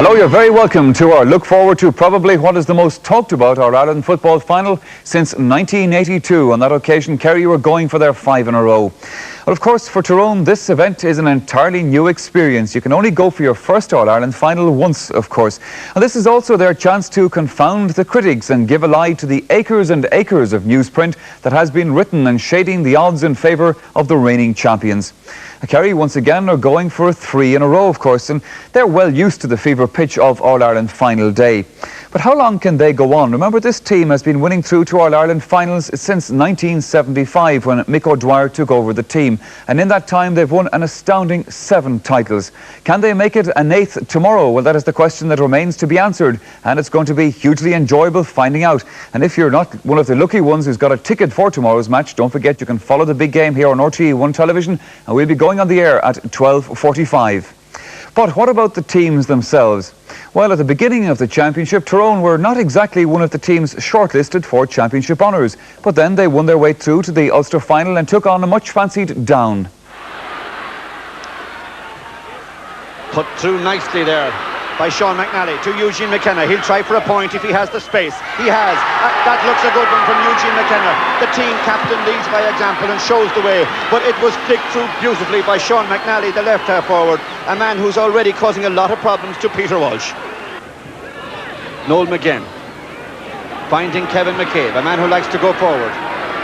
Hello, you're very welcome to our look forward to probably what is the most talked about All-Ireland football final since 1982. On that occasion, Kerry were going for their 5 in a row. Well, of course, for Tyrone, this event is an entirely new experience. You can only go for your first All-Ireland final once, of course. And this is also their chance to confound the critics and give a lie to the acres and acres of newsprint that has been written and shading the odds in favour of the reigning champions. Kerry once again are going for a 3 in a row, of course, and they're well used to the fever pitch of All-Ireland final day. But how long can they go on? Remember, this team has been winning through to All-Ireland finals since 1975 when Mick O'Dwyer took over the team. And in that time, they've won an astounding 7 titles. Can they make it an 8th tomorrow? Well, that is the question that remains to be answered. And it's going to be hugely enjoyable finding out. And if you're not one of the lucky ones who's got a ticket for tomorrow's match, don't forget you can follow the big game here on RTE1 television. And we'll be going on the air at 12:45. But what about the teams themselves? Well, at the beginning of the championship, Tyrone were not exactly one of the teams shortlisted for championship honours. But then they won their way through to the Ulster final and took on a much-fancied Down. Put through nicely there by Sean McNally to Eugene McKenna. He'll try for a point if he has the space. He has. That looks a good one from Eugene McKenna. The team captain leads by example and shows the way. But it was flicked through beautifully by Sean McNally, the left half forward. A man who's already causing a lot of problems to Peter Walsh. Noel McGinn finding Kevin McCabe, a man who likes to go forward.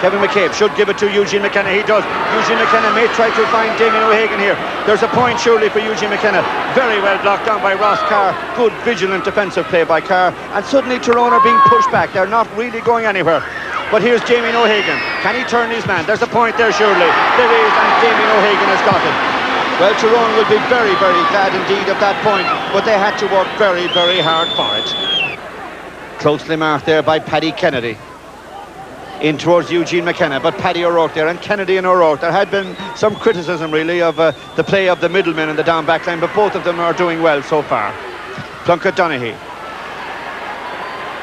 Kevin McCabe should give it to Eugene McKenna. He does. Eugene McKenna may try to find Damien O'Hagan here. There's a point surely for Eugene McKenna. Very well blocked down by Ross Carr. Good vigilant defensive play by Carr. And suddenly Tyrone are being pushed back. They're not really going anywhere. But here's Damien O'Hagan. Can he turn his man? There's a point there surely. There is, and Damien O'Hagan has got it. Well, Tyrone will be very, very glad indeed of that point. But they had to work very, very hard for it. Closely marked there by Paddy Kennedy. In towards Eugene McKenna, but Paddy O'Rourke there, and Kennedy and O'Rourke. There had been some criticism really of the play of the middlemen in the down back line, but both of them are doing well so far. Plunkett Donaghy.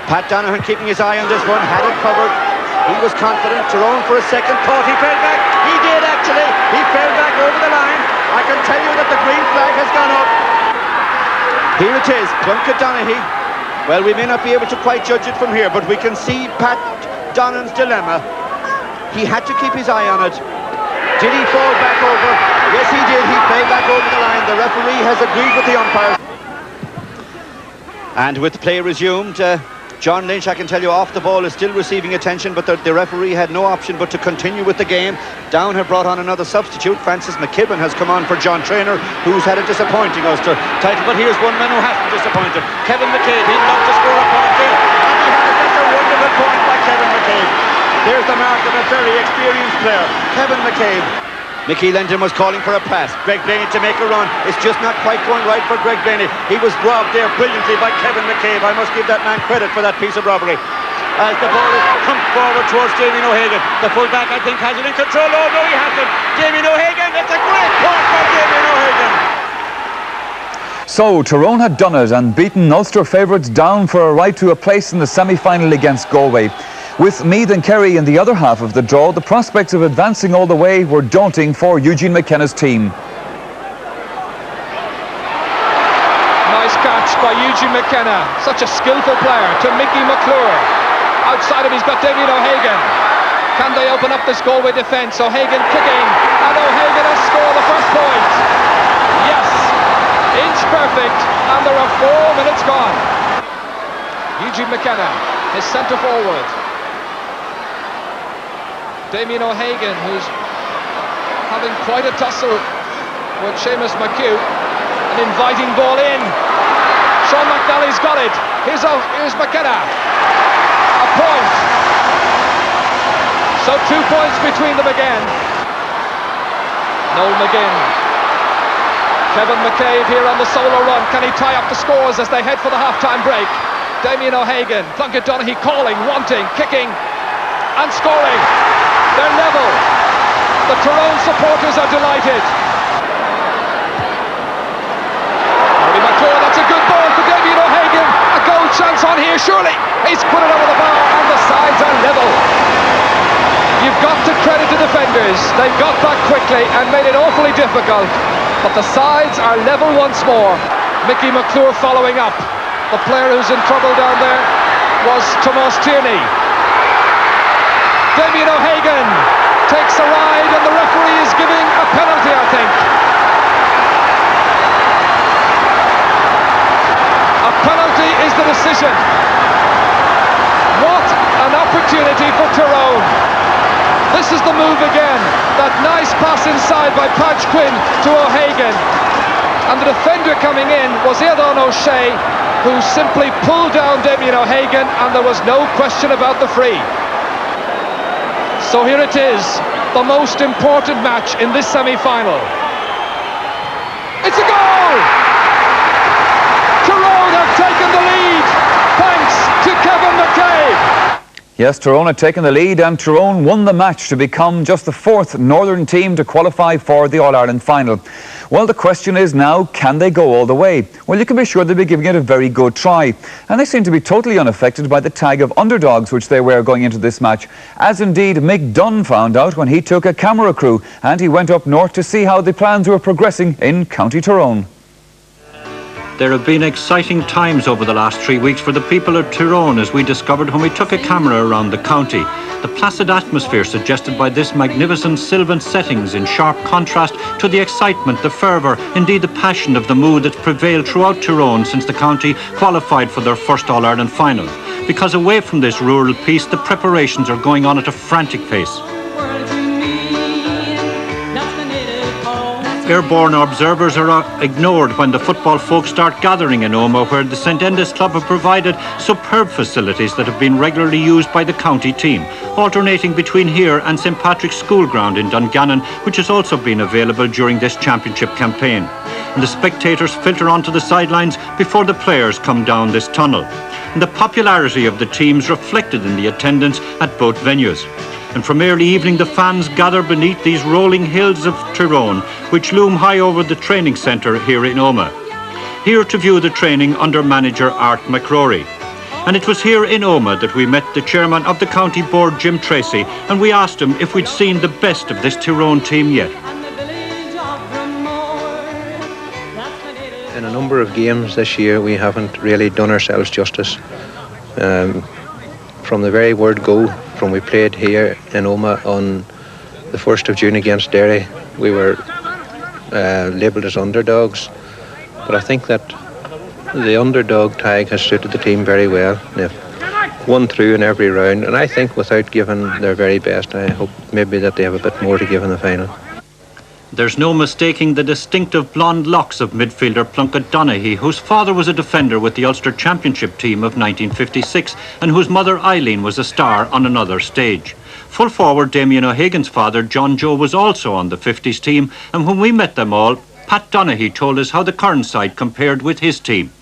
Pat Donovan keeping his eye on this one, had it covered. He was confident. Tyrone for a second thought he fell back. He did actually. He fell back over the line. I can tell you that the green flag has gone up. Here it is, Plunkett Donaghy. Well, we may not be able to quite judge it from here, but we can see Pat Donovan's dilemma. He had to keep his eye on it. Did he fall back over? Yes, he did. He fell back over the line. The referee has agreed with the umpire. And with play resumed, John Lynch, I can tell you, off the ball is still receiving attention, but the referee had no option but to continue with the game. Down have brought on another substitute. Francis McKibben has come on for John Traynor, who's had a disappointing Ulster title. But here's one man who hasn't disappointed. Kevin McCabe. He'd love to score a point there. And he has. That's a wonderful point by Kevin McCabe. There's the mark of a very experienced player, Kevin McCabe. Mickey Lendon was calling for a pass. Greg Blaney to make a run. It's just not quite going right for Greg Blaney. He was robbed there brilliantly by Kevin McCabe. I must give that man credit for that piece of robbery. As the ball is pumped forward towards Damien O'Hagan. The fullback, I think, has it in control. Oh, no, he hasn't. Damien O'Hagan, it's a great point for Damien O'Hagan. So, Tyrone had done it and beaten Ulster favourites Down for a right to a place in the semi-final against Galway. With Meath and Kerry in the other half of the draw, the prospects of advancing all the way were daunting for Eugene McKenna's team. Nice catch by Eugene McKenna, such a skillful player, to Mickey McClure. Outside him he's got Damien O'Hagan. Can they open up this Galway defence? O'Hagan kicking, and O'Hagan has scored the first point. Yes, inch perfect, and there are 4 minutes gone. Eugene McKenna, his centre forward. Damien O'Hagan, who's having quite a tussle with Seamus McHugh. An inviting ball in. Sean McNally's got it. Here's McKenna. A point. So 2 points between them again. Noel McGinn. Kevin McCabe here on the solo run. Can he tie up the scores as they head for the half-time break? Damien O'Hagan. Plunkett Donaghy calling, wanting, kicking and scoring. They're level. The Tyrone supporters are delighted. Harry McClure, that's a good ball for Damien O'Hagan. A goal chance on here, surely. He's put it over the bar and the sides are level. You've got to credit the defenders. They got back quickly and made it awfully difficult. But the sides are level once more. Mickey McClure following up. The player who's in trouble down there was Tomas Tierney. Damien O'Hagan takes a ride, and the referee is giving a penalty, I think. A penalty is the decision. What an opportunity for Tyrone. This is the move again. That nice pass inside by Padge Quinn to O'Hagan. And the defender coming in was Aidan O'Shea, who simply pulled down Damien O'Hagan, and there was no question about the free. So here it is, the most important match in this semi-final. It's a goal! Tyrone have taken the lead, thanks to Kevin McCabe. Yes, Tyrone had taken the lead, and Tyrone won the match to become just the 4th Northern team to qualify for the All-Ireland final. Well, the question is now, can they go all the way? Well, you can be sure they'll be giving it a very good try. And they seem to be totally unaffected by the tag of underdogs which they were going into this match, as indeed Mick Dunn found out when he took a camera crew and he went up north to see how the plans were progressing in County Tyrone. There have been exciting times over the last 3 weeks for the people of Tyrone, as we discovered when we took a camera around the county. The placid atmosphere suggested by this magnificent sylvan settings in sharp contrast to the excitement, the fervour, indeed the passion of the mood that's prevailed throughout Tyrone since the county qualified for their first All-Ireland final. Because away from this rural peace, the preparations are going on at a frantic pace. Airborne observers are ignored when the football folk start gathering in Omagh, where the St Enda's Club have provided superb facilities that have been regularly used by the county team, alternating between here and St Patrick's School Ground in Dungannon, which has also been available during this championship campaign. And the spectators filter onto the sidelines before the players come down this tunnel. And the popularity of the teams reflected in the attendance at both venues. And from early evening the fans gather beneath these rolling hills of Tyrone, which loom high over the training centre here in Omagh. Here to view the training under manager Art McCrory. And it was here in Omagh that we met the chairman of the county board, Jim Tracy, and we asked him if we'd seen the best of this Tyrone team yet. In a number of games this year we haven't really done ourselves justice. From the very word go, when we played here in Omagh on the 1st of June against Derry, we were labelled as underdogs. But I think that the underdog tag has suited the team very well. They've won through in every round, and I think without giving their very best, I hope maybe that they have a bit more to give in the final. There's no mistaking the distinctive blonde locks of midfielder Plunkett Donaghy, whose father was a defender with the Ulster Championship team of 1956 and whose mother Eileen was a star on another stage. Full forward Damien O'Hagan's father John Joe was also on the 50s team, and when we met them all, Pat Donaghy told us how the current side compared with his team.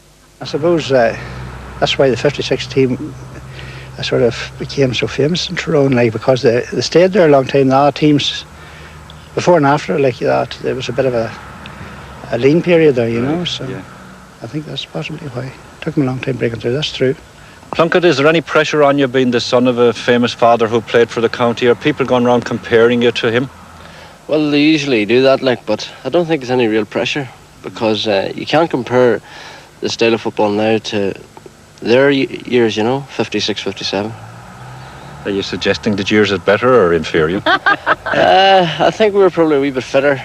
I suppose that's why the 56 team sort of became so famous in Tyrone, like, because they stayed there a long time. Now teams before and after like that, there was a bit of a lean period there, you know, so yeah. I think that's possibly why it took them a long time breaking through. That's true. Plunkett, is there any pressure on you being the son of a famous father who played for the county? Are people going around comparing you to him? Well, they usually do that, like, but I don't think there's any real pressure, because you can't compare the style of football now to their years, you know, 56, 57. Are you suggesting that yours is better or inferior? I think we were probably a wee bit fitter,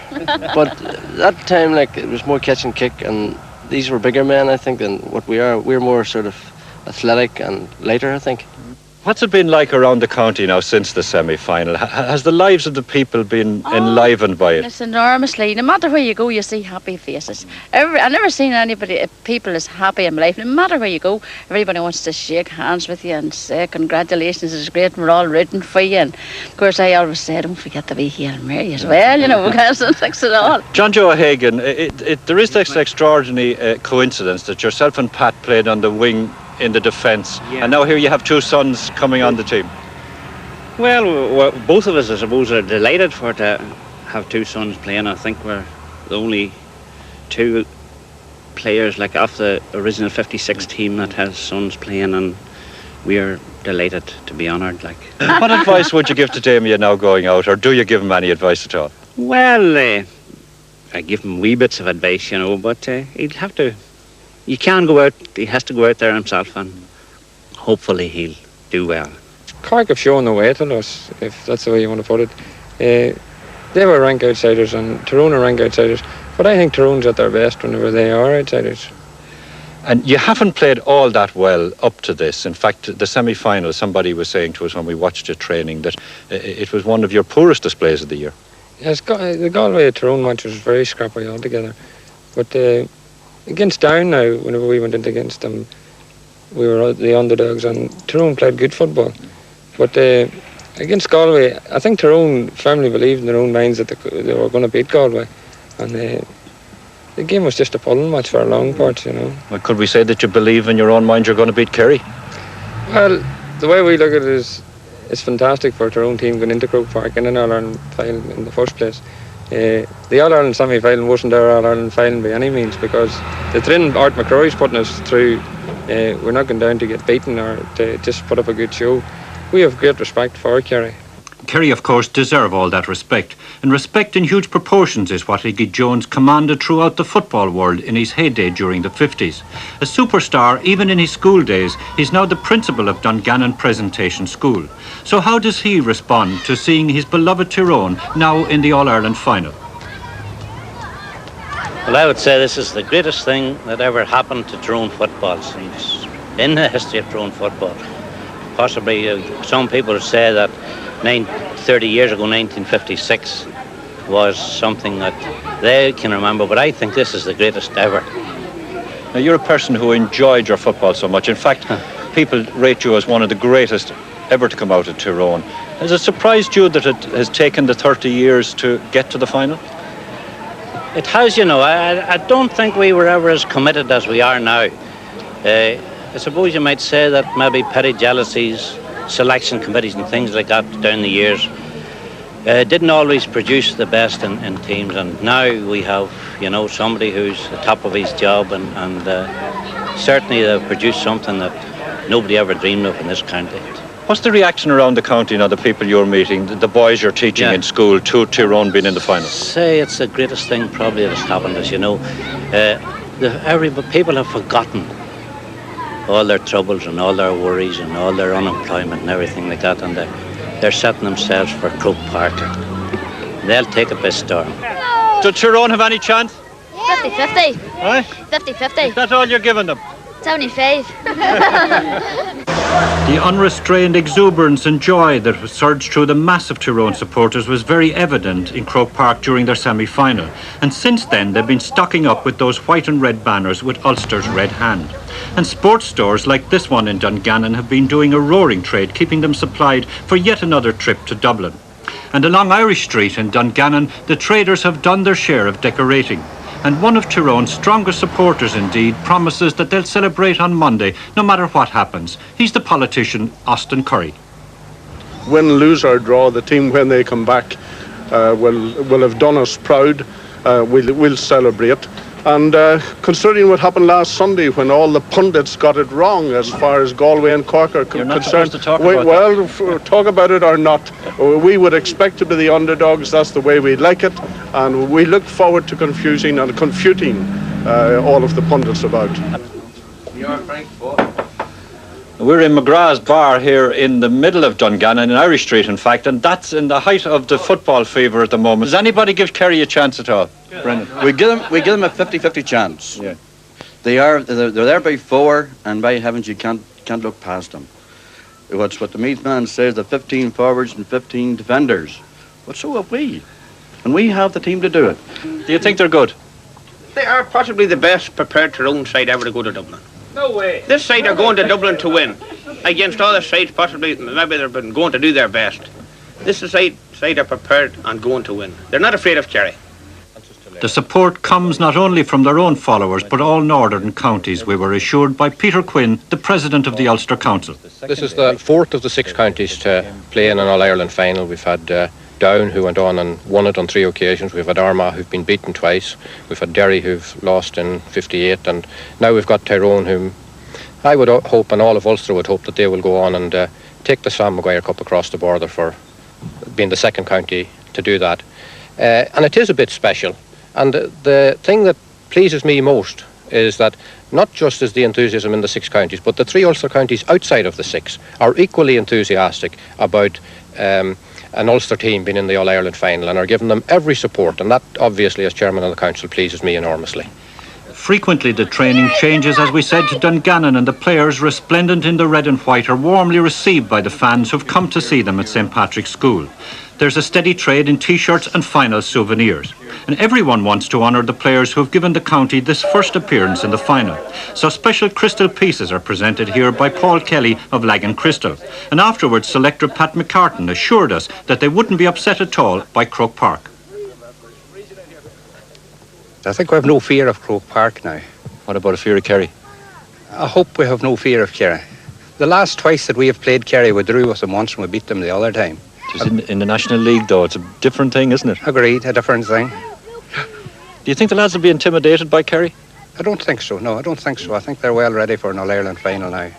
but that time, like, it was more catch and kick, and these were bigger men, I think, than what we are. We're more sort of athletic and lighter, I think. What's it been like around the county now since the semi-final? Has the lives of the people been enlivened by it? It's enormously. No matter where you go, you see happy faces. I've never seen anybody, people as happy in life. No matter where you go, everybody wants to shake hands with you and say congratulations, it's great, and we're all rooting for you. And of course, I always say, don't forget the wee Hail Mary as well, you know, because it fixes it all. John Joe O'Hagan, there is this extraordinary coincidence that yourself and Pat played on the wing in the defence, and now here you have two sons coming on the team. Well, both of us, I suppose, are delighted for to have two sons playing. I think we're the only two players like off the original 56 team that has sons playing, and we are delighted to be honoured. Like, what advice would you give to Damien now going out, or do you give him any advice at all? Well, I give him wee bits of advice, you know, but he'll have to you can go out, he has to go out there himself, and hopefully he'll do well. Cork have shown the way to us, if that's the way you want to put it. They were rank outsiders and Tyrone are rank outsiders, but I think Tyrone's at their best whenever they are outsiders. And you haven't played all that well up to this. In fact, the semi-final, somebody was saying to us when we watched your training that it was one of your poorest displays of the year. Yes, the Galway-Tyrone match was very scrappy altogether. But against Down now, whenever we went in against them, we were the underdogs and Tyrone played good football. But against Galway, I think Tyrone firmly believed in their own minds that they were going to beat Galway. And the game was just a pulling match for a long part, you know. Well, could we say that you believe in your own mind you're going to beat Kerry? Well, the way we look at it is, it's fantastic for Tyrone team going into Croke Park in an All-Ireland final in the first place. The All-Ireland semi-final wasn't our All-Ireland final by any means, because the trend Art McCrory's putting us through, we're not going down to get beaten or to just put up a good show. We have great respect for Kerry. Kerry, of course, deserve all that respect. And respect in huge proportions is what Iggy Jones commanded throughout the football world in his heyday during the 50s. A superstar even in his school days, he's now the principal of Dungannon Presentation School. So how does he respond to seeing his beloved Tyrone now in the All-Ireland final? Well, I would say this is the greatest thing that ever happened to Tyrone football since in the history of Tyrone football. Possibly some people say that 30 years ago, 1956, was something that they can remember, but I think this is the greatest ever. Now, you're a person who enjoyed your football so much. In fact, people rate you as one of the greatest ever to come out of Tyrone. Has it surprised you that it has taken the 30 years to get to the final? It has, you know. I don't think we were ever as committed as we are now. I suppose you might say that maybe petty jealousies, selection committees and things like that down the years didn't always produce the best in teams, and now we have, you know, somebody who's the top of his job, and certainly they've produced something that nobody ever dreamed of in this county. What's the reaction around the county now, the people you're meeting, the boys you're teaching in school, to Tyrone being in the final? Say it's the greatest thing probably that has happened, as you know. People have forgotten all their troubles and all their worries and all their unemployment and everything like that, and they're setting themselves for Croke Park. They'll take it by storm. Does Tyrone have any chance? 50-50. Right? 50-50. That's all you're giving them? 75. The unrestrained exuberance and joy that surged through the mass of Tyrone supporters was very evident in Croke Park during their semi-final, and since then they've been stocking up with those white and red banners with Ulster's red hand. And sports stores like this one in Dungannon have been doing a roaring trade, keeping them supplied for yet another trip to Dublin. And along Irish Street in Dungannon, the traders have done their share of decorating. And one of Tyrone's strongest supporters indeed promises that they'll celebrate on Monday, no matter what happens. He's the politician Austin Curry. Win, lose or draw, the team when they come back will have done us proud. We'll celebrate. And considering what happened last Sunday when all the pundits got it wrong as far as Galway and Cork are concerned, supposed to talk about that. Talk about it or not, we would expect to be the underdogs. That's the way we like it, and we look forward to confusing and confuting all of the pundits about. We're in McGrath's bar here in the middle of Dungannon, in Irish Street in fact, and that's in the height of the football fever at the moment. Does anybody give Kerry a chance at all? Brendan? We give them a 50-50 chance. Yeah. They're there by 4, and by heavens you can't look past them. What's what the Meath man says, the 15 forwards and 15 defenders. But so have we. And we have the team to do it. Do you think they're good? They are possibly the best prepared Tyrone side ever to go to Dublin. No way. This side are going to Dublin to win. Against other sides, possibly, maybe they've been going to do their best. This side are prepared and going to win. They're not afraid of Kerry. The support comes not only from their own followers, but all northern counties, we were assured by Peter Quinn, the president of the Ulster Council. This is the 4th of the 6 counties to play in an All-Ireland final. We've had Down, who went on and won it on 3 occasions. We've had Armagh, who've been beaten twice. We've had Derry, who've lost in 58. And now we've got Tyrone, whom I would hope, and all of Ulster would hope, that they will go on and take the Sam Maguire Cup across the border for being the 2nd county to do that. And it is a bit special. And the thing that pleases me most is that not just is the enthusiasm in the 6 counties, but the 3 Ulster counties outside of the 6 are equally enthusiastic about an Ulster team being in the All-Ireland final and are giving them every support, and that obviously as chairman of the council pleases me enormously. Frequently the training changes, as we said, to Dungannon, and the players, resplendent in the red and white, are warmly received by the fans who've come to see them at St Patrick's School. There's a steady trade in T-shirts and final souvenirs, and everyone wants to honour the players who have given the county this first appearance in the final. So special crystal pieces are presented here by Paul Kelly of Lagan Crystal, and afterwards selector Pat McCartan assured us that they wouldn't be upset at all by Croke Park. I think we have no fear of Croke Park now. What about a fear of Kerry? I hope we have no fear of Kerry. The last twice that we have played Kerry, we drew with them once and we beat them the other time. Just in the National League, though, it's a different thing, isn't it? Agreed, a different thing. Do you think the lads will be intimidated by Kerry? I don't think so, no, I don't think so. I think they're well ready for an All-Ireland final now.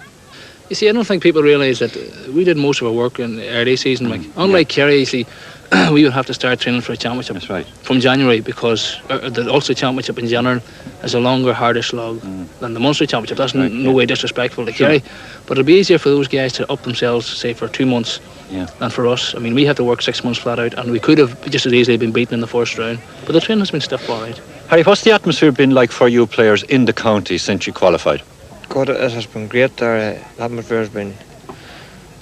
You see, I don't think people realise that we did most of our work in the early season. Unlike Kerry, you see, we would have to start training for a championship. That's right. From January, because the Ulster Championship in general is a longer, harder slog than the Munster Championship. That's no way disrespectful to Kerry, but it'll be easier for those guys to up themselves, say, for 2 months than for us. I mean, we had to work 6 months flat out, and we could have just as easily been beaten in the first round, but the training has been stiff, all right. Harry, what's the atmosphere been like for you players in the county since you qualified? God, it has been great. The atmosphere has been, I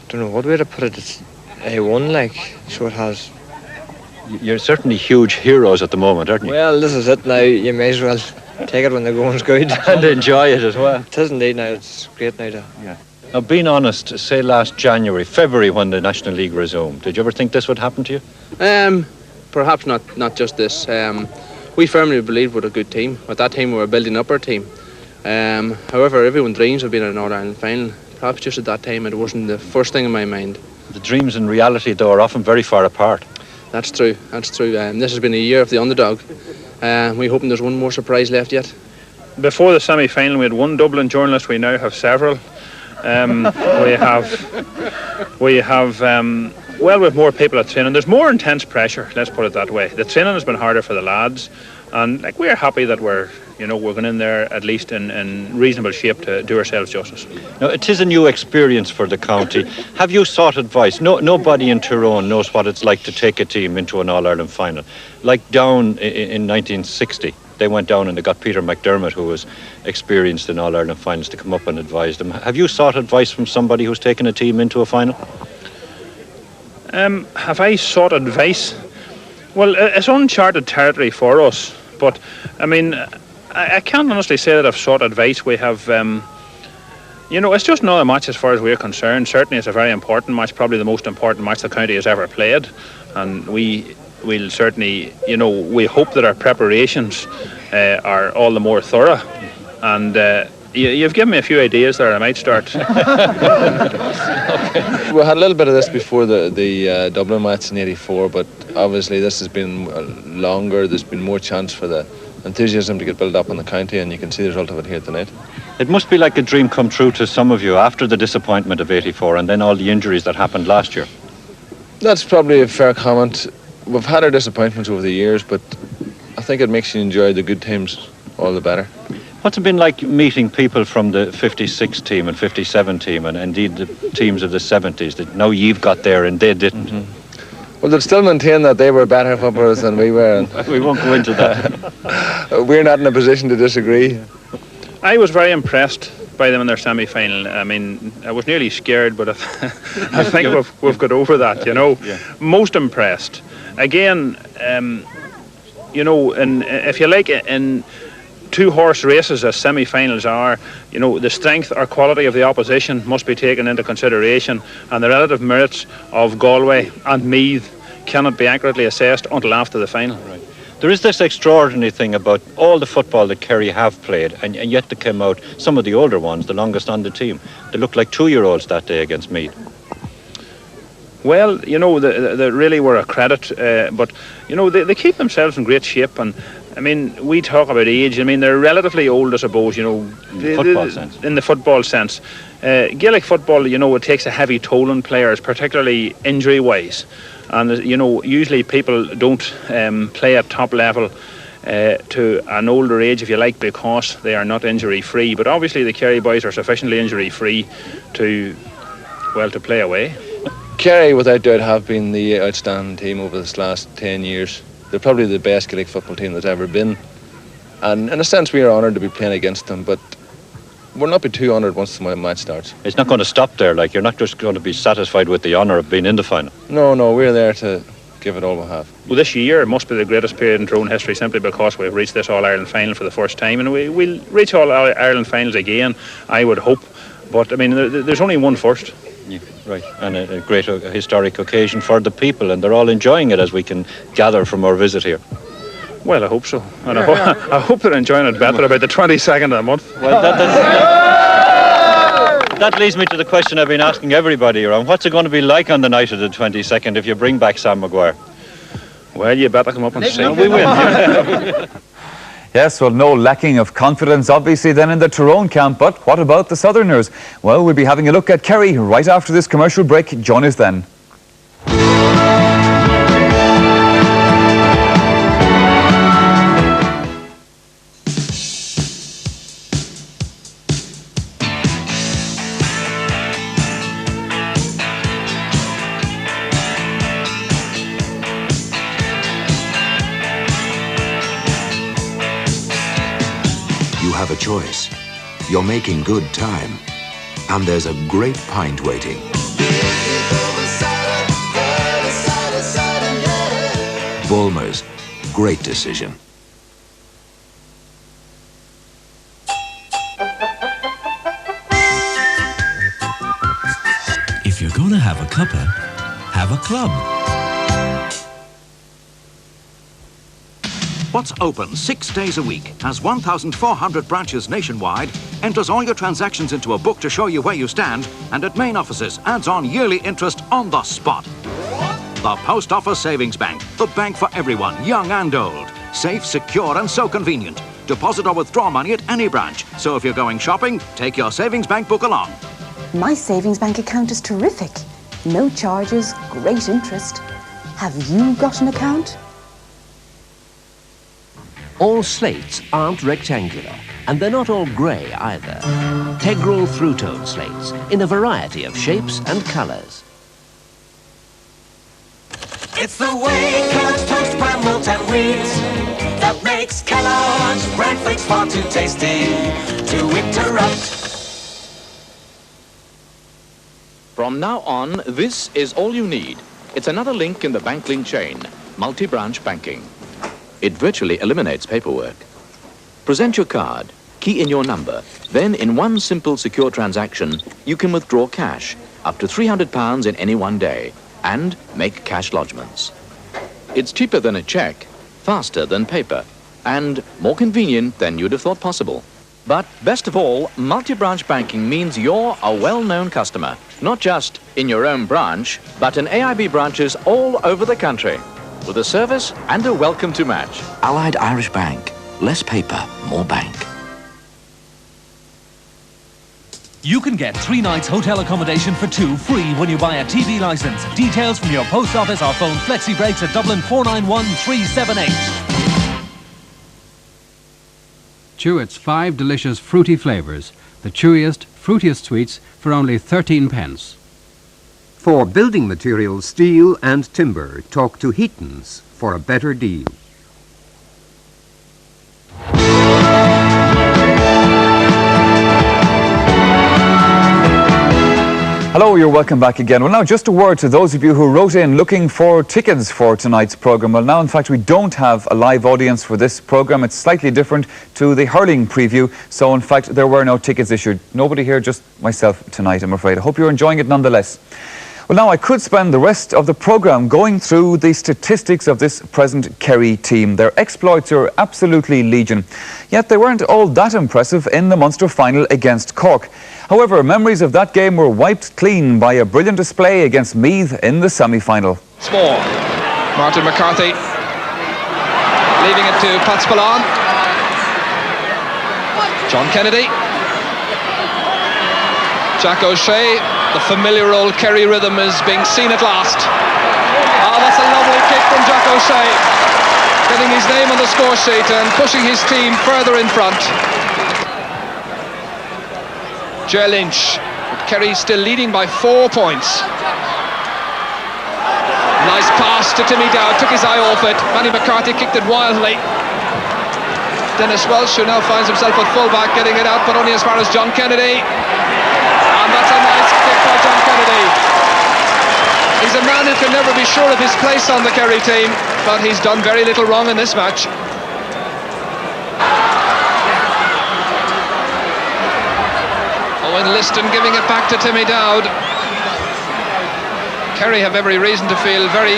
don't know what way to put it, it's A1 like, so it has. You're certainly huge heroes at the moment, aren't you? Well, this is it now, you may as well take it when the going's good. And enjoy it as well. It is indeed now, it's great now. Now, being honest, say last February when the National League resumed, did you ever think this would happen to you? Perhaps not just this. We firmly believed with a good team. At that time we were building up our team. However, everyone dreams of being in an All-Ireland final. Perhaps just at that time it wasn't the first thing in my mind. The dreams and reality, though, are often very far apart. That's true. This has been a year of the underdog. We're hoping there's one more surprise left yet. Before the semi-final we had one Dublin journalist, we now have several. We have more people at training. There's more intense pressure, let's put it that way. The training has been harder for the lads, and we're happy that we're going in there at least in reasonable shape to do ourselves justice. Now, it is a new experience for the county. Have you sought advice? Nobody in Tyrone knows what it's like to take a team into an All-Ireland final. Like down in 1960, they went down and they got Peter McDermott, who was experienced in All-Ireland finals, to come up and advise them. Have you sought advice from somebody who's taken a team into a final? Have I sought advice? Well, it's uncharted territory for us, but I mean, I can't honestly say that I've sought advice. We have, it's just another match as far as we're concerned. Certainly it's a very important match, probably the most important match the county has ever played, and we'll certainly, we hope that our preparations are all the more thorough, and you've given me a few ideas there. I might start. We had a little bit of this before the Dublin match in '84, but obviously this has been longer. There's been more chance for the enthusiasm to get built up in the county, and you can see the result of it here tonight. It must be like a dream come true to some of you after the disappointment of '84 and then all the injuries that happened last year. That's probably a fair comment. We've had our disappointments over the years, but I think it makes you enjoy the good times all the better. What's it been like meeting people from the 56 team and 57 team and indeed the teams of the 70s that now you've got there and they didn't? Well, they'll still maintain that they were better footballers than we were. And we won't go into that. We're not in a position to disagree. I was very impressed by them in their semi-final. I mean, I was nearly scared, but I think we've got over that, Most impressed. Again, if you like, in two-horse races as semi-finals are, the strength or quality of the opposition must be taken into consideration, and the relative merits of Galway and Meath cannot be accurately assessed until after the final. Right. There is this extraordinary thing about all the football that Kerry have played, and yet they came out, some of the older ones, the longest on the team. They looked like 2-year-olds that day against Meath. Well, they really were a credit, but, they keep themselves in great shape, and I mean, we talk about age. I mean, they're relatively old, I suppose, in the football sense. Gaelic football, it takes a heavy toll on players, particularly injury-wise. And, usually people don't play at top level to an older age, if you like, because they are not injury free. But obviously the Kerry boys are sufficiently injury free to play away. Kerry, without doubt, have been the outstanding team over this last 10 years. They're probably the best Gaelic football team that's ever been. And in a sense, we are honoured to be playing against them, but we'll not be too honoured once the match starts. It's not going to stop there. Like, you're not just going to be satisfied with the honour of being in the final. No, we're there to give it all we have. Well, this year must be the greatest period in Tyrone history, simply because we've reached this All-Ireland final for the first time, and we'll reach All-Ireland finals again, I would hope. But, I mean, there's only one first. Yeah, right, and a great historic occasion for the people, and they're all enjoying it, as we can gather from our visit here. Well, I hope so, and I hope they're enjoying it better about the 22nd of the month. Well, that leads me to the question I've been asking everybody around. What's it going to be like on the night of the 22nd if you bring back Sam Maguire? Well, you better come up and sing. We will. Yes, well, no lacking of confidence, obviously, then in the Tyrone camp. But what about the Southerners? Well, we'll be having a look at Kerry right after this commercial break. Join us then. You have a choice. You're making good time. And there's a great pint waiting. Bulmers, great decision. If you're going to have a cuppa, have a club. What's open 6 days a week, has 1,400 branches nationwide, enters all your transactions into a book to show you where you stand, and at main offices adds on yearly interest on the spot. The Post Office Savings Bank, the bank for everyone, young and old. Safe, secure and so convenient. Deposit or withdraw money at any branch. So if you're going shopping, take your Savings Bank book along. My savings bank account is terrific. No charges, great interest. Have you got an account? All slates aren't rectangular, and they're not all grey either. Tegral through-tone slates in a variety of shapes and colours. It's the way Kellogg's toast, bran, malt and wheat that makes Kellogg's bran flakes far too tasty to interrupt. From now on, this is all you need. It's another link in the BankLink chain, multi-branch banking. It virtually eliminates paperwork. Present your card, key in your number, then in one simple secure transaction, you can withdraw cash, up to £300 in any one day, and make cash lodgements. It's cheaper than a cheque, faster than paper, and more convenient than you'd have thought possible. But best of all, multi-branch banking means you're a well-known customer, not just in your own branch, but in AIB branches all over the country, with a service and a welcome to match. Allied Irish Bank. Less paper, more bank. You can get 3 nights hotel accommodation for 2 free when you buy a TV licence. Details from your post office or phone Flexi Breaks at Dublin 491 378. Chewits 5 delicious fruity flavours. The chewiest, fruitiest sweets for only 13 pence. For building materials, steel and timber, talk to Heaton's for a better deal. Hello, you're welcome back again. Well, now, just a word to those of you who wrote in looking for tickets for tonight's programme. Well, now, in fact, we don't have a live audience for this programme. It's slightly different to the hurling preview. So, in fact, there were no tickets issued. Nobody here, just myself tonight, I'm afraid. I hope you're enjoying it nonetheless. Well, now, I could spend the rest of the programme going through the statistics of this present Kerry team. Their exploits are absolutely legion. Yet they weren't all that impressive in the Munster final against Cork. However, memories of that game were wiped clean by a brilliant display against Meath in the semi-final. Small. Martin McCarthy leaving it to Pat Spillane. John Kennedy. Jack O'Shea. The familiar old Kerry rhythm is being seen at last. Ah, that's a lovely kick from Jack O'Shea. getting his name on the score sheet and pushing his team further in front. Ger Lynch, with Kerry still leading by 4 points. Nice pass to Timmy Dowd, took his eye off it. Manny McCarthy kicked it wildly. Dennis Welsh, who now finds himself at fullback, getting it out, but only as far as John Kennedy. And that's a nice kick by John Kennedy. He's a man who can never be sure of his place on the Kerry team, but he's done very little wrong in this match. Owen Liston giving it back to Timmy Dowd. Kerry have every reason to feel very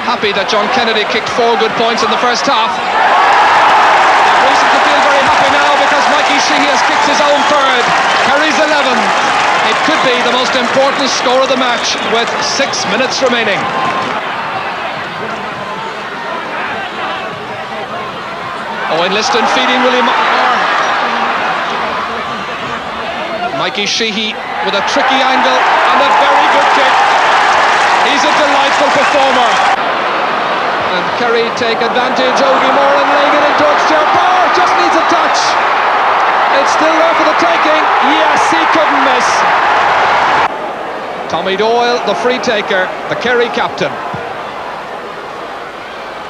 happy that John Kennedy kicked 4 good points in the first half. They have reason to feel very happy now because Mikey Sheehy has kicked his own third. Kerry's 11. It could be the most important score of the match with 6 minutes remaining. Owen Liston feeding William Orr. Mikey Sheehy with a tricky angle and a very good kick. He's a delightful performer. And Kerry take advantage. Ogie Moran laying it in towards Ger Parr. Just needs a touch. It's still there for the taking. Yes, he couldn't miss. Tommy Doyle, the free taker, the Kerry captain.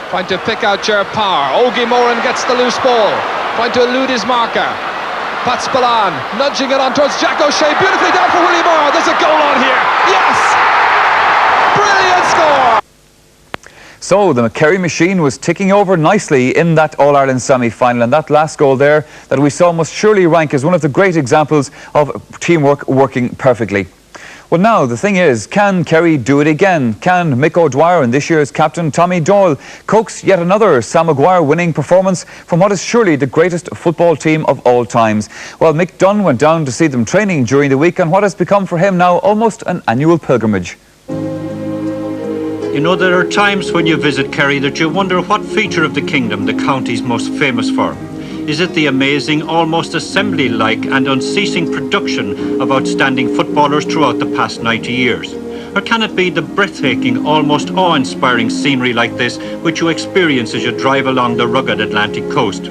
Trying to pick out Ger Parr. Ogie Moran gets the loose ball. Trying to elude his marker. Pat Spillane nudging it on towards Jack O'Shea. Beautifully done for William Orr. There's a goal on here. Yes! Brilliant score! So the Kerry machine was ticking over nicely in that All-Ireland semi-final, and that last goal there that we saw must surely rank as one of the great examples of teamwork working perfectly. Well, now the thing is, can Kerry do it again? Can Mick O'Dwyer and this year's captain Tommy Doyle coax yet another Sam Maguire winning performance from what is surely the greatest football team of all times? Well, Mick Dunn went down to see them training during the week on what has become for him now almost an annual pilgrimage. You know, there are times when you visit Kerry that you wonder what feature of the kingdom the county's most famous for. Is it the amazing, almost assembly-like and unceasing production of outstanding footballers throughout the past 90 years? Or can it be the breathtaking, almost awe-inspiring scenery like this which you experience as you drive along the rugged Atlantic coast?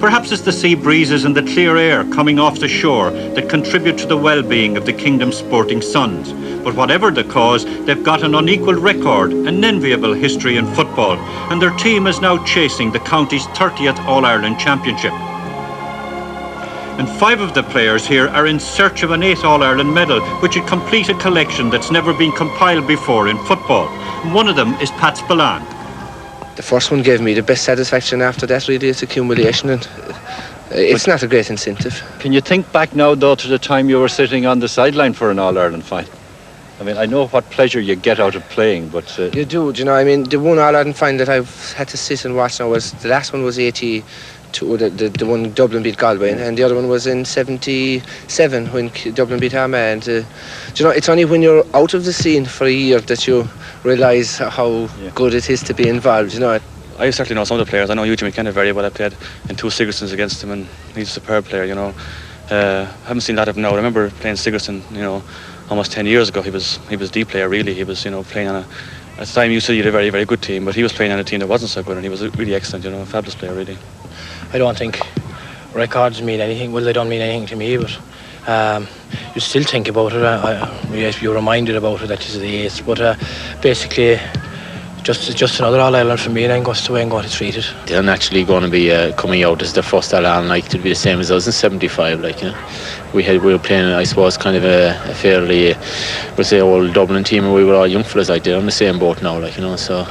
Perhaps it's the sea breezes and the clear air coming off the shore that contribute to the well-being of the kingdom's sporting sons. But whatever the cause, they've got an unequalled record, an enviable history in football, and their team is now chasing the county's 30th All-Ireland Championship. And 5 of the players here are in search of an 8th All-Ireland medal, which would complete a collection that's never been compiled before in football. And one of them is Pat Spillane. The first one gave me the best satisfaction. After that, really, it's accumulation, and it's not a great incentive. Can you think back now, though, to the time you were sitting on the sideline for an All-Ireland final? I mean, I know what pleasure you get out of playing, but... You do you know, I mean, the one All-Ireland final that I've had to sit and watch now was, the last one was 82, the one Dublin beat Galway, and the other one was in 77 when Dublin beat Armagh. And you know, it's only when you're out of the scene for a year that you realise how good it is to be involved, you know. I certainly know some of the players. I know Eugene McKenna very well. I played in 2 Sigersons against him, and he's a superb player, you know. I haven't seen a lot of him now. I remember playing Sigerson, you know, almost 10 years ago. He was the player, really. He was, you know, playing on at the time you said you had a very, very good team, but he was playing on a team that wasn't so good, and he was really excellent, you know, a fabulous player, really. I don't think records mean anything. Well, they don't mean anything to me, but you still think about it. You're reminded about it that this is the 8th, but basically just another All-Ireland for me, and I'm going to treat it. They're naturally going to be coming out as their first All-Ireland, like, to be the same as us in 75, like, you know. We were playing, I suppose, kind of a fairly, we'll say, old Dublin team, and we were all young fellas, like, they're on the same boat now, like, you know, so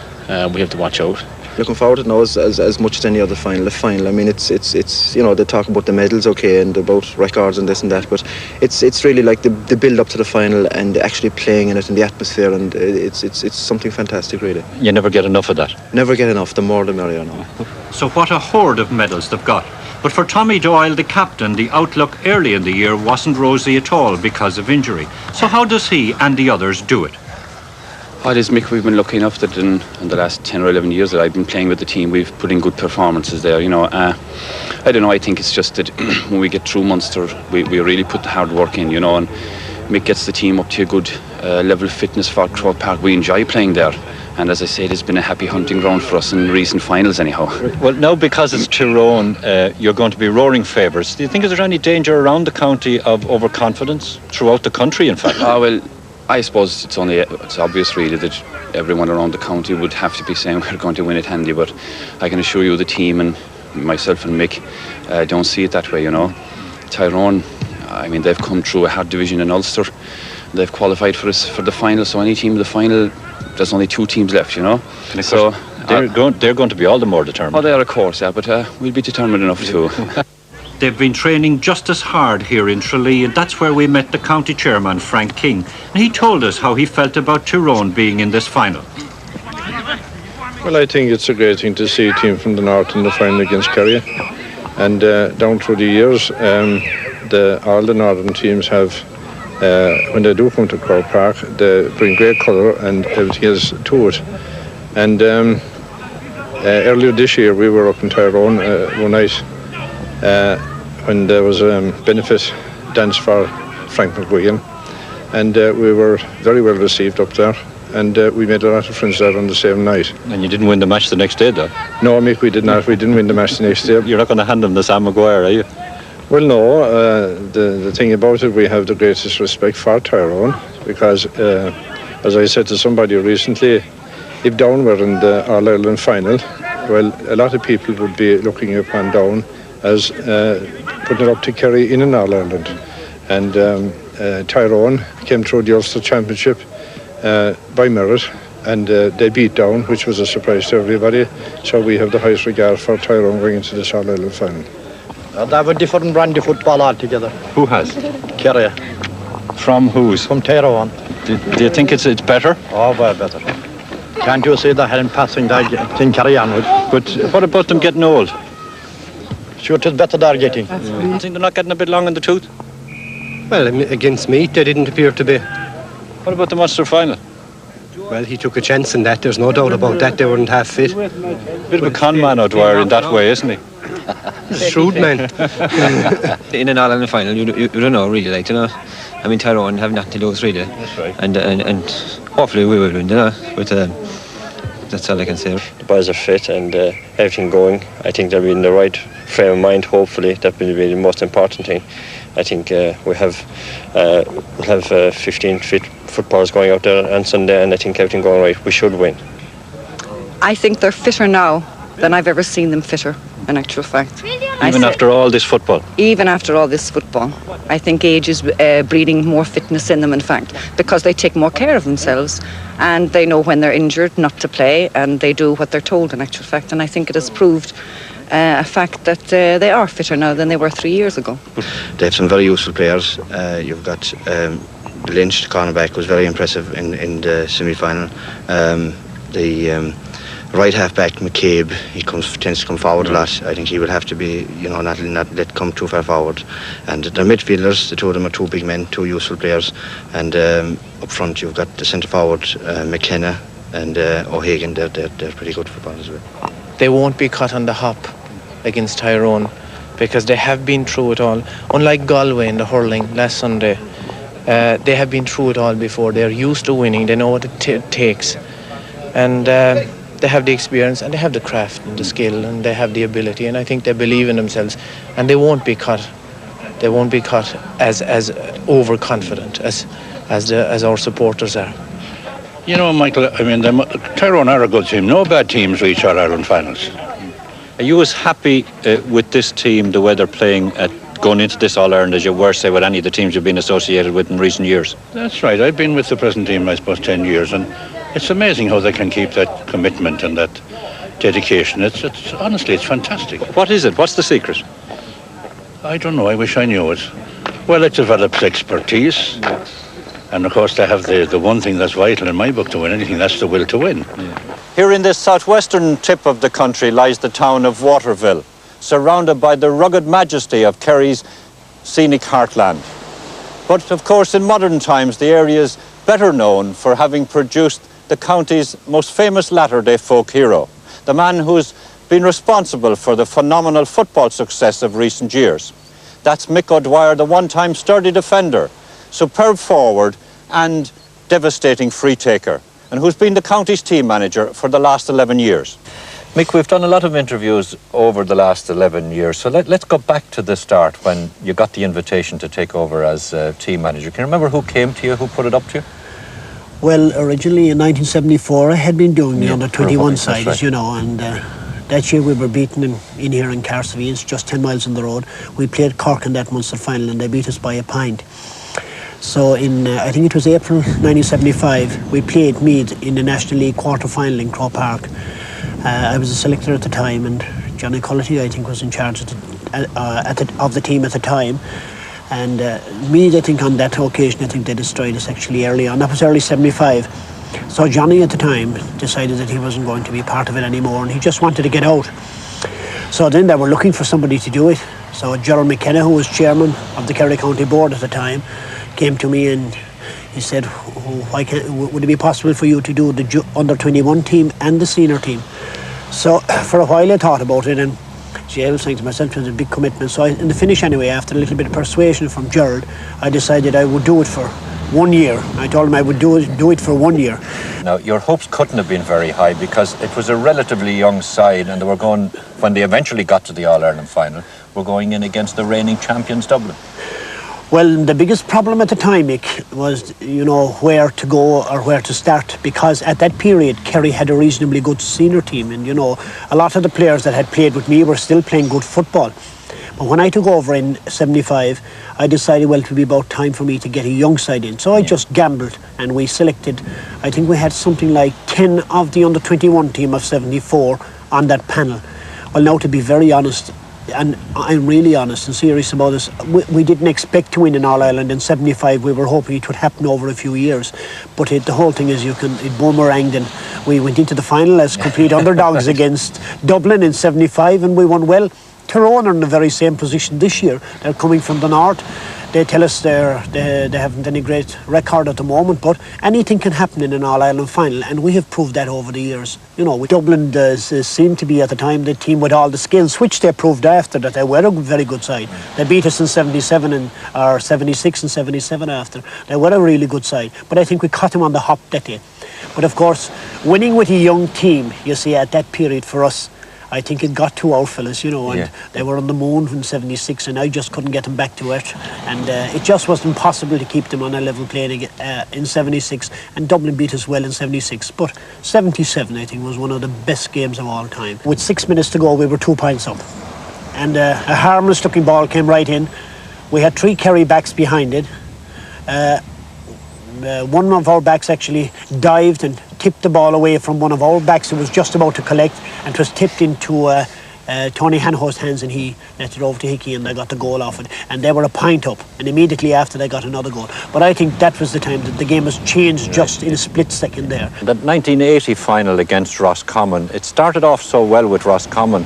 we have to watch out. Looking forward to it now as much as any other final. I mean, it's you know, they talk about the medals, okay, and about records and this and that, but it's really like the build up to the final and actually playing in it and the atmosphere, and it's something fantastic, really. You never get enough of that. Never get enough. The more the merrier now. So what a horde of medals they've got. But for Tommy Doyle, the captain, the outlook early in the year wasn't rosy at all because of injury. So how does he and the others do it? Oh, it is, Mick. We've been lucky enough that in the last 10 or 11 years that I've been playing with the team, we've put in good performances there, you know. I don't know, I think it's just that when we get through Munster, we really put the hard work in, you know, and Mick gets the team up to a good level of fitness for Croke Park. We enjoy playing there. And as I said, it's been a happy hunting ground for us in recent finals anyhow. Well, now because it's Tyrone, you're going to be roaring favourites. Do you think is there any danger around the county of overconfidence throughout the country, in fact? Well, I suppose it's obvious really that everyone around the county would have to be saying we're going to win it handy, but I can assure you the team and myself and Mick don't see it that way, you know. Tyrone, I mean, they've come through a hard division in Ulster. They've qualified for the final, so any team in the final, there's only 2 teams left, you know. So they're going to be all the more determined. Oh, they are, of course, yeah, but we'll be determined enough too. They've been training just as hard here in Tralee, and that's where we met the county chairman, Frank King. And he told us how he felt about Tyrone being in this final. Well, I think it's a great thing to see a team from the north in the final against Kerry. And down through the years, all the northern teams have, when they do come to Croke Park, they bring great colour and everything else to it. And earlier this year, we were up in Tyrone one night when there was a benefit dance for Frank McGuigan, and we were very well received up there, and we made a lot of friends there on the same night. And you didn't win the match the next day, though? No, Mick, we did not. We didn't win the match the next day. You're not going to hand them the Sam Maguire, are you? Well, no. The thing about it, we have the greatest respect for Tyrone, because, as I said to somebody recently, if Down were in the All-Ireland final, well, a lot of people would be looking upon Down as putting it up to Kerry in an All-Ireland. And Tyrone came through the Ulster Championship by merit, and they beat Down, which was a surprise to everybody. So we have the highest regard for Tyrone going into this All-Ireland final. They have a different brand of football altogether. Who has? Kerry. From whose? From Tyrone. Do you think it's better? Oh, well, better. Can't you see the hand passing that thing Kerry on with? But what about them getting old? Sure, it is better they're getting. You think they're not getting a bit long in the tooth? Well, against Meath, they didn't appear to be. What about the Munster final? Well, he took a chance in that, there's no doubt about that. They weren't half fit. Bit of a con man, O'Dwyer, in that way, isn't he? Shrewd man. In an All-Ireland final, you don't know, really, like, you know. I mean, Tyrone have nothing to lose, really. That's right. And hopefully we will win, you know. But that's all I can say. The boys are fit and everything going. I think they'll be in the right frame of mind, hopefully. That will be the most important thing. I think we'll have 15 fit footballers going out there on Sunday, and I think everything going right. We should win. I think they're fitter now than I've ever seen them fitter, in actual fact. Even after all this football? Even after all this football. I think age is breeding more fitness in them, in fact, because they take more care of themselves and they know when they're injured not to play, and they do what they're told, in actual fact. And I think it has proved a fact that they are fitter now than they were 3 years ago. They have some very useful players. You've got Lynch, the cornerback, was very impressive in the semi-final. The right half-back, McCabe, he tends to come forward a lot. I think he will have to be, not let come too far forward. And the midfielders, the two of them are two big men, two useful players. And up front, you've got the centre forward, McKenna and O'Hagan. They're pretty good footballers as well. They won't be caught on the hop against Tyrone because they have been through it all. Unlike Galway in the hurling last Sunday, they have been through it all before. They're used to winning. They know what it takes. And they have the experience and they have the craft and the skill and they have the ability, and I think they believe in themselves, and they won't be caught. They won't be caught as overconfident as our supporters are. You know, Michael, I mean, Tyrone are a good team. No bad teams reach All-Ireland finals. Are you as happy with this team, the way they're playing, going into this All-Ireland, as you were, say, with any of the teams you've been associated with in recent years? That's right. I've been with the present team, I suppose, 10 years, and it's amazing how they can keep that commitment and that dedication. It's honestly, it's fantastic. What is it? What's the secret? I don't know. I wish I knew it. Well, it develops expertise. And of course, they have the one thing that's vital in my book to win anything, that's the will to win. Yeah. Here in this southwestern tip of the country lies the town of Waterville, surrounded by the rugged majesty of Kerry's scenic heartland. But of course, in modern times, the area is better known for having produced the county's most famous latter-day folk hero, the man who's been responsible for the phenomenal football success of recent years. That's Mick O'Dwyer, the one-time sturdy defender, superb forward and devastating free taker. and who's been the county's team manager for the last 11 years. Mick, we've done a lot of interviews over the last 11 years, so let's go back to the start when you got the invitation to take over as team manager. Can you remember who came to you, who put it up to you? Well, originally in 1974 I had been doing the under-21 side, as you know, and that year we were beaten in here in Carsevere. It's just 10 miles on the road. We played Cork in that Munster final and they beat us by a pint. So in, I think it was April 1975, we played Meath in the National League quarter-final in Croke Park. I was a selector at the time, and Johnny Cullity, I think, was in charge of the team at the time. And Meath, I think, on that occasion, I think they destroyed us actually early on. That was early 75. So Johnny at the time decided that he wasn't going to be part of it anymore, and he just wanted to get out. So then they were looking for somebody to do it. So Gerald McKenna, who was chairman of the Kerry County Board at the time, came to me and he said, would it be possible for you to do the under-21 team and the senior team? So for a while I thought about it, and I was saying to myself, it was a big commitment. So in the finish anyway, after a little bit of persuasion from Gerald, I decided I would do it for 1 year. I told him I would do it for 1 year. Now, your hopes couldn't have been very high because it was a relatively young side, and they were going, when they eventually got to the All-Ireland final, were going in against the reigning champions Dublin. Well, the biggest problem at the time, Mick, was, you know, where to go or where to start, because at that period Kerry had a reasonably good senior team, and, you know, a lot of the players that had played with me were still playing good football. But when I took over in 75, I decided, well, it would be about time for me to get a young side in. So I just gambled, and we selected, I think we had something like 10 of the under-21 team of 74 on that panel. Well, now, to be very honest, and I'm really honest and serious about this, we didn't expect to win in All-Ireland in 75. We were hoping it would happen over a few years. But the whole thing is, it boomeranged, and we went into the final as complete underdogs against Dublin in 75, and we won well. Tyrone are in the very same position this year. They're coming from the north. They tell us they haven't any great record at the moment, but anything can happen in an All-Ireland final, and we have proved that over the years. You know, Dublin seemed to be at the time the team with all the skills, which they proved after that they were a very good side. They beat us in 77 or 76 and 77 after. They were a really good side, but I think we caught them on the hop that day. But of course, winning with a young team, you see, at that period for us, I think it got to our fellas, you know, and they were on the moon in 76, and I just couldn't get them back to it. And it just wasn't possible to keep them on a level playing in 76, and Dublin beat us well in 76. But 77, I think, was one of the best games of all time. With 6 minutes to go, we were 2 points up. And a harmless looking ball came right in. We had 3 Kerry backs behind it. One of our backs actually dived and tipped the ball away from one of our backs who was just about to collect, and it was tipped into Tony Hanho's hands, and he let it over to Hickey, and they got the goal off it, and they were a pint up, and immediately after they got another goal. But I think that was the time that the game was changed just in a split second there. That 1980 final against Roscommon, it started off so well with Roscommon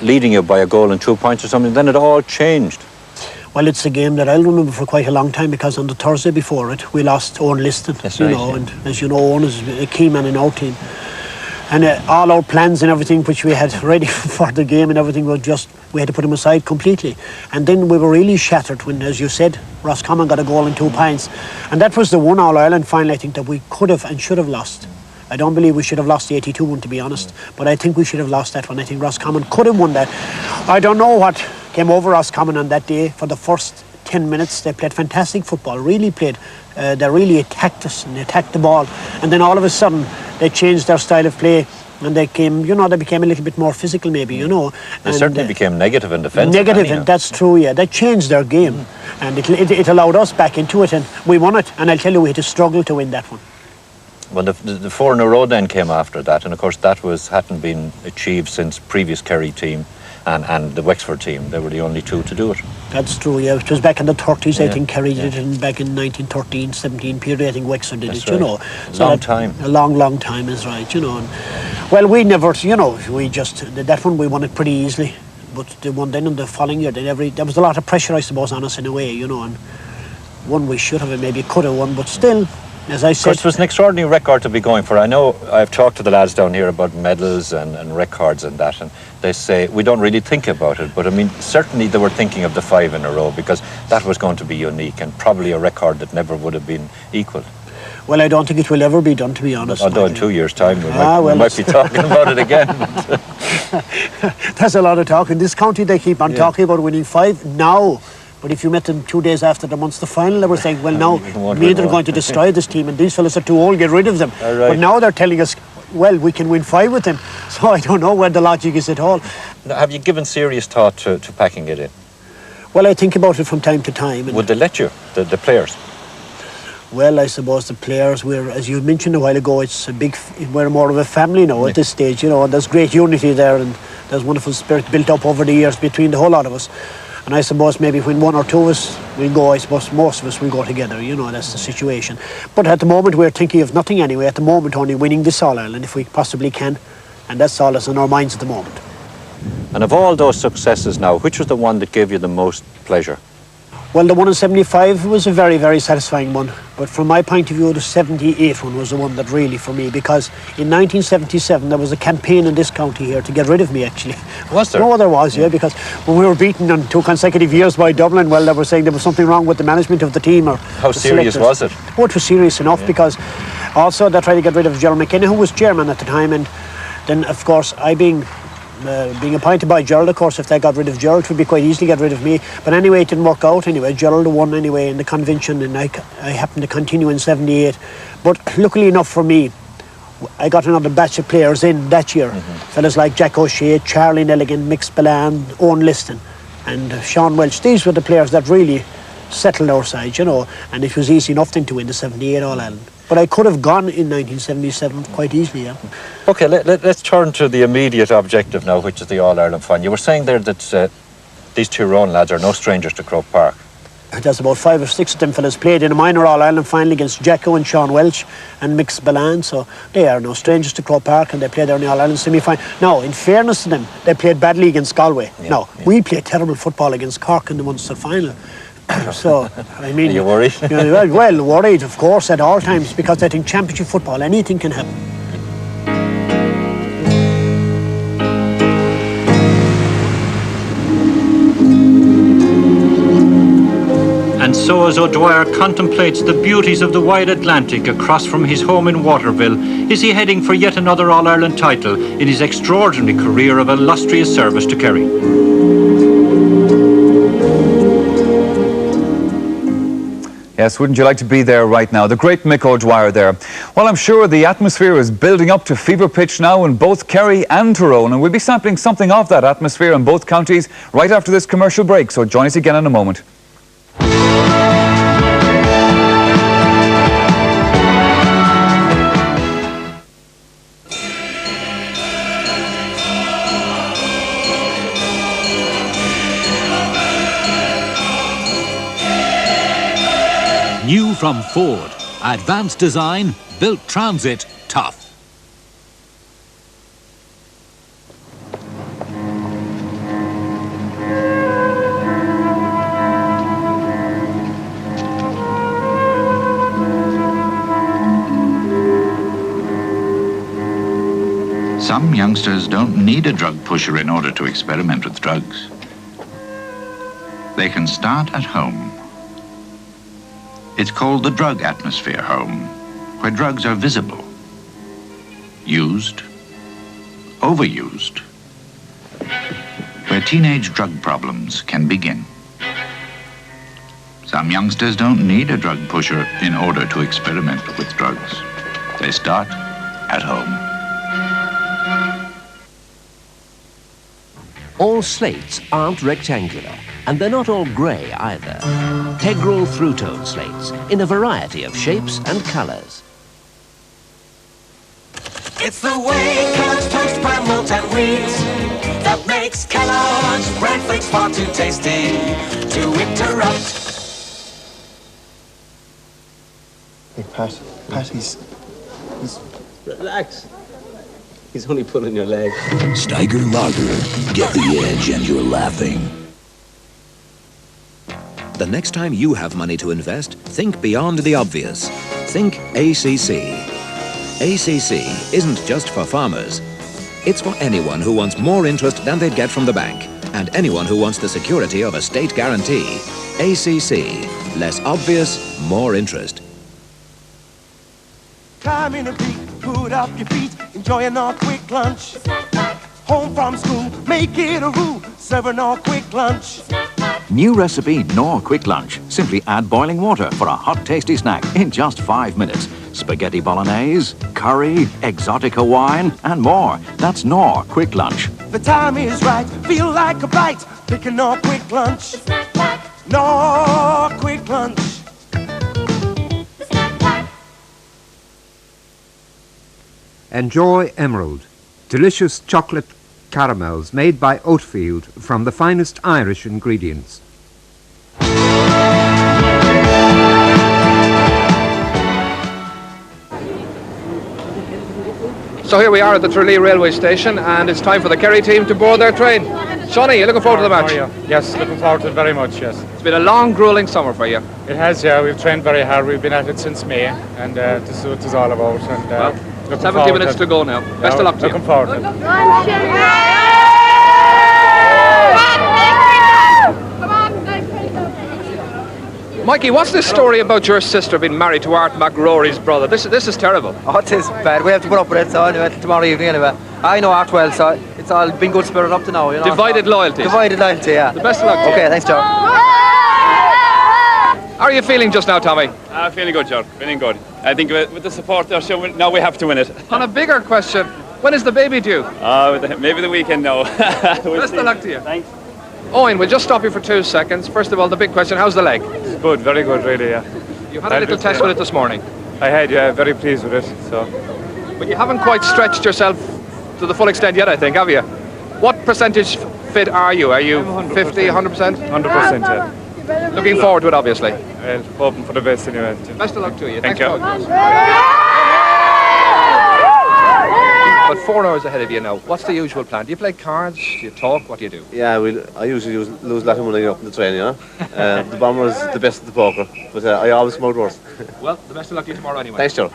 leading you by a goal and 2 points or something, then it all changed. Well, it's a game that I'll remember for quite a long time, because on the Thursday before it, we lost Owen Liston, and as you know, Owen is a key man in our team. And all our plans and everything which we had ready for the game and everything was just, we had to put them aside completely. And then we were really shattered when, as you said, Roscommon got a goal and 2 points. And that was the one All-Ireland final, I think, that we could have and should have lost. I don't believe we should have lost the 82 one, to be honest, but I think we should have lost that one. I think Roscommon could have won that. I don't know what came over Roscommon on that day. For the first 10 minutes, they played fantastic football, really played. They really attacked us, and they attacked the ball. And then all of a sudden, they changed their style of play, and they came, you know, they became a little bit more physical, maybe, you know. They certainly became negative in defence. Negative, and that's true, yeah. They changed their game, and it allowed us back into it, and we won it. And I'll tell you, we had to struggle to win that one. Well, the 4 in a row then came after that, and of course that hadn't been achieved since previous Kerry team and the Wexford team. They were the only 2 to do it. That's true, yeah. It was back in the 30s, I think Kerry did it, and back in 1913-17 period, I think Wexford did it, you know. So long time. A long time is right, you know. And, well, we never, you know, that one we won it pretty easily. But the one then in the following year, there was a lot of pressure, I suppose, on us in a way, you know. And one we should have and maybe could have won, but still, as I said, it was an extraordinary record to be going for. I know I've talked to the lads down here about medals and records and that, and they say we don't really think about it, but I mean certainly they were thinking of the 5 in a row, because that was going to be unique and probably a record that never would have been equalled. Well, I don't think it will ever be done, to be honest. Although in 2 years' time we well, might be talking about it again. There's a lot of talk. In this county, they keep on talking about winning 5 now. But if you met them 2 days after the Munster final, they were saying, well, now, maybe they're going to destroy this team, and these fellas are too old, get rid of them. But now they're telling us, well, we can win 5 with them. So I don't know where the logic is at all. Now, have you given serious thought to packing it in? Well, I think about it from time to time. Would they let you, the players? Well, I suppose the players, as you mentioned a while ago, we're more of a family now at this stage, you know, and there's great unity there, and there's wonderful spirit built up over the years between the whole lot of us. And I suppose maybe when 1 or 2 of us will go, I suppose most of us will go together, you know, that's the situation. But at the moment, we're thinking of nothing anyway. At the moment, only winning this All-Ireland if we possibly can, and that's all that's on our minds at the moment. And of all those successes now, which was the one that gave you the most pleasure? Well, the one in 75 was a very, very satisfying one. But from my point of view, the 78 one was the one that really, for me, because in 1977, there was a campaign in this county here to get rid of me, actually. Was there? No, there was, yeah, because when we were beaten on 2 consecutive years by Dublin, well, they were saying there was something wrong with the management of the team. Or how serious was it? Oh, it was serious enough, because also they tried to get rid of Gerald McKenna, who was chairman at the time, and then, of course, I being appointed by Gerald, of course, if they got rid of Gerald, it would be quite easy to get rid of me. But anyway, it didn't work out anyway. Gerald won anyway in the convention, and I happened to continue in 78. But luckily enough for me, I got another batch of players in that year. Fellas like Jack O'Shea, Charlie Nelligan, Mick Spillane, Owen Liston, and Sean Welch. These were the players that really settled our side, you know, and it was easy enough then to win the 78 All-Ireland. But I could have gone in 1977 quite easily, yeah. OK, let's turn to the immediate objective now, which is the All-Ireland final. You were saying there that these Tyrone lads are no strangers to Croke Park. There's about 5 or 6 of them fellas played in a minor All-Ireland final against Jacko and Sean Welch and Mick Spillane, so they are no strangers to Croke Park, and they played there in the All-Ireland semi-final. Now, in fairness to them, they played badly against Galway. Now, we played terrible football against Cork in the Munster final. So, I mean... Are you worried? Well, worried, of course, at all times, because I think championship football, anything can happen. And so as O'Dwyer contemplates the beauties of the wide Atlantic across from his home in Waterville, is he heading for yet another All-Ireland title in his extraordinary career of illustrious service to Kerry. Yes, wouldn't you like to be there right now? The great Mick O'Dwyer there. Well, I'm sure the atmosphere is building up to fever pitch now in both Kerry and Tyrone, and we'll be sampling something of that atmosphere in both counties right after this commercial break, so join us again in a moment. New from Ford. Advanced design, built transit, tough. Some youngsters don't need a drug pusher in order to experiment with drugs. They can start at home. It's called the drug atmosphere home, where drugs are visible, used, overused, where teenage drug problems can begin. Some youngsters don't need a drug pusher in order to experiment with drugs. They start at home. All slates aren't rectangular, and they're not all grey either. Tegral through-tone slates in a variety of shapes and colours. It's the way Kellogg's toast, bran, malt and wheat that makes Kellogg's bread flakes far too tasty to interrupt. Hey, Pat, he's... Relax. He's only pulling your leg. Steiger Lager. Get the edge and you're laughing. The next time you have money to invest, think beyond the obvious. Think ACC. ACC isn't just for farmers. It's for anyone who wants more interest than they'd get from the bank, and anyone who wants the security of a state guarantee. ACC. Less obvious, more interest. Climb in a beat, put up your feet, enjoying our quick lunch. Home from school, make it a rule, serving our quick lunch. New recipe Knorr Quick Lunch. Simply add boiling water for a hot, tasty snack in just 5 minutes. Spaghetti bolognese, curry, exotic Hawaiian, and more. That's Knorr Quick Lunch. The time is right, feel like a bite, picking our quick lunch. Knorr Quick Lunch. Enjoy Emerald, delicious chocolate caramels made by Oatfield from the finest Irish ingredients. So here we are at the Tralee railway station, and it's time for the Kerry team to board their train. Shawnee, you looking forward to the match? Yes, looking forward to it very much, yes. It's been a long, gruelling summer for you. It has, yeah. We've trained very hard. We've been at it since May, and this is what it's all about. And, well, 70 minutes to go now. Best of luck to you. Looking forward to it. Mikey, what's this story about your sister being married to Art McRory's brother? This is terrible. Oh, it is bad. We have to put up with it, so anyway, tomorrow evening anyway. I know Art well, so it's all been good spirit up to now, you know. Divided loyalty. Divided loyalty, yeah. The best of luck to you. Okay, thanks, Joe. How are you feeling just now, Tommy? Feeling good, John. Feeling good. I think with the support there, now we have to win it. On a bigger question, when is the baby due? Maybe the weekend now. Best of luck to you. Thanks. Owen, we'll just stop you for 2 seconds. First of all, the big question, how's the leg? It's good, very good, really, yeah. You had a little test with it this morning. I had, yeah, very pleased with it, so. But you haven't quite stretched yourself to the full extent yet, I think, have you? What percentage fit are you? Are you 50, 100%? 100%, yeah. Looking forward to it, obviously. Well, hoping for the best anyway. Best of luck to you. Thank you. But 4 hours ahead of you now. What's the usual plan? Do you play cards? Do you talk? What do you do? Yeah, I usually lose a lot of money up in the train, you know. The bomber is the best at the poker, but I always come out worse. Well, the best of luck to you tomorrow anyway. Thanks, Joe.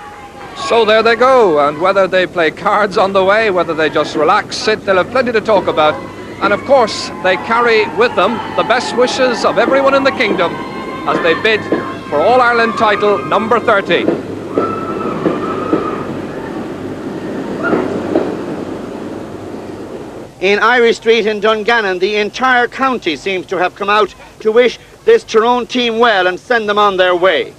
So there they go, and whether they play cards on the way, whether they just relax, sit, they'll have plenty to talk about. And of course, they carry with them the best wishes of everyone in the kingdom as they bid for All-Ireland title number 30. In Irish Street in Dungannon, the entire county seems to have come out to wish this Tyrone team well and send them on their way.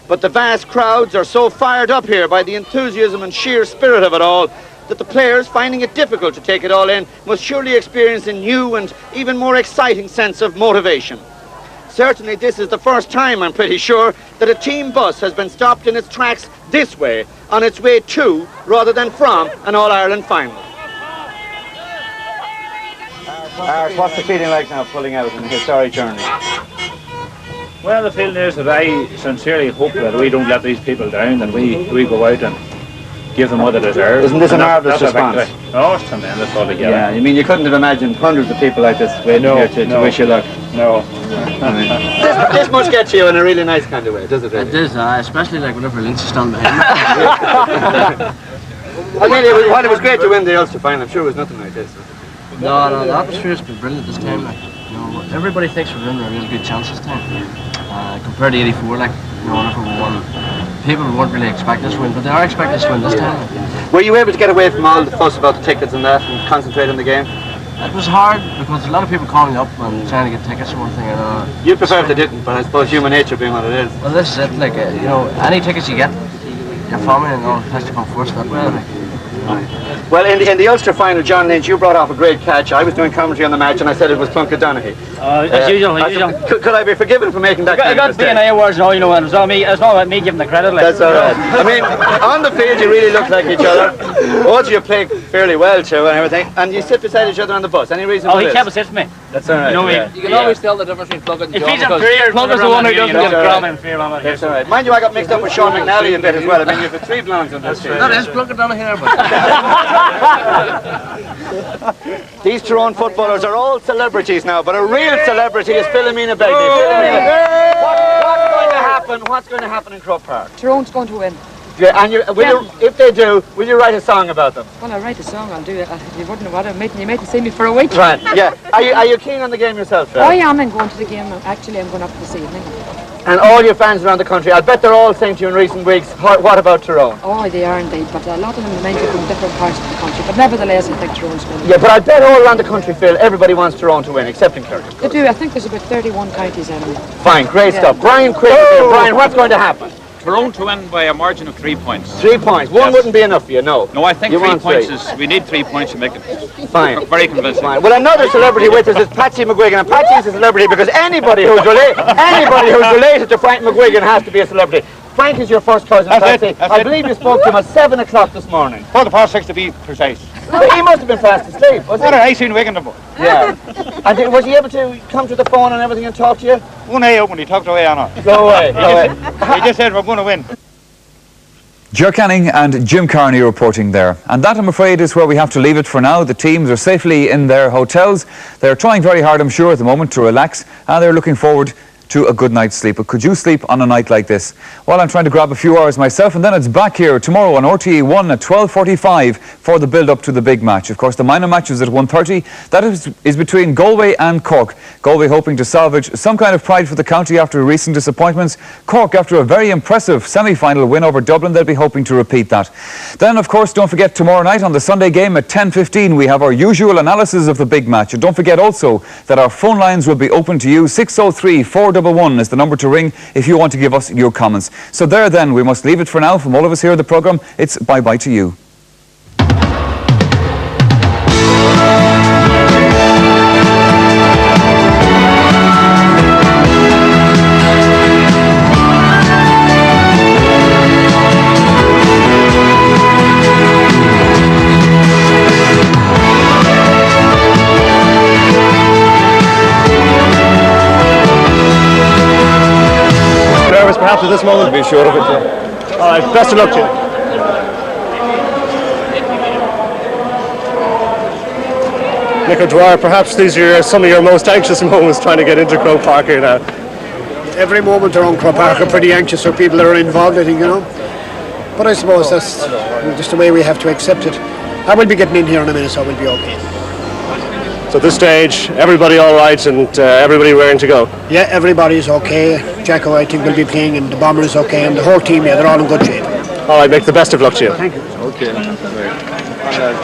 But the vast crowds are so fired up here by the enthusiasm and sheer spirit of it all that the players, finding it difficult to take it all in, must surely experience a new and even more exciting sense of motivation. Certainly this is the first time, I'm pretty sure, that a team bus has been stopped in its tracks this way, on its way to, rather than from, an All-Ireland final. What's the feeling like now pulling out in the historic journey? Well, the feeling is that I sincerely hope that we don't let these people down and we go out and give them what they deserve. Isn't this a marvellous response? Oh, it's tremendous altogether. Yeah, I mean, you couldn't have imagined hundreds of people like this waiting here to wish you luck. No. This must get you in a really nice kind of way, does it? Really? It does, especially like whenever Lynch is standing behind me. I mean, it was great to win the Ulster final. I'm sure it was nothing like this. No, the atmosphere's been brilliant this time. Like, you know, everybody thinks we're in a really good chance this time. Compared to '84, like, you know, whenever we won, people weren't really expecting us to win, but they are expecting us to win this time. Were you able to get away from all the fuss about the tickets and that and concentrate on the game? It was hard because there's a lot of people calling up and trying to get tickets or one thing. You'd prefer if they didn't, but I suppose human nature being what it is. Well, this is it. Like, you know, any tickets you get, your family and all has to come first that way. Like. Well, in the Ulster final, John Lynch, you brought off a great catch. I was doing commentary on the match and I said it was Plunkett Donaghy. As usual. Could I be forgiven for making that kind of mistake? I got B&A awards and all, you know, and it's not about me giving the credit. Like. That's all right. I mean, on the field you really look like each other. Also, you play fairly well too and everything, and you sit beside each other on the bus. Any reason for this? He kept us me. That's all right. You know, you can always tell the difference between Plunkett and John. If he's inferior, Plunkett's the one who doesn't get drama inferior. That's all right. Mind you, I got mixed up with Sean McNally a bit as well. I mean, you've got 3 blondes on this team. That is Plunkett Donaghy, These Tyrone footballers are all celebrities now, but a real celebrity is Philomena Begley. What's going to happen in Croke Park? Tyrone's going to win. Yeah, and if they do, will you write a song about them? Well, I'll write a song, I'll do it. You wouldn't have you made to see me for a week. Right, yeah. Are you keen on the game yourself, Phil? I am going to the game. Actually, I'm going up this evening. And all your fans around the country, I'll bet they're all saying to you in recent weeks, what about Tyrone? Oh, they are indeed, but a lot of them remain from different parts of the country. But nevertheless, I think Tyrone's going to win. Yeah, but I bet all around the country, Phil, everybody wants Tyrone to win, except in Kerry. They do. I think there's about 31 counties anyway. Fine, great stuff. Brian, quick. Brian, what's going to happen? Tyrone to win by a margin of 3 points. 3 points. One wouldn't be enough for you, no. No, I think You 3 want points three. is. We need 3 points to make it. Fine. Very convincing. Fine. Well, another celebrity with us is Patsy McGuigan, and Patsy's a celebrity because anybody who's related to Frank McGuigan has to be a celebrity. Frank is your first cousin, Patsy. I believe you spoke to him at 7 o'clock this morning. 6:15 to be precise. Well, he must have been fast asleep, was he? I seen Wigan about. Yeah. And was he able to come to the phone and everything and talk to you? One eye open, he talked away on it. Go away, go away. He just said we're going to win. Ger Canning and Jim Carney reporting there. And that, I'm afraid, is where we have to leave it for now. The teams are safely in their hotels. They're trying very hard, I'm sure, at the moment to relax, and they're looking forward to a good night's sleep. But could you sleep on a night like this? Well, I'm trying to grab a few hours myself, and then it's back here tomorrow on RTE 1 at 12:45 for the build-up to the big match. Of course, the minor match is at 1:30. That is between Galway and Cork. Galway hoping to salvage some kind of pride for the county after recent disappointments. Cork, after a very impressive semi-final win over Dublin, they'll be hoping to repeat that. Then, of course, don't forget tomorrow night on the Sunday game at 10:15, we have our usual analysis of the big match. And don't forget also that our phone lines will be open to you. 603-411 is the number to ring if you want to give us your comments. So there then, we must leave it for now. From all of us here at the programme, it's bye-bye to you. Perhaps at this moment, be sure of it. Yeah. All right, best of luck to you. Nick O'Dwyer, perhaps these are some of your most anxious moments trying to get into Croke Park here now. Every moment around Croke Park are pretty anxious for people that are involved, I think, you know. But I suppose that's just the way we have to accept it. I will be getting in here in a minute, so we'll be okay. So at this stage, everybody all right and everybody raring to go? Yeah, everybody's okay. Jacko, I think, will be playing, and the bomber is okay, and the whole team, yeah, they're all in good shape. All right, make the best of luck to you. Thank you. Okay.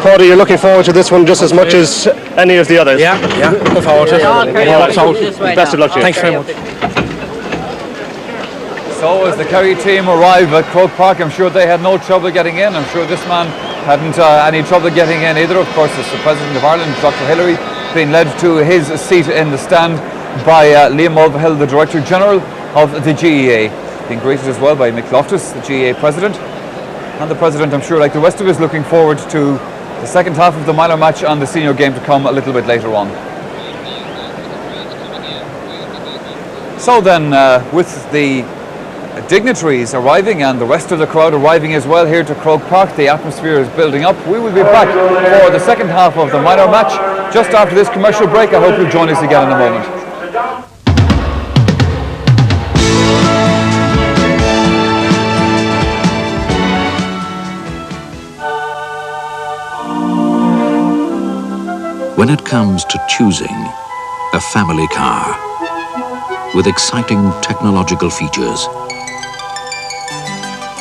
Paudie, you're looking forward to this one just as much as any of the others? Yeah, looking forward to it. Best of luck to you. Thanks very much. So as the Kerry team arrive at Croke Park, I'm sure they had no trouble getting in. I'm sure this man hadn't any trouble getting in either. Of course, it's the President of Ireland, Dr. Hillary, being led to his seat in the stand by Liam Mulvihill, the Director General of the GEA, being greeted as well by Mick Loftus, the GEA President. And the President, I'm sure, like the rest of us, looking forward to the second half of the minor match and the senior game to come a little bit later on. So then, with the dignitaries arriving and the rest of the crowd arriving as well here to Croke Park, the atmosphere is building up. We will be back for the second half of the minor match just after this commercial break. I hope you'll join us again in a moment. When it comes to choosing a family car with exciting technological features,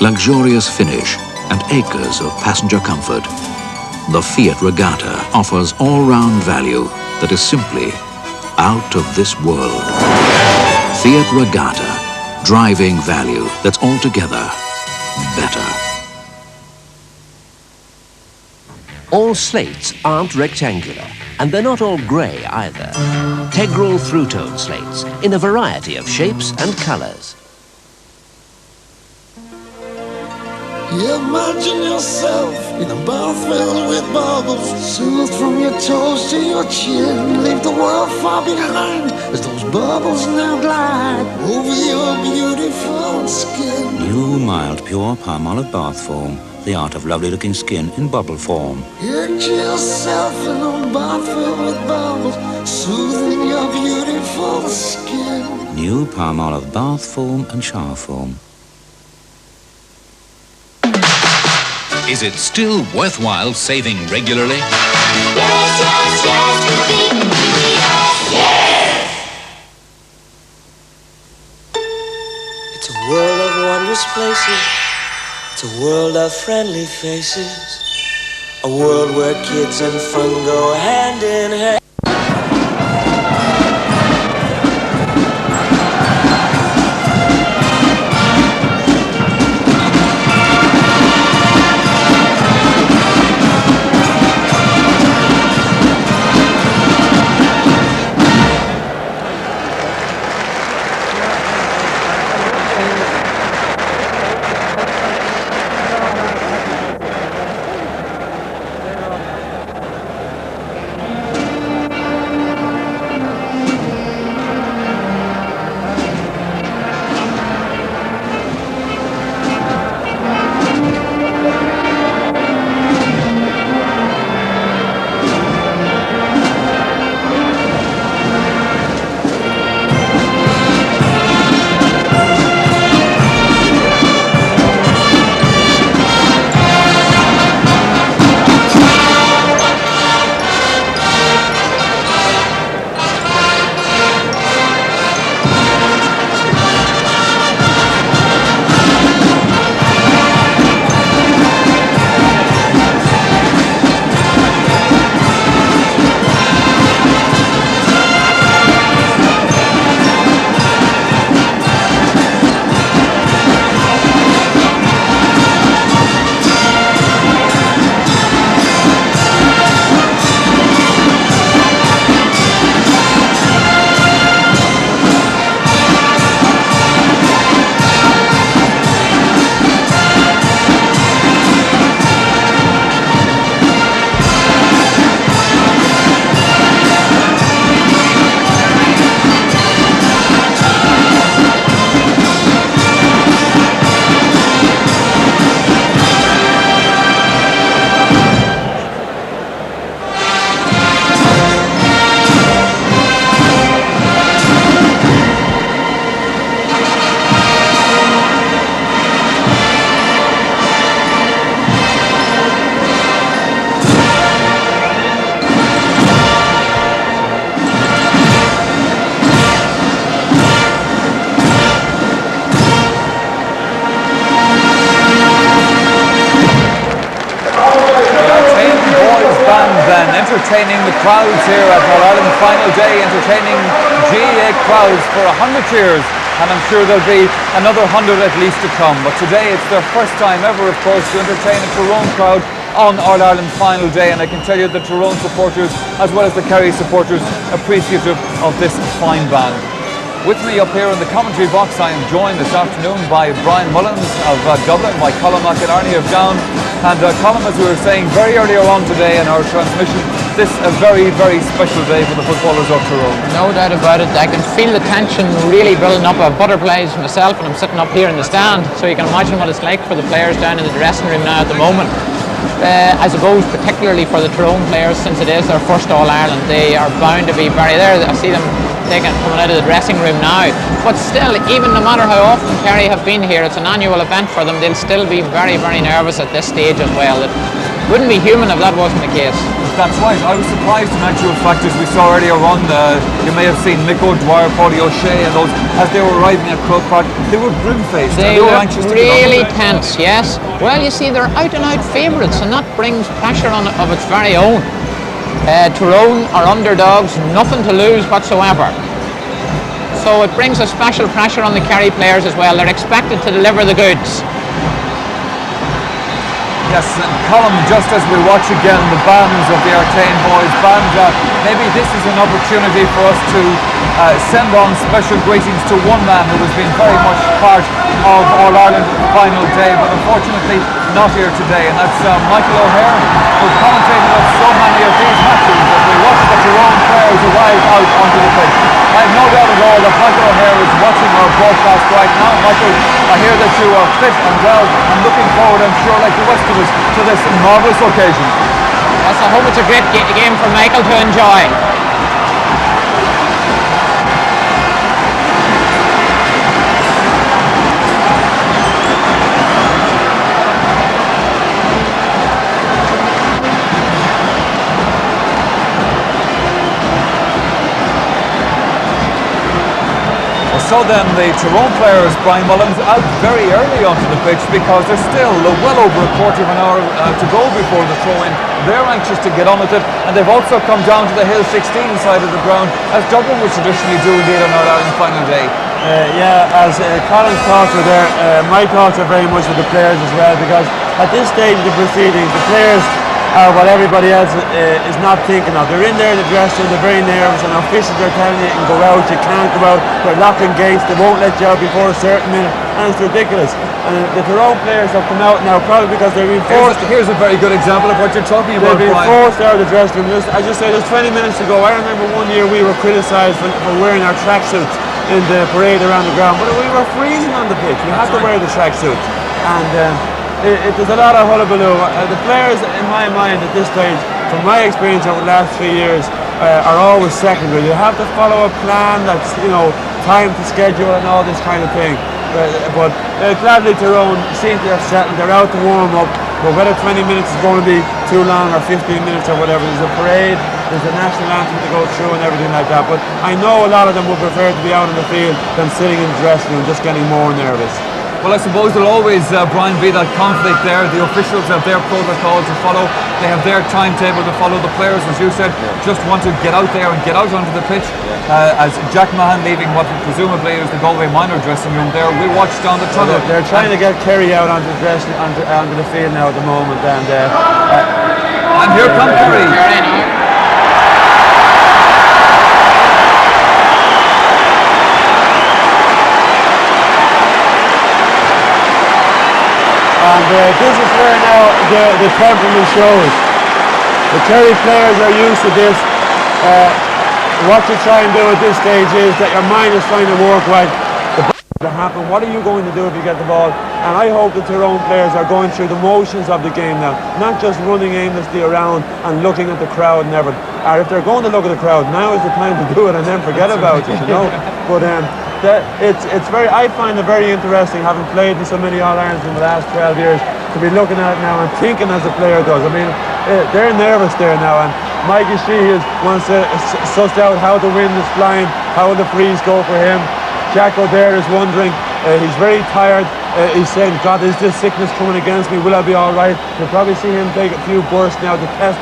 luxurious finish and acres of passenger comfort, the Fiat Regatta offers all-round value that is simply out of this world. Fiat Regatta, driving value that's altogether better. All slates aren't rectangular, and they're not all grey either. Tegral through-tone slates in a variety of shapes and colours. Imagine yourself in a bath filled with bubbles, soothed from your toes to your chin. Leave the world far behind as those bubbles now glide over your beautiful skin. New, mild, pure Palmolive bath foam. The art of lovely looking skin in bubble form. Picture yourself in a bath filled with bubbles, soothing your beautiful skin. New Palmolive bath foam and shower foam. Is it still worthwhile saving regularly? Yes, yes, yes, yes, yes. It's a world of wondrous places. It's a world of friendly faces. A world where kids and fun go hand in hand. Entertaining the crowds here at All-Ireland final day, entertaining GA crowds for 100 years, and I'm sure there'll be another 100 at least to come. But today it's their first time ever, of course, to entertain a Tyrone crowd on All-Ireland final day, and I can tell you the Tyrone supporters as well as the Kerry supporters appreciative of this fine band. With me up here in the commentary box, I am joined this afternoon by Brian Mullins of Dublin, by Colm McInerney of Down. And Colm, as we were saying very earlier on today in our transmission, this is a very, very special day for the footballers of Tyrone. No doubt about it. I can feel the tension really building up. I've butterflies myself and I'm sitting up here in the stand, so you can imagine what it's like for the players down in the dressing room now at the moment. I suppose particularly for the Tyrone players, since it is their first All-Ireland, they are bound to be very there. I see them coming out of the dressing room now. But still, even no matter how often Kerry have been here, it's an annual event for them, they'll still be very, very nervous at this stage as well. It wouldn't be human if that wasn't the case. That's right. I was surprised in actual fact, as we saw earlier on, you may have seen Mick O'Dwyer, Paddy O'Shea and those, as they were arriving at Croke Park, they were grim-faced. They were look anxious to really tense, yes. Well, you see, they're out-and-out favourites, and that brings pressure on of its very own. Tyrone are underdogs, nothing to lose whatsoever. So it brings a special pressure on the Kerry players as well. They're expected to deliver the goods. Yes, and Colm, just as we watch again the bands of the Artane boys band, maybe this is an opportunity for us to send on special greetings to one man who has been very much part of All-Ireland final day, but unfortunately not here today, and that's Michael O'Hare, who commentated on so many of these matches as we watch the Tyrone players arrive out onto the pitch. I have no doubt at all that Michael O'Hare is watching our broadcast right now. Michael, I hear that you are fit and well and looking forward, I'm sure, like the rest of us, to this marvellous occasion. Yes, I hope it's a great game for Michael to enjoy. So then the Tyrone players, Brian Mullins, out very early onto the pitch because there's still well over a quarter of an hour to go before the throw-in. They're anxious to get on with it, and they've also come down to the Hill 16 side of the ground, as Dublin would traditionally do indeed on our Ireland final day. As Colin's thoughts are there, my thoughts are very much with the players as well, because at this stage of the proceedings, the players are what everybody else is not thinking of. They're in there in the dressing room, they're very nervous, and officials are telling you can go out, you can't go out, they're locking gates, they won't let you out before a certain minute, and it's ridiculous. And the Tyrone players have come out now probably because they're being forced. Here's a very good example of what you're talking about, They've been Brian. forced out of the dressing room. I just say there's 20 minutes ago, I remember one year we were criticised for wearing our tracksuits in the parade around the ground, but we were freezing on the pitch. We had to wear the tracksuits, and there's a lot of hullabaloo. The players, in my mind, at this stage, from my experience over the last 3 years, are always secondary. They have to follow a plan that's, time to schedule and all this kind of thing. But gladly Tyrone seem to have settled. They're out to warm up. But whether 20 minutes is going to be too long or 15 minutes or whatever, there's a parade, there's a national anthem to go through and everything like that. But I know a lot of them would prefer to be out in the field than sitting in the dressing room just getting more nervous. Well, I suppose there'll always, Brian, be that conflict there. The officials have their protocol to follow. They have their timetable to follow. The players, as you said, just want to get out there and get out onto the pitch. As Jack Mahan leaving what presumably is the Galway minor dressing room there, we watched down the tunnel. They're trying to get Kerry out onto the field now at the moment. And here comes Kerry. And this is where now the temperament shows. The Kerry players are used to this. What you try and do at this stage is that your mind is trying to work right. The ball to happen. What are you going to do if you get the ball? And I hope the Tyrone players are going through the motions of the game now, not just running aimlessly around and looking at the crowd and everything. Or if they're going to look at the crowd, now is the time to do it and then forget about it, But it's very. I find it very interesting, having played in so many All-Irelands in the last 12 years, to be looking at it now and thinking as a player does. I mean, they're nervous there now, and Mikey Sheehy wants to suss out how the wind is flying, how will the freeze go for him. Jack O'Dare is wondering. He's very tired. He's saying, God, is this sickness coming against me? Will I be all right? You'll probably see him take a few bursts now to test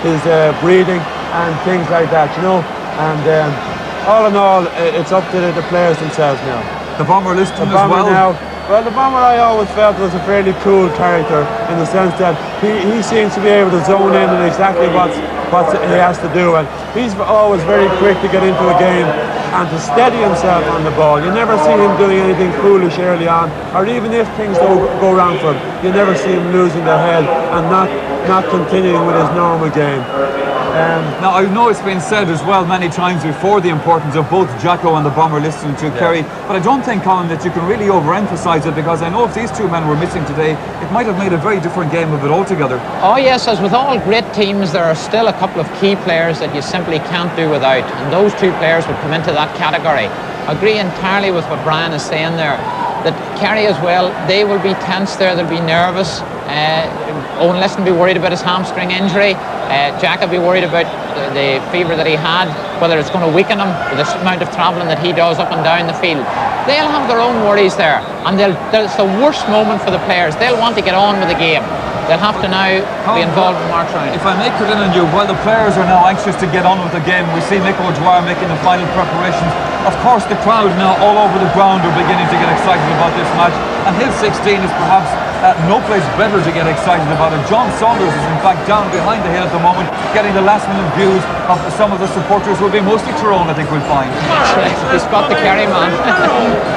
his breathing and things like that, And all in all, it's up to the players themselves now. The bomber listed as well. Well, the bomber I always felt was a fairly cool character in the sense that he seems to be able to zone in on exactly what he has to do, and he's always very quick to get into a game and to steady himself on the ball. You never see him doing anything foolish early on, or even if things don't go wrong for him, you never see him losing their head and not continuing with his normal game. Now, I know it's been said as well many times before the importance of both Jacko and the bomber listening to Kerry, but I don't think, Colin, that you can really overemphasise it, because I know if these two men were missing today, it might have made a very different game of it altogether. Oh yes, as with all great teams, there are still a couple of key players that you simply can't do without, and those two players would come into that category. I agree entirely with what Brian is saying there, that Kerry as well, they will be tense there, they'll be nervous. Owen Liston will be worried about his hamstring injury. Jack will be worried about the fever that he had, whether it's going to weaken him with the amount of travelling that he does up and down the field. They'll have their own worries there, and it's the worst moment for the players. They'll want to get on with the game. They'll have to now be involved in March round. If I may cut in on you, while the players are now anxious to get on with the game, we see Mick O'Dwyer making the final preparations. Of course, the crowd now all over the ground are beginning to get excited about this match, and Hill 16 is perhaps no place better to get excited about it. John Saunders is in fact down behind the hill at the moment, getting the last minute views of some of the supporters. Will be mostly Tyrone, I think we'll find. He's got the Kerry man.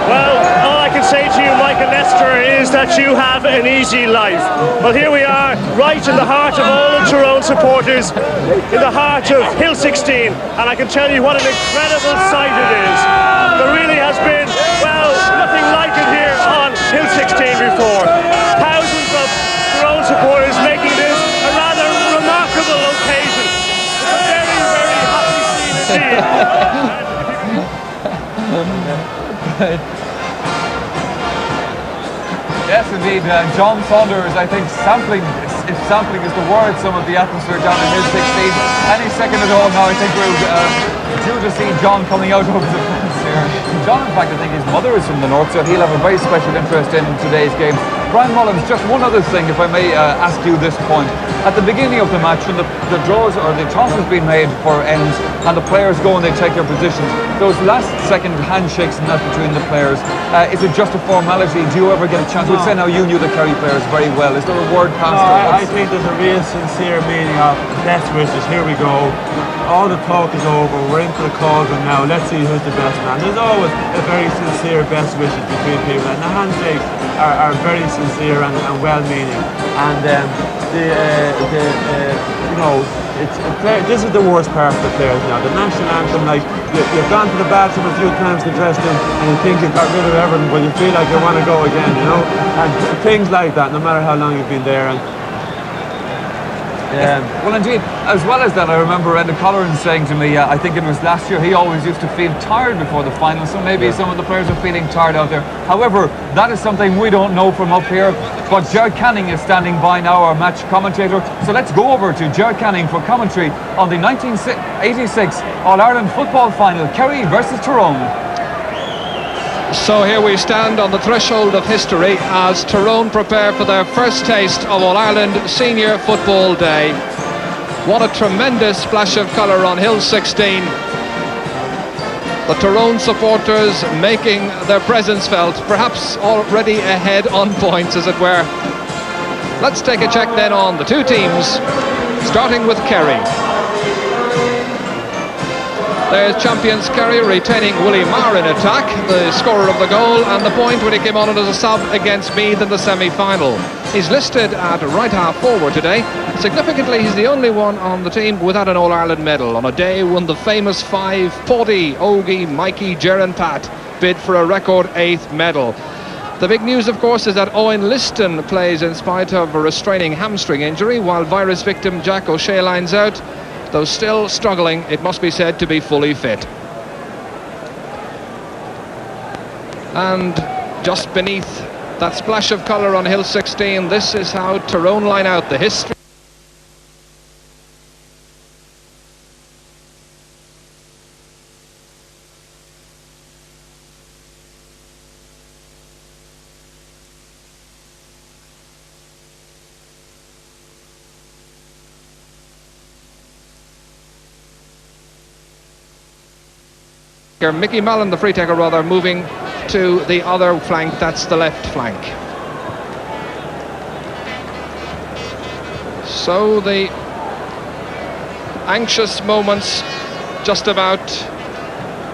Well, all I can say to you, Michael Lester, is that you have an easy life. Well, here we are, right in the heart of all the Tyrone supporters, in the heart of Hill 16, and I can tell you what an incredible sight it is. There really has been, well, nothing like it here on Hill 16 before. Thousands of Tyrone supporters making this a rather remarkable occasion. It's a very, very happy scene indeed. Yes, indeed. John Saunders, I think, sampling, if sampling is the word, some of the atmosphere down in Hill 16. Any second at all now, I think we're due to see John coming out over the fence here. here. John, in fact, I think his mother is from the north, so he'll have a very special interest in today's game. Brian Mullins, just one other thing, if I may ask you this point. At the beginning of the match, when the draws or the toss has been made for ends and the players go and they take their positions, those last second handshakes and that between the players, is it just a formality? Do you ever get a chance? We'd say now you knew the Kerry players very well. Is there a word passed? I think there's a real sincere meaning of best wishes, here we go. All the talk is over, we're into the cauldron now, let's see who's the best man. There's always a very sincere best wishes between people, and the handshakes are very sincere and well-meaning. And you know, this is the worst part for the players now. The national anthem, like, you've gone to the bathroom a few times to dress in, and you think you've got rid of everything, but you feel like you want to go again, you know? And things like that, no matter how long you've been there. And well, indeed, as well as that, I remember Enda Colleran saying to me, I think it was last year, he always used to feel tired before the final, so maybe some of the players are feeling tired out there. However, that is something we don't know from up here, but Gerard Canning is standing by now, our match commentator. So let's go over to Gerard Canning for commentary on the 1986 All-Ireland football final, Kerry versus Tyrone. So here we stand on the threshold of history as Tyrone prepare for their first taste of All-Ireland Senior Football Day. What a tremendous splash of colour on Hill 16. The Tyrone supporters making their presence felt, perhaps already ahead on points, as it were. Let's take a check then on the two teams, starting with Kerry. There's champions Kerry retaining Willie Maher in attack, the scorer of the goal, and the point when he came on as a sub against Meath in the semi-final. He's listed at right half forward today. Significantly, he's the only one on the team without an All-Ireland medal on a day when the famous five, Paddy, Ogie, Mikey, Ger and Pat bid for a record 8th medal. The big news, of course, is that Owen Liston plays in spite of a restraining hamstring injury, while virus victim Jack O'Shea lines out, though still struggling, it must be said, to be fully fit. And just beneath that splash of colour on Hill 16, this is how Tyrone line out the history. Mickey Mallon, the free taker rather, moving to the other flank, that's the left flank. So the anxious moments, just about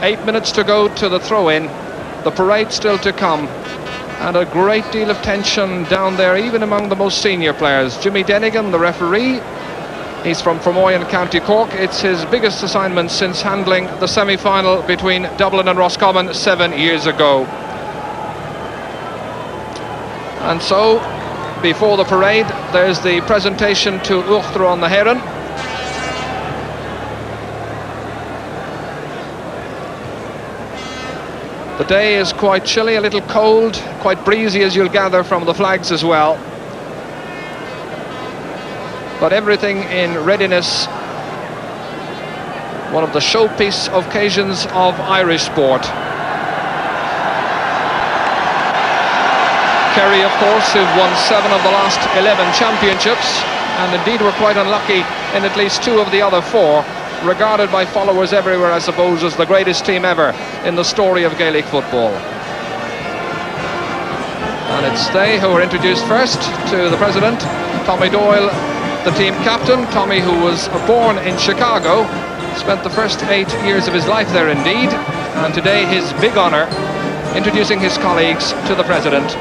8 minutes to go to the throw-in, the parade still to come, and a great deal of tension down there, even among the most senior players. Jimmy Denigan, the referee, he's from Fermoy in County Cork. It's his biggest assignment since handling the semi-final between Dublin and Roscommon 7 years ago. And so, before the parade, there's the presentation to Uachtar on the Heron. The day is quite chilly, a little cold, quite breezy, as you'll gather from the flags as well. But everything in readiness. One of the showpiece occasions of Irish sport. Kerry, of course, who've won 7 of the last 11 championships, and indeed were quite unlucky in at least 2 of the other 4, regarded by followers everywhere, I suppose, as the greatest team ever in the story of Gaelic football. And it's they who are introduced first to the president, Tommy Doyle, the team captain. Tommy, who was born in Chicago, spent the first 8 years of his life there indeed, and today his big honour, introducing his colleagues to the president.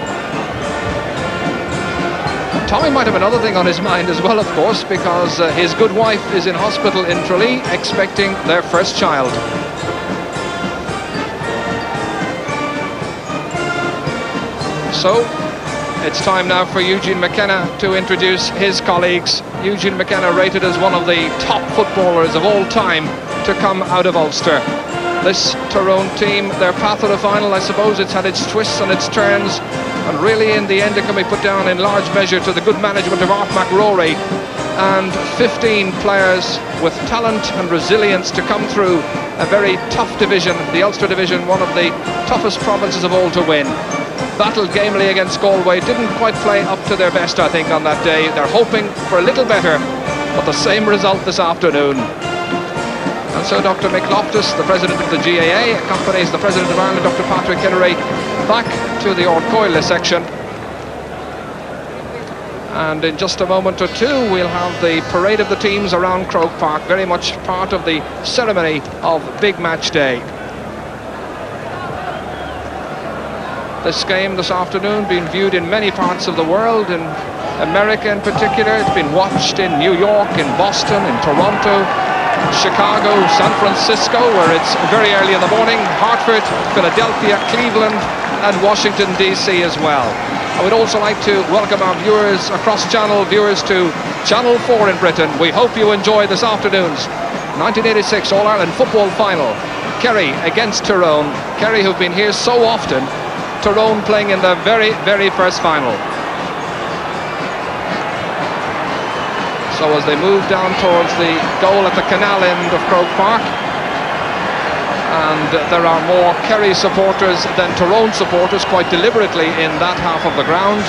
Tommy might have another thing on his mind as well, of course, because his good wife is in hospital in Tralee, expecting their first child. So, it's time now for Eugene McKenna to introduce his colleagues. Eugene McKenna, rated as one of the top footballers of all time to come out of Ulster. this Tyrone team. Their path to the final, I suppose it's had its twists and its turns, and really in the end it can be put down in large measure to the good management of Art McRory and 15 players with talent and resilience to come through a very tough division, the Ulster division, one of the toughest provinces of all to win. Battled gamely against Galway, didn't quite play up to their best, I think, on that day. They're hoping for a little better, but the same result this afternoon. And so Dr. Mick Loftus, the president of the GAA, accompanies the president of Ireland, Dr. Patrick Kerry, back to the Ardcoyle section. And in just a moment or two, we'll have the parade of the teams around Croke Park, very much part of the ceremony of Big Match Day. This game this afternoon being viewed in many parts of the world, in America in particular. It's been watched in New York, in Boston, in Toronto, Chicago, San Francisco, where it's very early in the morning, Hartford, Philadelphia, Cleveland, and Washington, D.C. as well. I would also like to welcome our viewers across channel, viewers to Channel 4 in Britain. We hope you enjoy this afternoon's 1986 All-Ireland football final. Kerry against Tyrone. Kerry, who've been here so often, Tyrone playing in their very, very first final. So as they move down towards the goal at the canal end of Croke Park, and there are more Kerry supporters than Tyrone supporters quite deliberately in that half of the ground.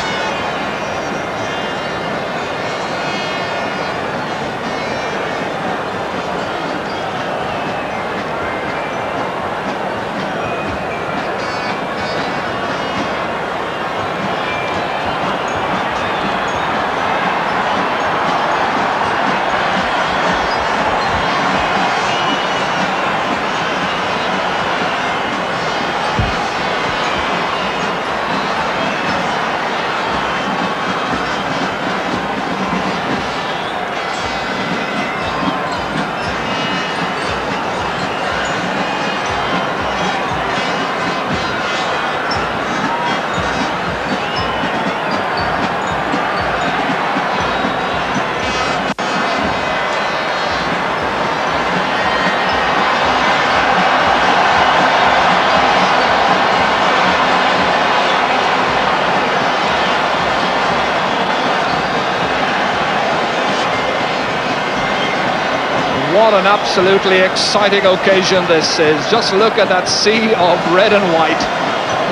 What an absolutely exciting occasion this is. Just look at that sea of red and white.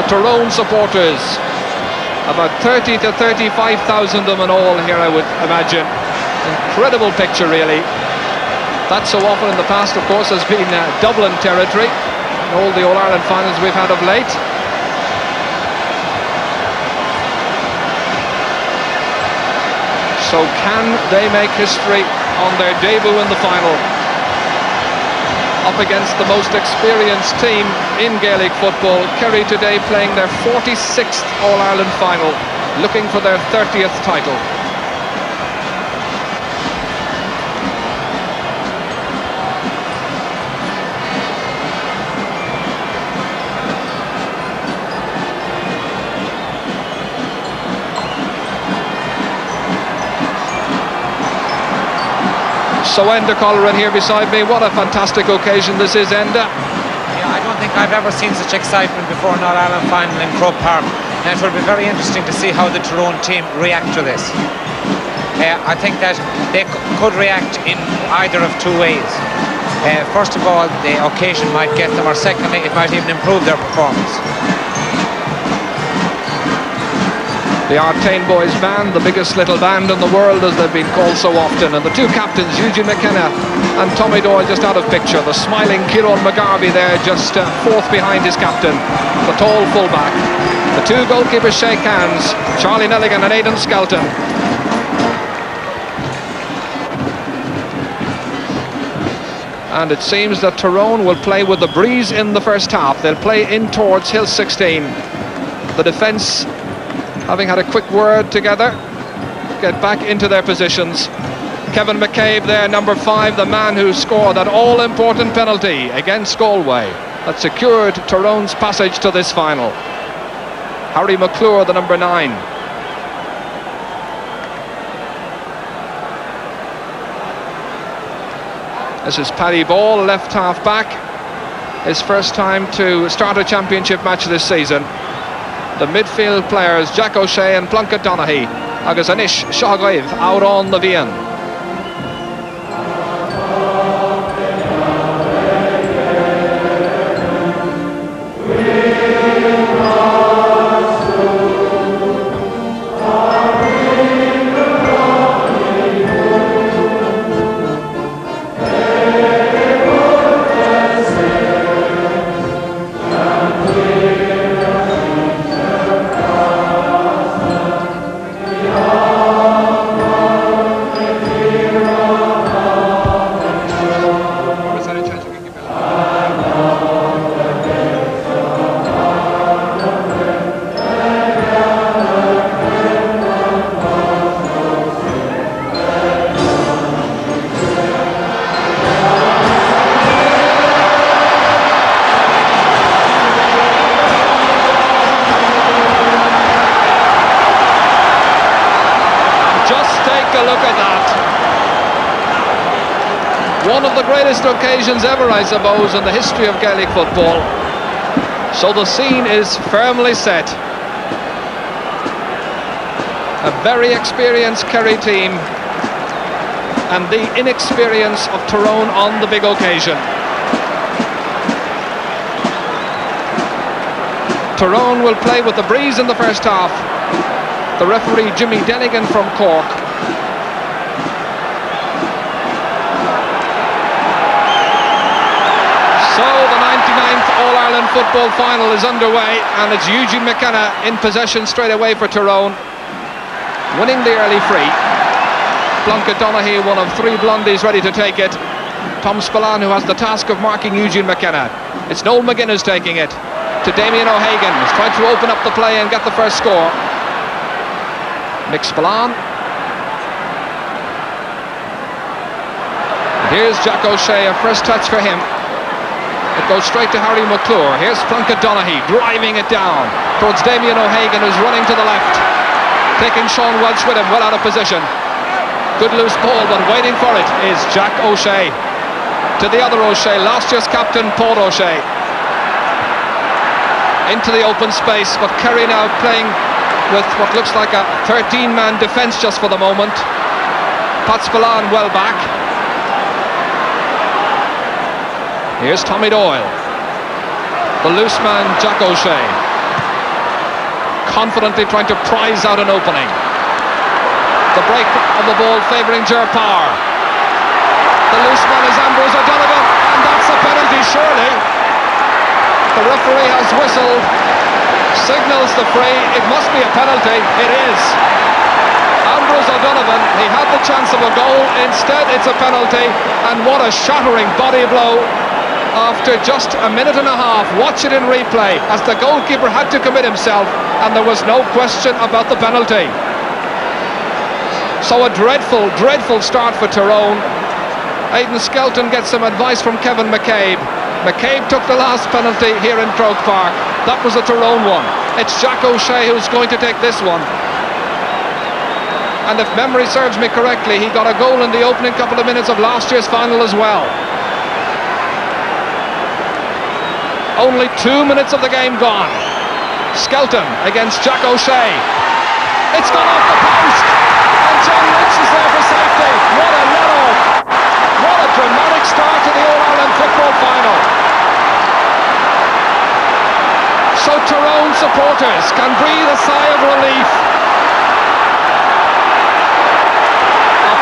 The Tyrone supporters, about 30 to 35,000 of them in all here, I would imagine. Incredible picture, really. That so often in the past, of course, has been Dublin territory in all the All-Ireland finals we've had of late. So can they make history on their debut in the final? Up against the most experienced team in Gaelic football. Kerry today playing their 46th All-Ireland final, looking for their 30th title. So Enda Colleran here beside me. What a fantastic occasion this is, Enda. Yeah, I don't think I've ever seen such excitement before an All-Ireland final in Croke Park. And it will be very interesting to see how the Tyrone team react to this. I think that they could react in either of two ways. First of all, the occasion might get them, or secondly, it might even improve their performance. The Artane Boys band, the biggest little band in the world as they've been called so often, and the two captains, Eugene McKenna and Tommy Doyle, just out of picture. The smiling Kieran McGarvey there, just fourth behind his captain, the tall fullback. The two goalkeepers shake hands, Charlie Nelligan and Aidan Skelton. And it seems that Tyrone will play with the breeze in the first half. They'll play in towards Hill 16. The defence, having had a quick word together, get back into their positions. Kevin McCabe there, number 5, the man who scored that all-important penalty against Galway that secured Tyrone's passage to this final. Harry McClure, the number 9. This is Paddy Ball, left half back. his first time to start a championship match this season. The midfield players Jack O'Shea and Plunkett Donaghy agus Anish Shahgrave out on the Vian. One of the greatest occasions ever, I suppose, in the history of Gaelic football. So the scene is firmly set. A very experienced Kerry team and the inexperience of Tyrone on the big occasion. Tyrone will play with the breeze in the first half. The referee, Jimmy Denigan from Cork. So the 99th All-Ireland football final is underway, and it's Eugene McKenna in possession straight away for Tyrone, winning the early free. Plunkett Donaghy, one of three blondies ready to take it. Tom Spillane, who has the task of marking Eugene McKenna. It's Noel McGuinness taking it to Damien O'Hagan, who's trying to open up the play and get the first score. Mick Spillane. Here's Jack O'Shea, a first touch for him. It goes straight to Harry McClure. Here's Plunkett Donaghy driving it down towards Damien O'Hagan, who's running to the left, taking Sean Welch with him, well out of position. Good loose ball, but waiting for it is Jack O'Shea. To the other O'Shea, last year's captain Paul O'Shea. Into the open space, but Kerry now playing with what looks like a 13-man defence just for the moment. Pat Spillane well back. Here's Tommy Doyle. The loose man, Jack O'Shea. Confidently trying to prize out an opening. The break of the ball favouring Ger Power. The loose man is Ambrose O'Donovan, and that's a penalty, surely. The referee has whistled, signals the free. It must be a penalty. It is. Ambrose O'Donovan, he had the chance of a goal. Instead, it's a penalty, and what a shattering body blow. After just a minute and a half, watch it in replay as the goalkeeper had to commit himself, and there was no question about the penalty. So a dreadful, dreadful start for Tyrone. Aidan Skelton gets some advice from Kevin McCabe. McCabe took the last penalty here in Croke Park. That was a Tyrone one. It's Jack O'Shea who's going to take this one. And if memory serves me correctly, he got a goal in the opening couple of minutes of last year's final as well. Only 2 minutes of the game gone. Skelton against Jack O'Shea. It's gone off the post, and John Rich is there for safety. What a let-off. What a dramatic start to the All-Ireland football final. So Tyrone supporters can breathe a sigh of relief.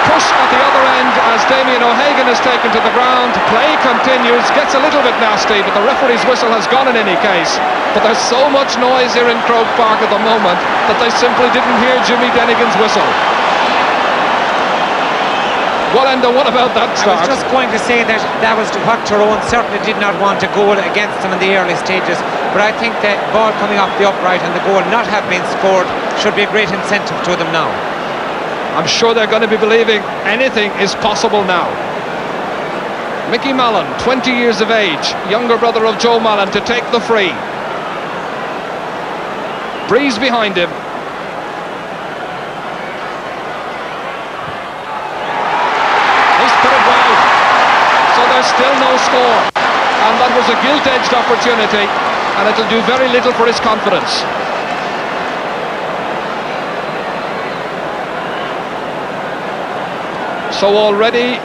Push at the other end as Damien O'Hagan is taken to the ground. Play continues, gets a little bit nasty, but the referee's whistle has gone in any case. But there's so much noise here in Croke Park at the moment that they simply didn't hear Jimmy Denigan's whistle. Well, Enda, what about that start? I was just going to say that that was what Tyrone certainly did not want to goal against them in the early stages. But I think the ball coming off the upright and the goal not have been scored should be a great incentive to them now. I'm sure they're going to be believing anything is possible now. Mickey Mallon, 20 years of age, younger brother of Joe Mallon, to take the free. Breeze behind him. He's put it wide. So there's still no score. And and that was a gilt-edged opportunity, and it'll do very little for his confidence. So already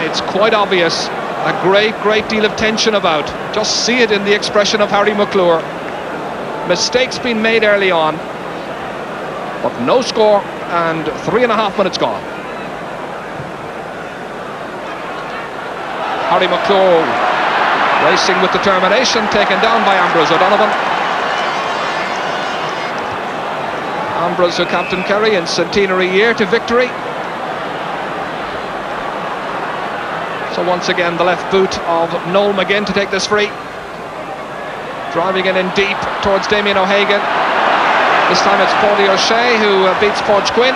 it's quite obvious, a great deal of tension about. Just see it in the expression of Harry McClure. Mistakes been made early on, but no score, and 3.5 minutes gone. Harry McClure racing with determination, taken down by Ambrose O'Donovan. Ambrose, who captained Kerry in centenary year to victory. So once again the left boot of Noel McGinn to take this free. Driving it in deep towards Damien O'Hagan. This time it's Paudie O'Shea who beats Podge Quinn.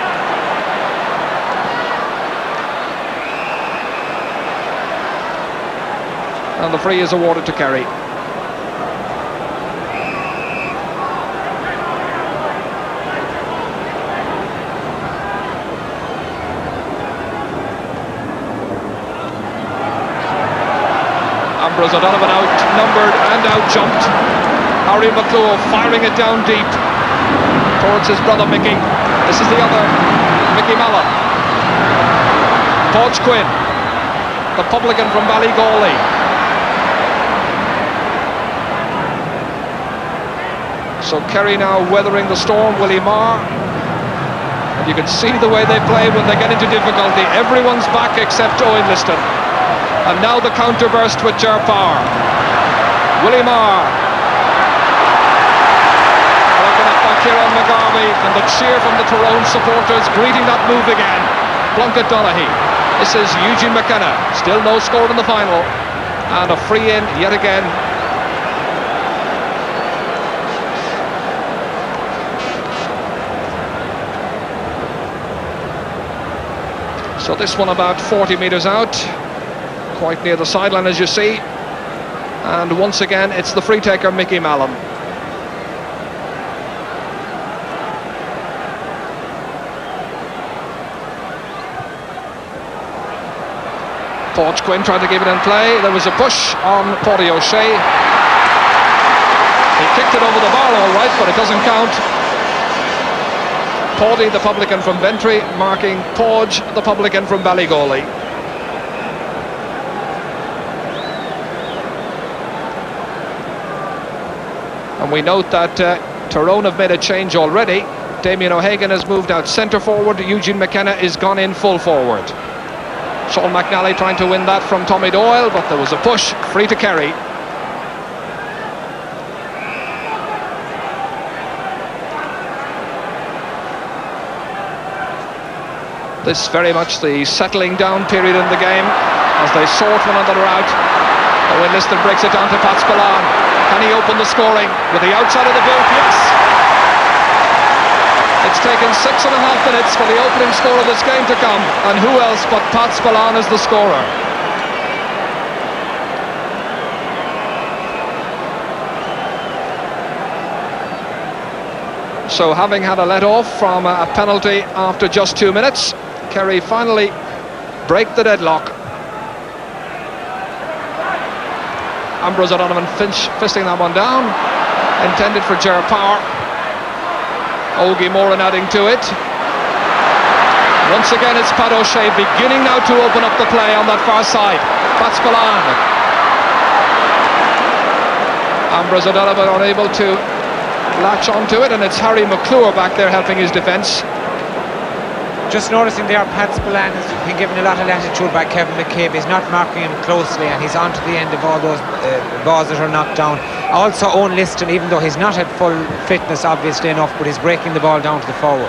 And the free is awarded to Kerry. Ambrose O'Donovan outnumbered and outjumped. Harry McClure firing it down deep towards his brother Mickey. This is the other, Mickey Mallon. Podge Quinn, the publican from Ballygawley. So Kerry now weathering the storm. Willie Marr, and you can see the way they play when they get into difficulty. Everyone's back except Owen Liston. And now the counterburst with Ger Power. Willie Marr, broken up by Kieran McGarvey, and the cheer from the Tyrone supporters greeting that move again. Plunkett Donaghy. This is Eugene McKenna. Still no score in the final, and a free in yet again. So this one about 40 metres out, quite near the sideline as you see. And once again it's the free taker Mickey Mallon. Podge Quinn tried to keep it in play. There was a push on Paudie O'Shea. He kicked it over the bar all right, but it doesn't count. Paudie, the publican from Ventry, marking Podge, the publican from Ballygawley. And we note that Tyrone have made a change already. Damien O'Hagan has moved out centre forward. Eugene McKenna is gone in full forward. Sean McNally trying to win that from Tommy Doyle, but there was a push, free to Kerry. This very much the settling down period in the game as they sort one another out. Owen Liston breaks it down to Pat Spillane. Can he open the scoring with the outside of the boot? Yes! It's taken 6.5 minutes for the opening score of this game to come, and who else but Pat Spillane is the scorer. So having had a let-off from a penalty after just 2 minutes, Kerry finally break the deadlock. Ambrose O'Donovan fisting that one down, intended for Ger Power. Ogie Moran adding to it. Once again it's Pat O'Shea beginning now to open up the play on that far side. Pat Spillane. Ambrose O'Donovan unable to latch onto it, and it's Harry McClure back there helping his defence. Just noticing there, Pat Spillane has been given a lot of latitude by Kevin McCabe. He's not marking him closely, and he's on to the end of all those balls that are knocked down. Also Owen Liston, even though he's not at full fitness obviously enough, but he's breaking the ball down to the forward.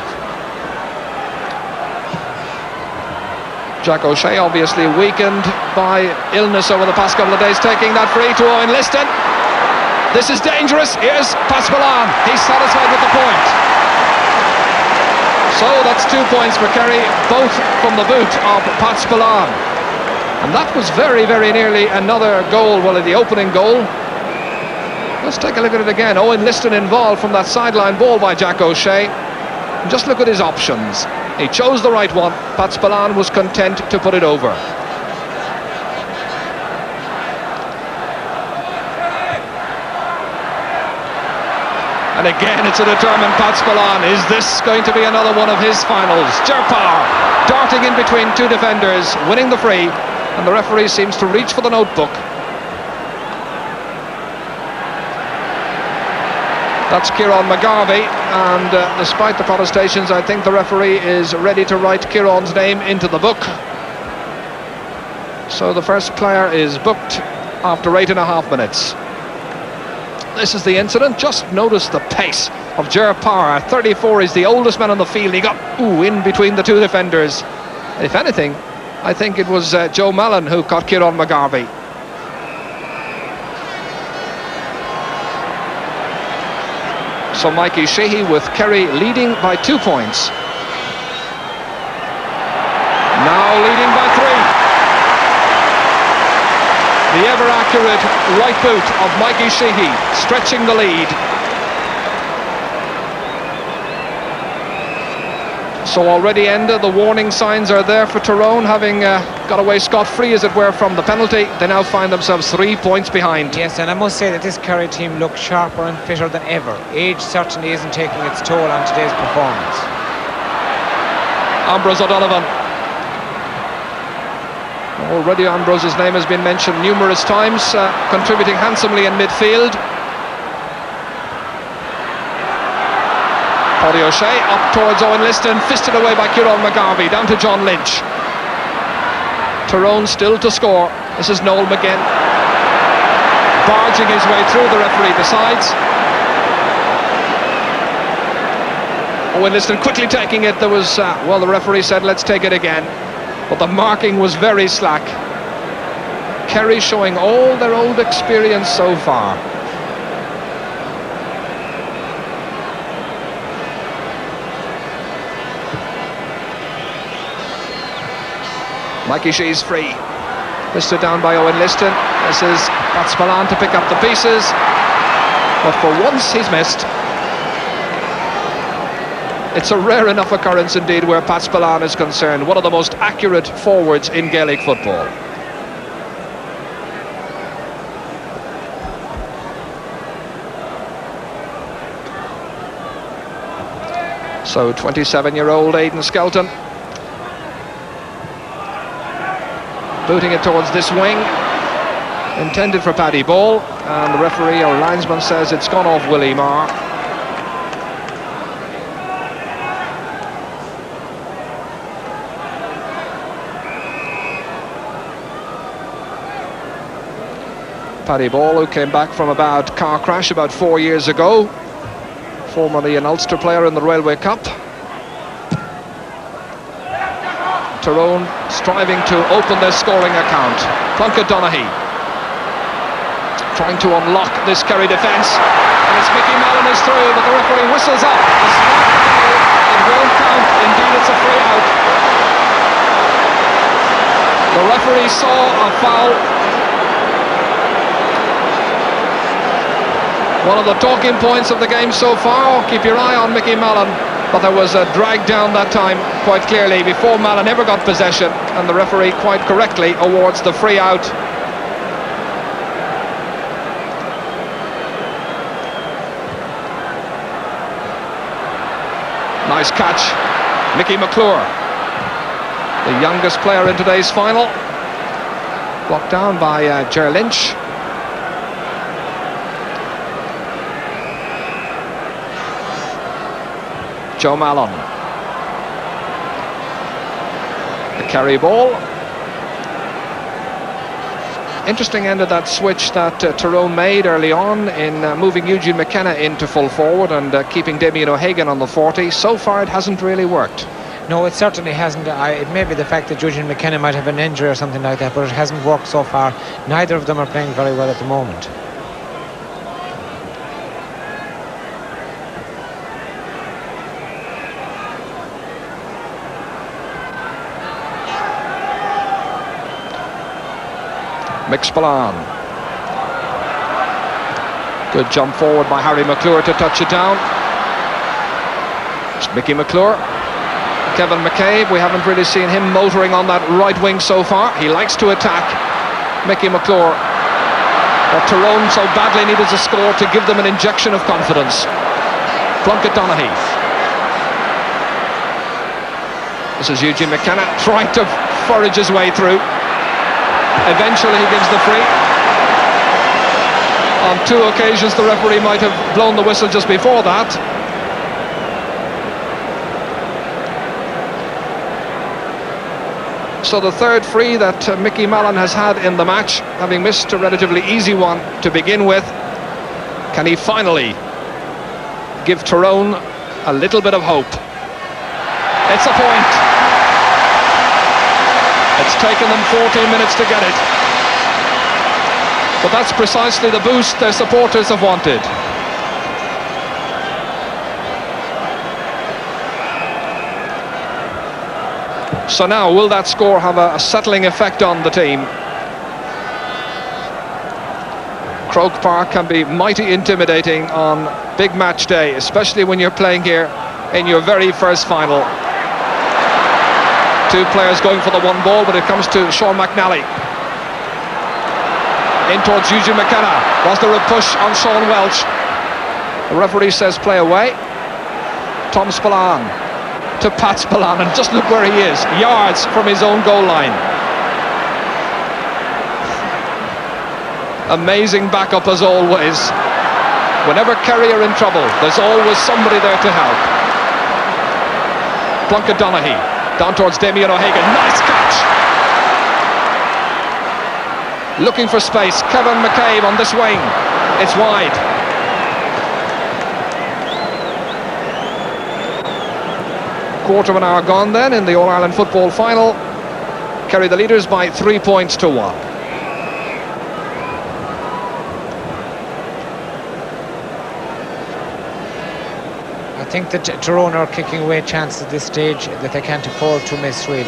Jack O'Shea obviously weakened by illness over the past couple of days, taking that free to Owen Liston. This is dangerous. Here's Pat Spillane. He's satisfied with the point. So that's 2 points for Kerry, both from the boot of Pat Spillane. And that was very, very nearly another goal, well, the opening goal. Let's take a look at it again. Owen Liston involved from that sideline ball by Jack O'Shea. And just look at his options. He chose the right one. Pat Spillane was content to put it over. And again, it's a determined Pat Spillane. Is this going to be another one of his finals? Ger Parr darting in between two defenders, winning the free, and the referee seems to reach for the notebook. That's Kieran McGarvey, and despite the protestations, I think the referee is ready to write Kieran's name into the book. So the first player is booked after 8.5 minutes. This is the incident. Just notice the pace of Ger Parr. 34, is the oldest man on the field. He got in between the two defenders. If anything, I think it was Joe Mallon who caught Kieran McGarvey. So Mikey Sheehy with Kerry leading by 2 points. Now leading by 3. The ever-accurate right boot of Mikey Sheehy, stretching the lead. So already ended, the warning signs are there for Tyrone, having got away scot-free, as it were, from the penalty. They now find themselves 3 points behind. Yes, and I must say that this Kerry team looks sharper and fitter than ever. Age certainly isn't taking its toll on today's performance. Ambrose O'Donovan. Already Ambrose's name has been mentioned numerous times, contributing handsomely in midfield. Paddy O'Shea up towards Owen Liston, fisted away by Kieran McGarvey, down to John Lynch. Tyrone still to score. This is Noel McGinn, barging his way through, the referee decides. Owen Liston quickly taking it. There was, well, the referee said, let's take it again. But the marking was very slack. Kerry showing all their old experience so far. Mikey Shee's free. Listed down by Owen Liston. This is Pat Spillane to pick up the pieces. But for once he's missed. It's a rare enough occurrence indeed where Pat Spillane is concerned. One of the most accurate forwards in Gaelic football. So 27-year-old Aidan Skelton booting it towards this wing, intended for Paddy Ball, and the referee or linesman says it's gone off Willie Marr. Paddy Ball, who came back from a bad car crash about 4 years ago, formerly an Ulster player in the Railway Cup. Tyrone striving to open their scoring account. Plunkett Donaghy trying to unlock this Kerry defence, and it's Mickey Mallon is through, but the referee whistles up. It won't count. Indeed, it's a free out. The referee saw a foul. One of the talking points of the game so far. Keep your eye on Mickey Mallon, but there was a drag down that time quite clearly before Mallon ever got possession, and the referee quite correctly awards the free out. Nice catch, Mickey McClure, the youngest player in today's final, blocked down by Ger Lynch. Joe Mallon. The Kerry ball. Interesting end of that switch that Tyrone made early on in moving Eugene McKenna into full forward and keeping Damien O'Hagan on the 40. So far it hasn't really worked. No, it certainly hasn't. It may be the fact that Eugene McKenna might have an injury or something like that, but it hasn't worked so far. Neither of them are playing very well at the moment. Mick Spillane. Good jump forward by Harry McClure to touch it down. It's Mickey McClure. Kevin McCabe, we haven't really seen him motoring on that right wing so far. He likes to attack. Mickey McClure. But Tyrone so badly needed a score to give them an injection of confidence. Plunkett Donaghy. This is Eugene McKenna trying to forage his way through. Eventually he gives the free. On 2 occasions the referee might have blown the whistle just before that. So the third free that Mickey Mallon has had in the match, having missed a relatively easy one to begin with. Can he finally give Tyrone a little bit of hope? It's a point. It's taken them 14 minutes to get it. But that's precisely the boost their supporters have wanted. So now, will that score have a settling effect on the team? Croke Park can be mighty intimidating on big match day, especially when you're playing here in your very first final. 2 players going for the one ball, but it comes to Sean McNally. In towards Eugene McKenna. Was there a push on Sean Welch? The referee says play away. Tom Spillane to Pat Spillane, and just look where he is, yards from his own goal line. Amazing backup as always. Whenever Kerry are in trouble, there's always somebody there to help. Plunkett Donaghy down towards Damien O'Hagan. Nice catch! Looking for space. Kevin McCabe on this wing. It's wide. Quarter of an hour gone then in the All-Ireland football final. Kerry the leaders by 3 points to 1. I think that Tyrone are kicking away chances at this stage that they can't afford to miss, really.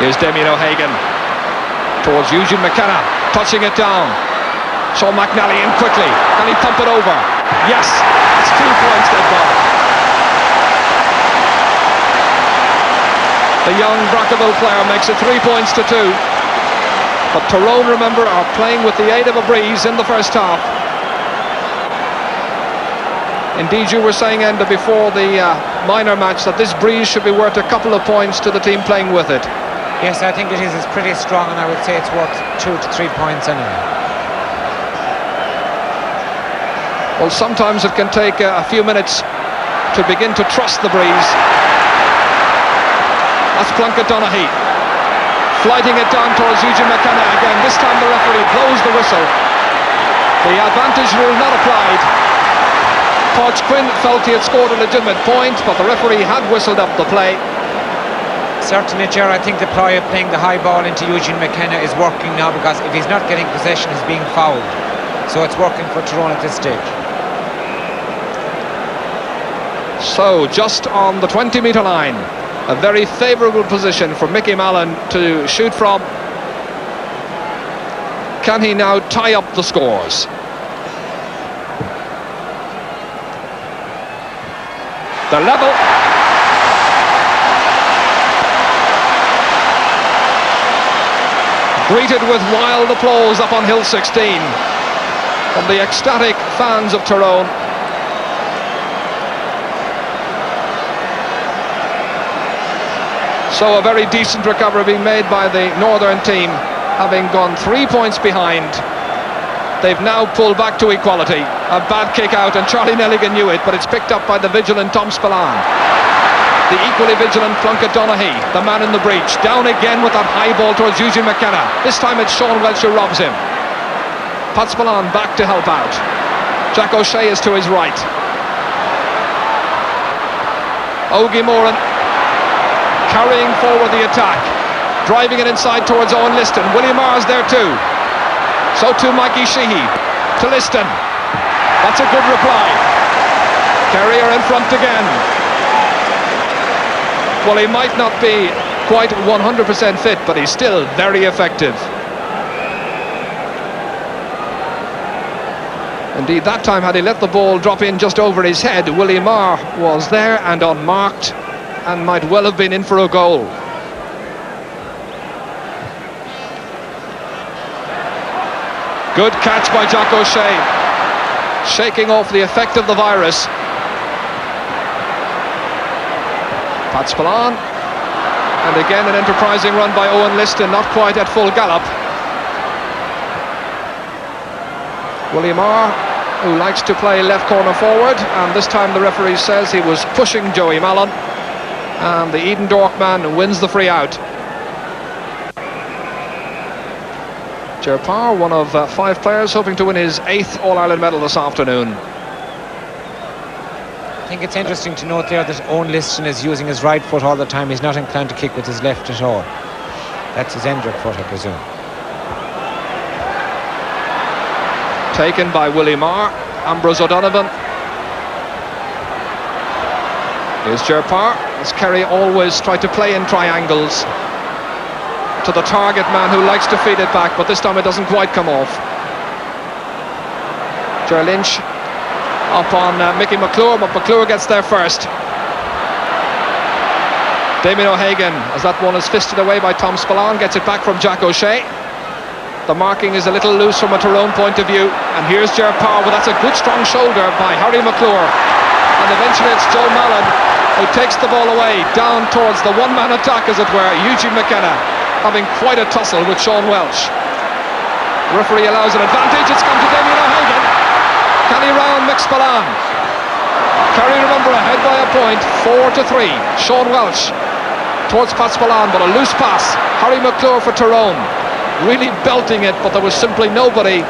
Here's Damien O'Hagan towards Eugene McKenna, touching it down. Sean McNally in quickly. Can he pump it over? Yes, it's 2 points they've got. The young Brackerville player makes it 3 points to 2. But Tyrone, remember, are playing with the aid of a breeze in the first half. Indeed, you were saying, Enda, before the minor match that this breeze should be worth a couple of points to the team playing with it. Yes, I think it is. It's pretty strong, and I would say it's worth 2 to 3 points anyway. Well, sometimes it can take a few minutes to begin to trust the breeze. That's Plunkett Donaghy. Flighting it down towards Eugene McKenna again. This time the referee blows the whistle. The advantage rule not applied. Podge Quinn felt he had scored a legitimate point, but the referee had whistled up the play. Certainly, Ger, I think the ploy of playing the high ball into Eugene McKenna is working now, because if he's not getting possession, he's being fouled. So it's working for Tyrone at this stage. So, just on the 20-metre line, a very favourable position for Mickey Mallon to shoot from. Can he now tie up the scores? The level. Greeted with wild applause up on Hill 16 from the ecstatic fans of Tyrone. So a very decent recovery being made by the Northern team, having gone 3 points behind. They've now pulled back to equality. A bad kick out, and Charlie Nelligan knew it, but it's picked up by the vigilant Tom Spillane. The equally vigilant Plunkett Donaghy, the man in the breach, down again with that high ball towards Eugene McKenna. This time it's Sean Welch who robs him. Pat Spillane back to help out. Jack O'Shea is to his right. Ogie Moran carrying forward the attack, driving it inside towards Owen Liston. William Marr's there too. So too Mikey Sheehy to Liston. That's a good reply. Kerry are in front again. Well, he might not be quite 100% fit, but he's still very effective. Indeed, that time, had he let the ball drop in just over his head, Willie Marr was there and unmarked, and might well have been in for a goal. Good catch by Jack O'Shea, shaking off the effect of the virus. Pat Spillane, and again an enterprising run by Owen Liston, not quite at full gallop. William Marr, who likes to play left corner forward, and this time the referee says he was pushing Joey Mallon, and the Eden Dork man wins the free out. Ger Parr, one of 5 players hoping to win his 8th All-Ireland medal this afternoon. I think it's interesting to note there that Owen Liston is using his right foot all the time. He's not inclined to kick with his left at all. That's his injured foot, I presume. Taken by Willie Marr. Ambrose O'Donovan. Here's Ger Parr, as Kerry always try to play in triangles to the target man who likes to feed it back, but this time it doesn't quite come off. Ger Lynch up on Mickey McClure, but McClure gets there first. Damien O'Hagan, as that one is fisted away by Tom Spillane, gets it back from Jack O'Shea. The marking is a little loose from a Tyrone point of view, and here's Ger Parr, well, that's a good strong shoulder by Harry McClure, and eventually it's Joe Mallon who takes the ball away down towards the one-man attack, as it were. Eugene McKenna having quite a tussle with Sean Welsh. The referee allows an advantage. It's come to Damien O'Hagan. Can he round Mick Spillane? Kerry, remember, ahead by a point, 4-3. Sean Welsh towards Pat Spillane, but a loose pass. Harry McClure for Tyrone, really belting it, but there was simply nobody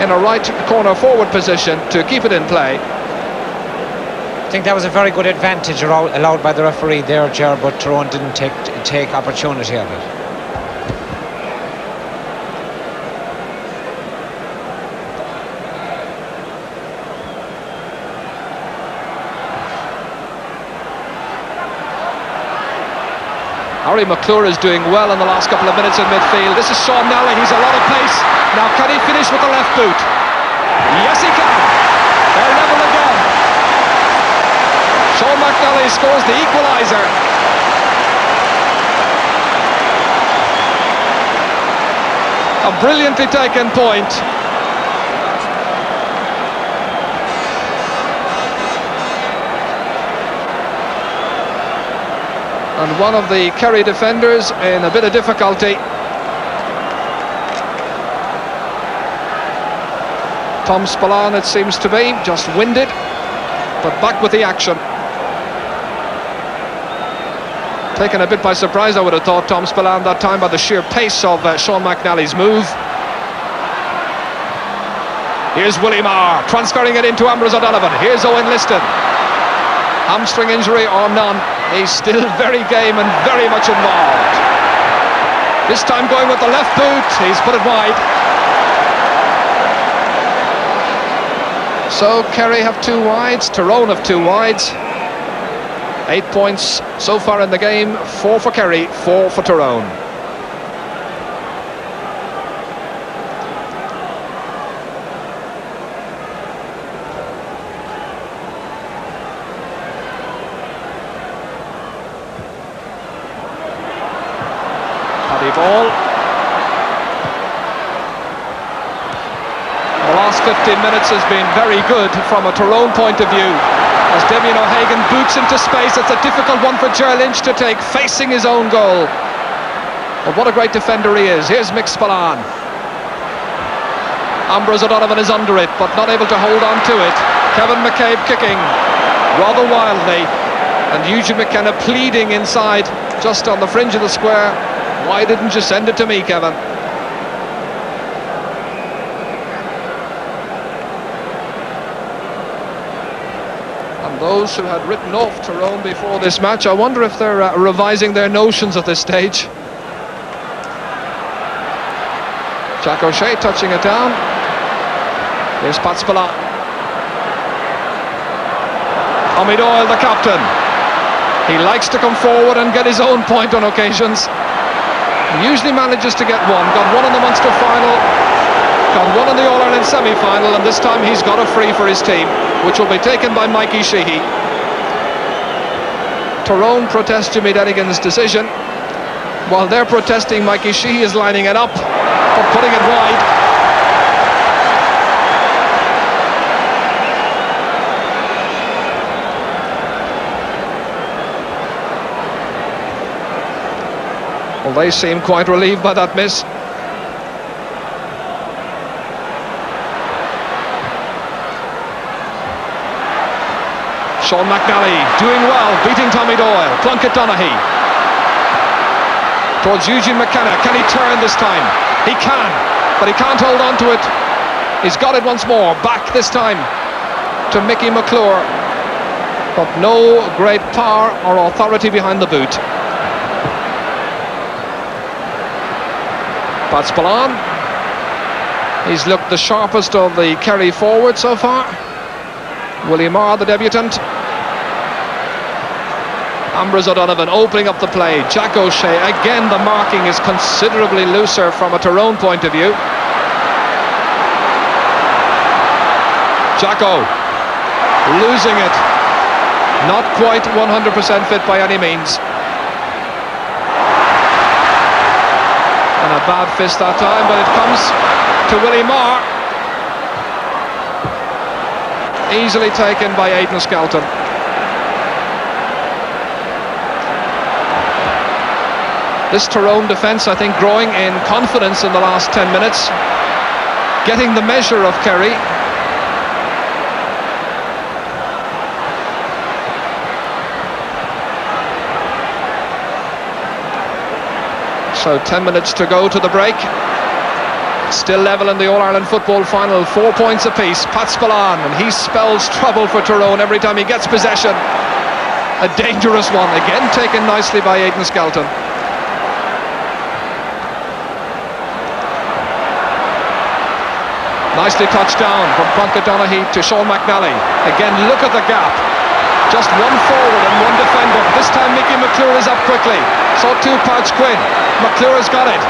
in a right corner forward position to keep it in play. I think that was a very good advantage allowed by the referee there, Ger, but Tyrone didn't take opportunity of it. Harry McClure is doing well in the last couple of minutes in midfield. This is Sean Nally, he's a lot of pace. Now can he finish with the left boot? Yes he can. They're level again. Sean McNally scores the equaliser. A brilliantly taken point. And one of the Kerry defenders in a bit of difficulty. Tom Spillane, it seems to be, just winded, but back with the action. Taken a bit by surprise, I would have thought, Tom Spillane that time, by the sheer pace of Sean McNally's move. Here's Willie Marr, transferring it into Ambrose O'Donovan. Here's Owen Liston. Hamstring injury or none, he's still very game and very much involved. This time going with the left boot, he's put it wide. So Kerry have 2 wides, Tyrone have 2 wides. 8 points so far in the game, 4 for Kerry, 4 for Tyrone. Ball. The last 15 minutes has been very good from a Tyrone point of view, as Damien O'Hagan boots into space. It's a difficult one for Ger Lynch to take, facing his own goal. But what a great defender he is. Here's Mick Spillane. Ambrose O'Donovan is under it, but not able to hold on to it. Kevin McCabe kicking rather wildly, and Eugene McKenna pleading inside, just on the fringe of the square. Why didn't you send it to me, Kevin? And those who had written off Tyrone before this match, I wonder if they're revising their notions at this stage. Jack O'Shea touching it down. Here's Pat Spillane. Tommy Doyle, the captain. He likes to come forward and get his own point on occasions. He usually manages to get one. Got one in the Munster final, got one in the All-Ireland semi-final, and this time he's got a free for his team, which will be taken by Mikey Sheehy. Tyrone protest Jimmy Denigan's decision. While they're protesting, Mikey Sheehy is lining it up, but putting it wide. they seem quite relieved by that miss. Sean McNally doing well, beating Tommy Doyle. Plunkett Donaghy towards Eugene McKenna. Can he turn this time? He can, but he can't hold on to it. He's got it once more. Back this time to Mickey McClure, but no great power or authority behind the boot. Pat Spillane, he's looked the sharpest of the Kerry forward so far. Willie Marr, the debutant. Ambrose O'Donovan opening up the play. Jack O'Shea, again the marking is considerably looser from a Tyrone point of view. Jacko losing it, not quite 100% fit by any means. And a bad fist that time, but it comes to Willie Marr. Easily taken by Aidan Skelton. This Tyrone defence, I think, growing in confidence in the last 10 minutes, getting the measure of Kerry. So 10 minutes to go to the break. Still level in the All-Ireland football final, 4 points apiece. Pat Spillane, and he spells trouble for Tyrone every time he gets possession. A dangerous one, again taken nicely by Aidan Skelton. Nicely touched down from Plunkett Donaghy to Sean McNally. Again, look at the gap. Just one forward and one defender. This time Mickey McClure is up quickly. So too Pouch Quinn. McClure has got it.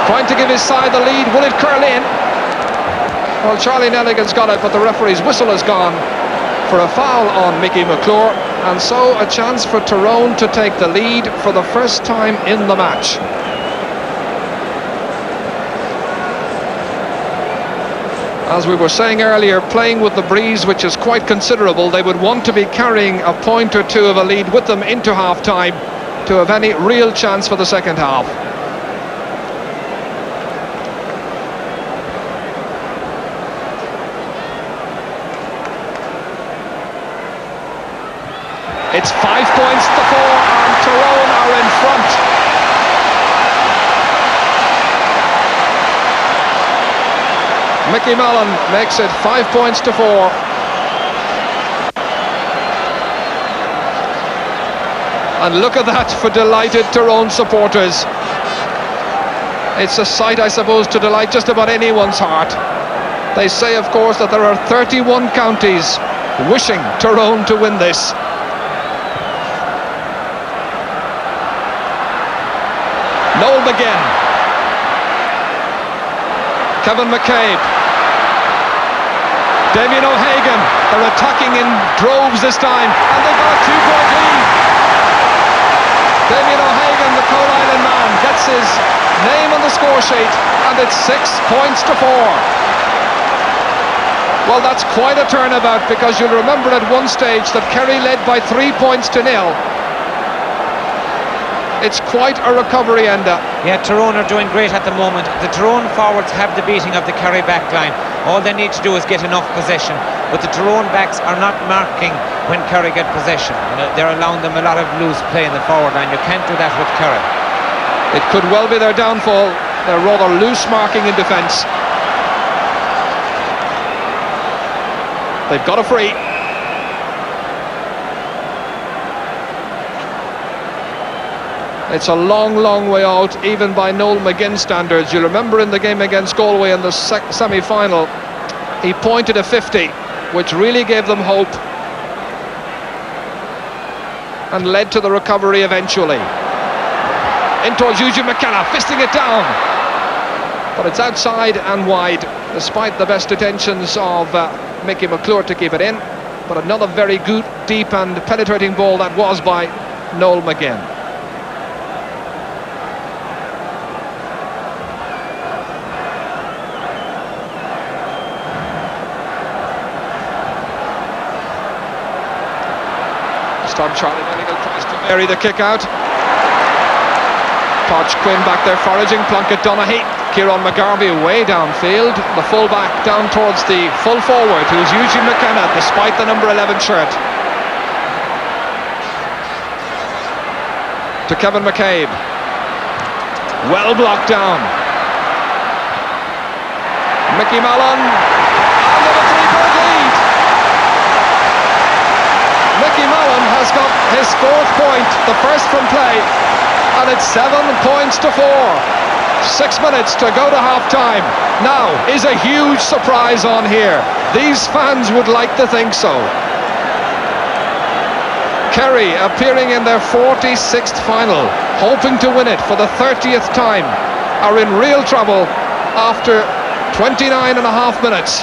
Trying to give his side the lead. Will it curl in? Well, Charlie Nelligan's got it, but the referee's whistle has gone for a foul on Mickey McClure. And so a chance for Tyrone to take the lead for the first time in the match. As we were saying earlier, playing with the breeze, which is quite considerable, they would want to be carrying a point or two of a lead with them into half-time to have any real chance for the second half. It's 5 points to 4 and Tyrone are in front. Mickey Mellon makes it 5 points to 4. And look at that for delighted Tyrone supporters. It's a sight, I suppose, to delight just about anyone's heart. They say, of course, that there are 31 counties wishing Tyrone to win this. Noel McGinn. Kevin McCabe. Damien O'Hagan. They're attacking in droves this time, and they've got a 2-point lead. Damien O'Hagan, the Coal Island man, gets his name on the score sheet, and it's 6 points to 4. Well, that's quite a turnabout, because you'll remember at one stage that Kerry led by 3 points to 0. It's quite a recovery ender. Yeah, Tyrone are doing great at the moment. The Tyrone forwards have the beating of the Kerry backline. All they need to do is get enough possession. But the Tyrone backs are not marking when Kerry get possession. They're allowing them a lot of loose play in the forward line. You can't do that with Kerry. It could well be their downfall. They're rather loose marking in defence. They've got a free. It's a long, long way out, even by Noel McGinn standards. You remember in the game against Galway in the semi-final, he pointed a 50, which really gave them hope and led to the recovery eventually. In towards Eugene McKenna, fisting it down. But it's outside and wide, despite the best intentions of Mickey McClure to keep it in. But another very good, deep and penetrating ball that was by Noel McGinn. This time Charlie Nelligan tries to vary the kick out. Podge Quinn back there foraging. Plunkett Donaghy. Kieran McGarvey way downfield. The full-back down towards the full forward, who's Eugene McKenna, despite the number 11 shirt. To Kevin McCabe. Well blocked down. Mickey Mallon. And with a 3-point lead. Mickey Mallon has got his 4th point, the first from play, and it's 7 points to 4. 6 minutes to go to half-time. Now, is a huge surprise on here. These fans would like to think so. Kerry, appearing in their 46th final, hoping to win it for the 30th time, are in real trouble after 29 and a half minutes.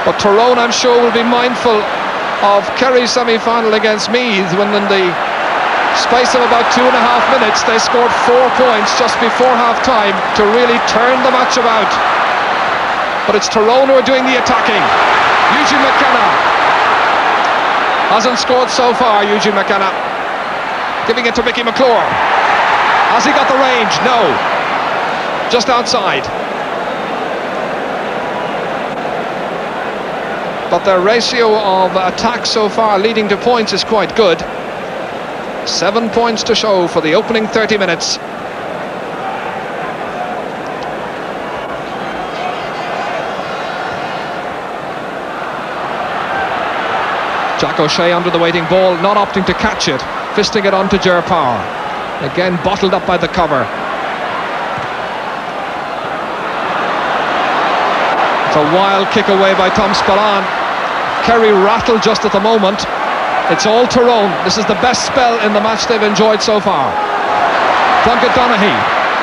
But Tyrone, I'm sure, will be mindful of Kerry's semi-final against Meath, when in the space of about 2.5 minutes they scored 4 points just before half-time to really turn the match about. But it's Tyrone who are doing the attacking. Eugene McKenna hasn't scored so far. Eugene McKenna giving it to Mickey McClure. Has he got the range? No. Just outside. But their ratio of attacks so far leading to points is quite good. 7 points to show for the opening 30 minutes. Jack O'Shea under the waiting ball, not opting to catch it, fisting it onto Ger Power. Again bottled up by the cover. It's a wild kick away by Tom Spillane. Kerry rattled just at the moment. It's all Tyrone. This is the best spell in the match they've enjoyed so far. Plunkett Donaghy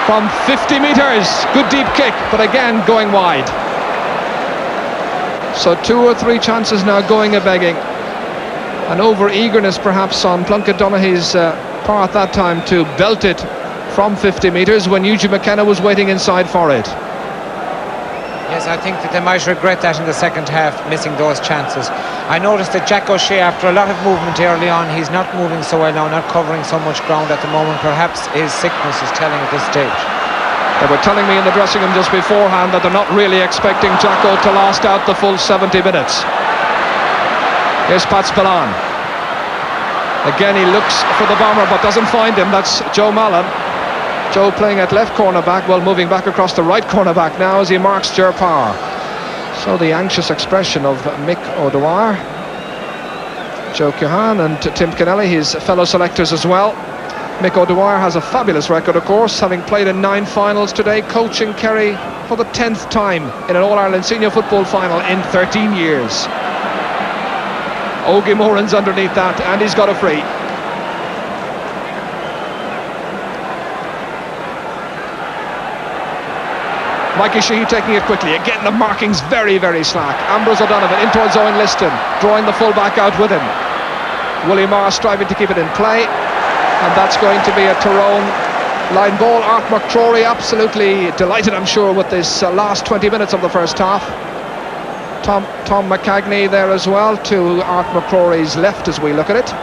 from 50 metres. Good deep kick, but again going wide. So 2 or 3 chances now going a-begging. An over-eagerness perhaps on Plunkett Donaghy's part that time to belt it from 50 metres when Eugene McKenna was waiting inside for it. Yes, I think that they might regret that in the second half, missing those chances. I noticed that Jack O'Shea, after a lot of movement early on, he's not moving so well now, not covering so much ground at the moment. Perhaps his sickness is telling at this stage. They were telling me in the dressing room just beforehand that they're not really expecting Jacko to last out the full 70 minutes. Here's Pat Spillane. Again, he looks for the bomber but doesn't find him. That's Joe Mallon. Joe playing at left cornerback, well, moving back across the right cornerback now as he marks Ger Power. So the anxious expression of Mick O'Dwyer, Joe Keohane and Tim Kennelly, his fellow selectors as well. Mick O'Dwyer has a fabulous record, of course, having played in 9 finals today, coaching Kerry for the 10th time in an All-Ireland senior football final in 13 years. Ogie Moran's underneath that, and he's got a free. Mikey Sheehy taking it quickly. Again, the marking's very, very slack. Ambrose O'Donovan in towards Owen Liston, drawing the full-back out with him. Willie Marr striving to keep it in play, and that's going to be a Tyrone line ball. Art McCrory absolutely delighted, I'm sure, with this last 20 minutes of the first half. Tom McCagney there as well, to Art McCrory's left as we look at it.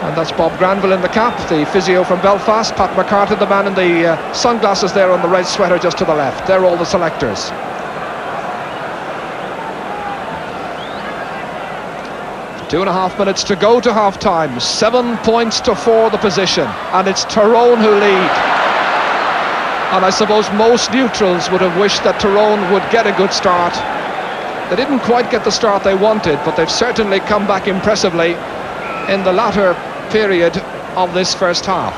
And that's Bob Granville in the cap, the physio from Belfast. Pat McCarthy, the man in the sunglasses there on the red sweater just to the left. They're all the selectors. Two and a half minutes to go to half-time. 7 points to 4 the position. And it's Tyrone who lead. And I suppose most neutrals would have wished that Tyrone would get a good start. They didn't quite get the start they wanted, but they've certainly come back impressively in the latter period of this first half.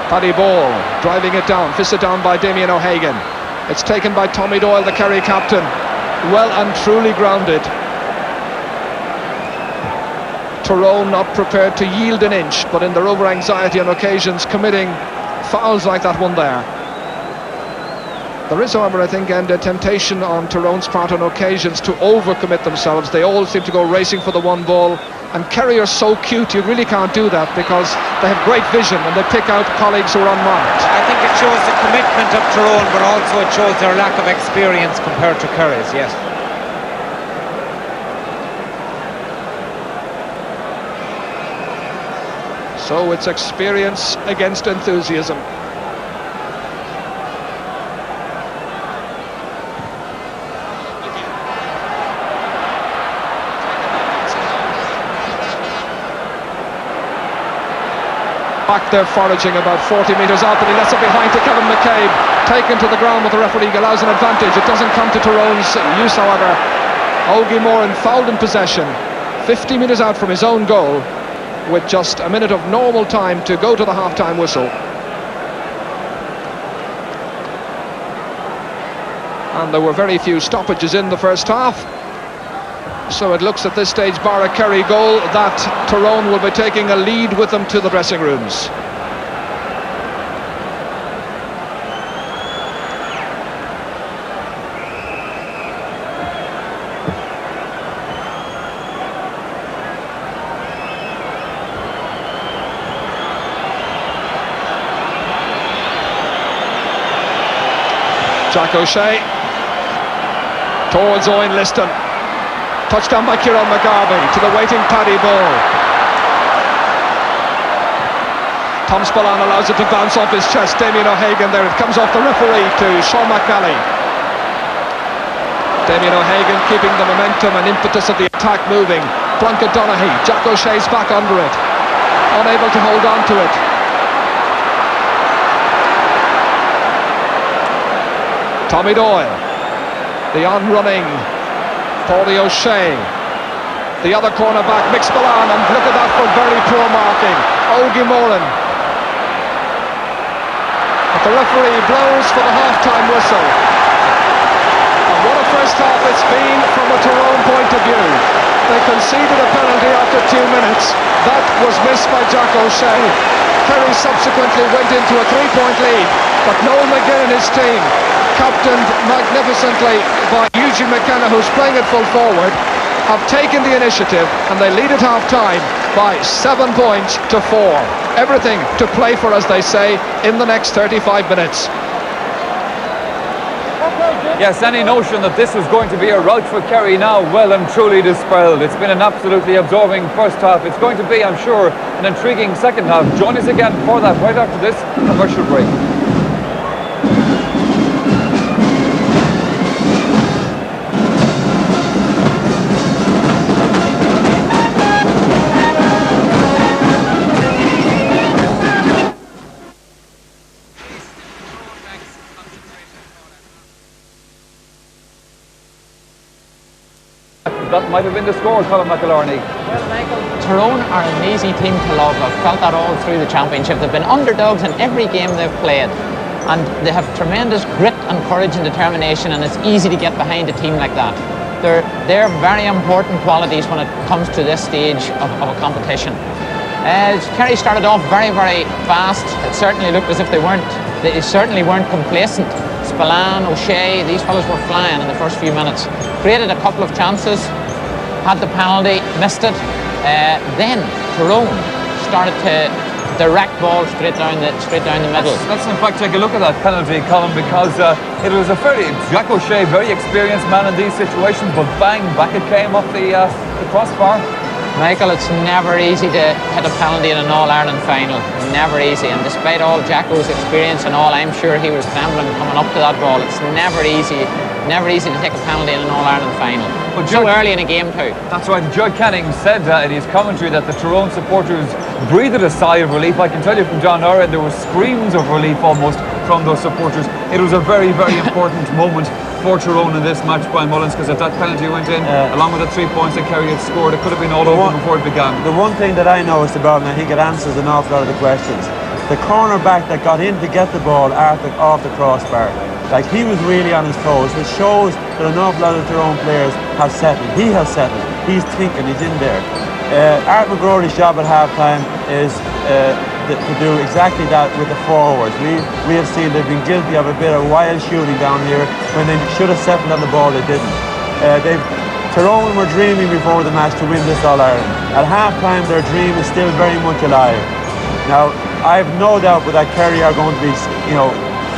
Paddy Ball driving it down, fisted down by Damien O'Hagan. It's taken by Tommy Doyle, the Kerry captain, well and truly grounded. Tyrone not prepared to yield an inch, but in their over-anxiety on occasions committing fouls like that one there. There is, however, I think, and a temptation on Tyrone's part on occasions to overcommit themselves. They all seem to go racing for the one ball, and Kerry are so cute, you really can't do that because they have great vision and they pick out colleagues who are unmarked. I think it shows the commitment of Tyrone, but also it shows their lack of experience compared to Kerry's, yes. So it's experience against enthusiasm. Back there foraging about 40 metres out, but he lets it behind to Kevin McCabe. Taken to the ground with the referee, allows an advantage. It doesn't come to Tyrone's use, however. Ogie Moran fouled in possession, 50 metres out from his own goal, with just a minute of normal time to go to the half-time whistle. And there were very few stoppages in the first half. So it looks at this stage, bar a Kerry goal, that Tyrone will be taking a lead with them to the dressing rooms. Jack O'Shea towards Owen Liston. Touchdown by Kieran McGarvey to the waiting Paddy Ball. Tom Spillane allows it to bounce off his chest. Damien O'Hagan there. It comes off the referee to Sean McNally. Damien O'Hagan keeping the momentum and impetus of the attack moving. Blanca Donaghy. Jack O'Shea's back under it. Unable to hold on to it. Tommy Doyle. The on-running Paulie O'Shea. The other cornerback, Mick Spillane, and look at that for very poor marking. Ogie Moran. But the referee blows for the half-time whistle. And what a first half it's been from a Tyrone point of view. They conceded a penalty after 2 minutes. That was missed by Jack O'Shea. Kerry subsequently went into a 3-point lead, but Noel McGinn and his team, captained magnificently by Eugene McKenna, who's playing it full forward, have taken the initiative and they lead at half-time by 7 points to 4. Everything to play for, as they say, in the next 35 minutes. Yes, any notion that this was going to be a rout for Kerry now, well and truly dispelled. It's been an absolutely absorbing first half. It's going to be, I'm sure, an intriguing second half. Join us again for that right after this commercial break. That might have been the score, Colin McIllarney. Well, Michael, Tyrone are an easy team to love. I've felt that all through the championship. They've been underdogs in every game they've played, and they have tremendous grit and courage and determination, and it's easy to get behind a team like that. They're very important qualities when it comes to this stage of a competition. Kerry started off very, very fast. It certainly looked as if they certainly weren't complacent. Spillane, O'Shea, these fellas were flying in the first few minutes. Created a couple of chances, had the penalty, missed it. Then Tyrone started to direct ball straight down the middle. Let's in fact take a look at that penalty, Colin, because it was a Jack O'Shea, very experienced man in these situations, but bang, back it came off the crossbar. Michael, it's never easy to hit a penalty in an All-Ireland final. Never easy, and despite all Jacko's experience and all, I'm sure he was trembling coming up to that ball. It's never easy to take a penalty in an All-Ireland final. But so early in a game too. That's right. Judd Canning said in his commentary that the Tyrone supporters breathed a sigh of relief. I can tell you from John Ira, there were screams of relief almost from those supporters. It was a very, very important moment for Tyrone in this match, Brian Mullins, because if that penalty went in, along with the 3 points that Kerry had scored, it could have been all over before it began. The one thing that I noticed about him, I think it answers an awful lot of the questions. The cornerback that got in to get the ball off the crossbar, like he was really on his toes, which shows that an awful lot of Tyrone players have settled. He has settled. He's thinking. He's in there. Art McGrory's job at half-time is to do exactly that with the forwards. We have seen they've been guilty of a bit of wild shooting down here when they should have settled on the ball. They didn't. Tyrone were dreaming before the match to win this All-Ireland. At half-time, their dream is still very much alive. Now, I have no doubt that Kerry are going to be,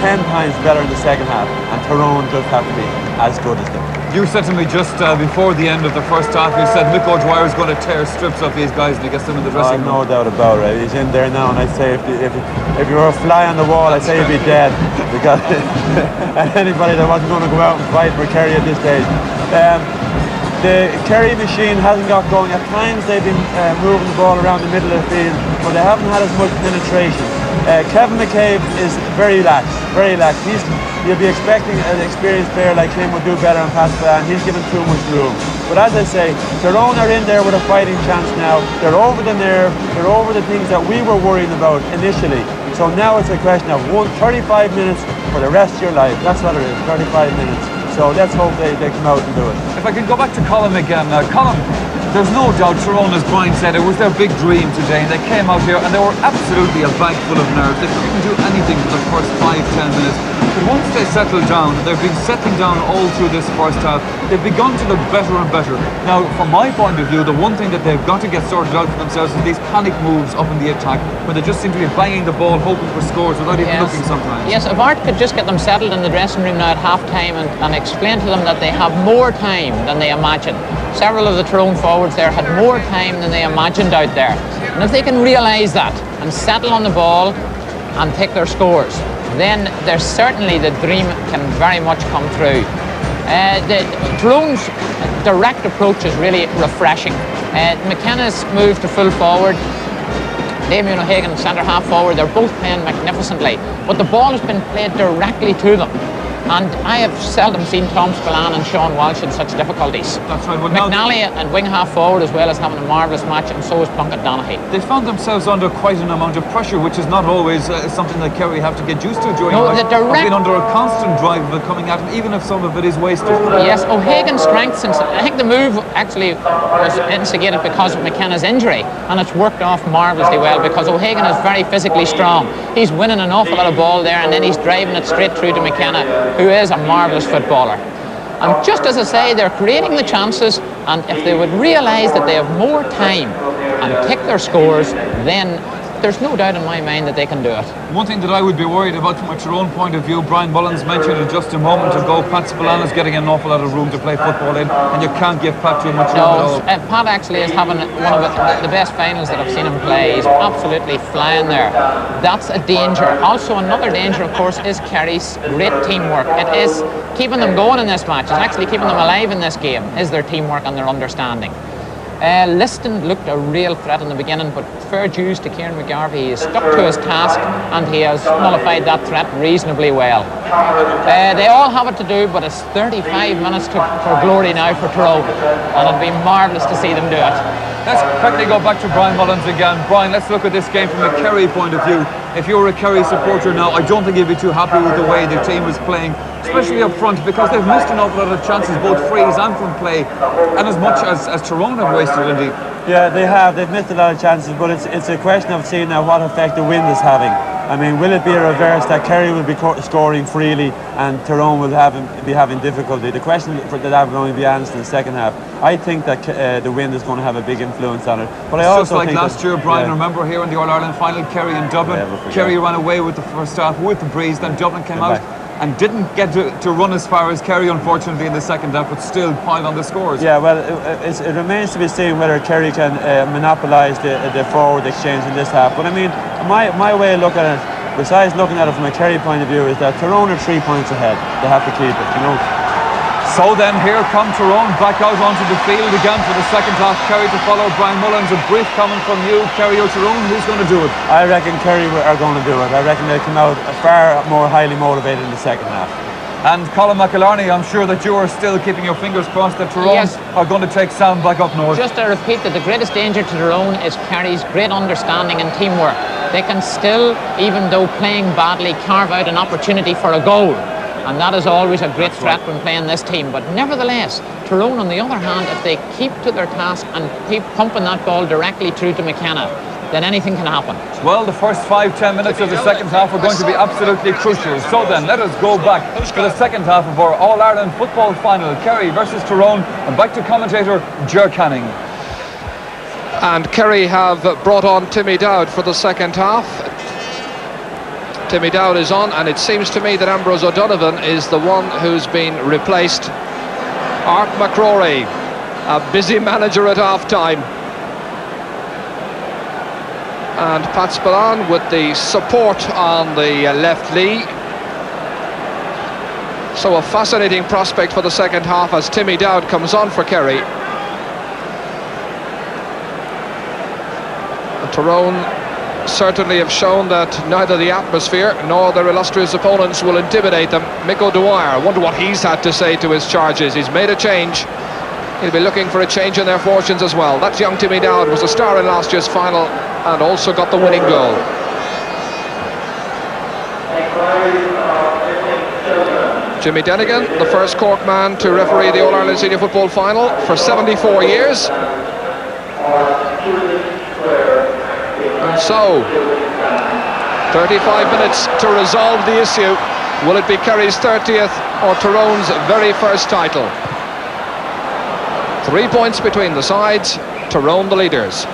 10 times better in the second half, and Tyrone just have to be as good as them. You said to me just before the end of the first half, you said Mick O'Dwyer is going to tear strips off these guys and he gets them in the dressing room. No doubt about it. He's in there now, and I'd say if you were a fly on the wall, I'd say you'd be dead. Because and anybody that wasn't going to go out and fight for Kerry at this stage. The Kerry machine hasn't got going. At times they've been moving the ball around the middle of the field, but they haven't had as much penetration. Kevin McCabe is very lax. You'll be expecting an experienced player like him would do better on pass play, and he's given too much room. But as I say, Tyrone are in there with a fighting chance now. They're over the nerve. They're over the things that we were worrying about initially. So now it's a question of 35 minutes for the rest of your life. That's what it is, 35 minutes. So let's hope they come out and do it. If I can go back to Colin again. Colin, there's no doubt Tyrone, as Brian said, it was their big dream today. They came out here and they were absolutely a bag full of nerves. They couldn't do anything for the first 5-10 minutes. But once they settled down, they've been settling down all through this first half, they've begun to look better and better. Now, from my point of view, the one thing that they've got to get sorted out for themselves is these panic moves up in the attack, where they just seem to be banging the ball, hoping for scores without even looking sometimes. Yes, if Art could just get them settled in the dressing room now at half-time and explain to them that they have more time than they imagine. Several of the Tyrone forwards there had more time than they imagined out there. And if they can realise that and settle on the ball and take their scores, then there's certainly the dream can very much come through. Tyrone's direct approach is really refreshing. McKenna's moved to full forward. Damien O'Hagan, centre half forward, they're both playing magnificently. But the ball has been played directly to them. And I have seldom seen Tom Spillane and Sean Walsh in such difficulties. That's right. Well, McNally and wing half forward as well as having a marvellous match, and so is Plunkett Donaghy. They found themselves under quite an amount of pressure, which is not always something that Kerry have to get used to during the match. They've been under a constant drive of it coming at them, even if some of it is wasted. Yes, O'Hagan's strengths, I think the move actually was instigated because of McKenna's injury, and it's worked off marvellously well because O'Hagan is very physically strong. He's winning an awful lot of ball there, and then he's driving it straight through to McKenna, who is a marvellous footballer. And just as I say, they're creating the chances, and if they would realise that they have more time and take their scores, then there's no doubt in my mind that they can do it. One thing that I would be worried about from a Tyrone point of view, Brian Mullins mentioned it just a moment ago, Pat Spillane is getting an awful lot of room to play football in, and you can't give Pat too much room at all. Pat actually is having one of the best finals that I've seen him play. He's absolutely flying there. That's a danger. Also another danger, of course, is Kerry's great teamwork. It is keeping them going in this match. It's actually keeping them alive in this game, is their teamwork and their understanding. Liston looked a real threat in the beginning, but fair dues to Kieran McGarvey. He stuck to his task and he has nullified that threat reasonably well. They all have it to do, but it's 35 minutes for glory now for Tyrone, and it'll be marvellous to see them do it. Let's quickly go back to Brian Mullins again. Brian, let's look at this game from a Kerry point of view. If you're a Kerry supporter now, I don't think you'd be too happy with the way the team was playing, especially up front, because they've missed an awful lot of chances, both frees and from play, and as much as Tyrone have wasted indeed. Yeah, they have. They've missed a lot of chances, but it's a question of seeing now what effect the wind is having. I mean, will it be a reverse that Kerry will be scoring freely and Tyrone will be having difficulty? The question that will only be answered in the second half. I think that the wind is going to have a big influence on it. But I also just like think last year, Brian, remember here in the All-Ireland final, Kerry and Dublin. Kerry ran away with the first half with the breeze, then Dublin came out and didn't get to run as far as Kerry, unfortunately, in the second half, but still piled on the scores. Yeah, well, it remains to be seen whether Kerry can monopolise the forward exchange in this half. But I mean, my way of looking at it, besides looking at it from a Kerry point of view, is that Tyrone are 3 points ahead. They have to keep it, you know. So then here come Tyrone back out onto the field again for the second half. Kerry to follow. Brian Mullins, a brief comment from you. Kerry or Tyrone, who's going to do it? I reckon Kerry are going to do it. I reckon they'll come out far more highly motivated in the second half. And Colin McIllarney, I'm sure that you are still keeping your fingers crossed that Tyrone are going to take sound back up north. Just to repeat that the greatest danger to Tyrone is Kerry's great understanding and teamwork. They can still, even though playing badly, carve out an opportunity for a goal. And that is always a great threat when playing this team. But nevertheless, Tyrone, on the other hand, if they keep to their task and keep pumping that ball directly through to McKenna, then anything can happen. Well, the first 5-10 minutes of the second half are going to be absolutely crucial. So then, let us go back to the second half of our All-Ireland football final. Kerry versus Tyrone, and back to commentator Ger Canning. And Kerry have brought on Timmy Dowd for the second half. Timmy Dowd is on, and it seems to me that Ambrose O'Donovan is the one who's been replaced. Art McCrory, a busy manager at half-time. And Pat Spillane with the support on the left knee. So a fascinating prospect for the second half as Timmy Dowd comes on for Kerry. And Tyrone certainly have shown that neither the atmosphere nor their illustrious opponents will intimidate them. Mick O'Dwyer, I wonder what he's had to say to his charges. He's made a change. He'll be looking for a change in their fortunes as well. That young Timmy Dowd was a star in last year's final and also got the winning goal. Jimmy Denigan, the first Cork man to referee the All-Ireland Senior Football Final for 74 years. And so, 35 minutes to resolve the issue. Will it be Kerry's 30th or Tyrone's very first title? 3 points between the sides, Tyrone the leaders.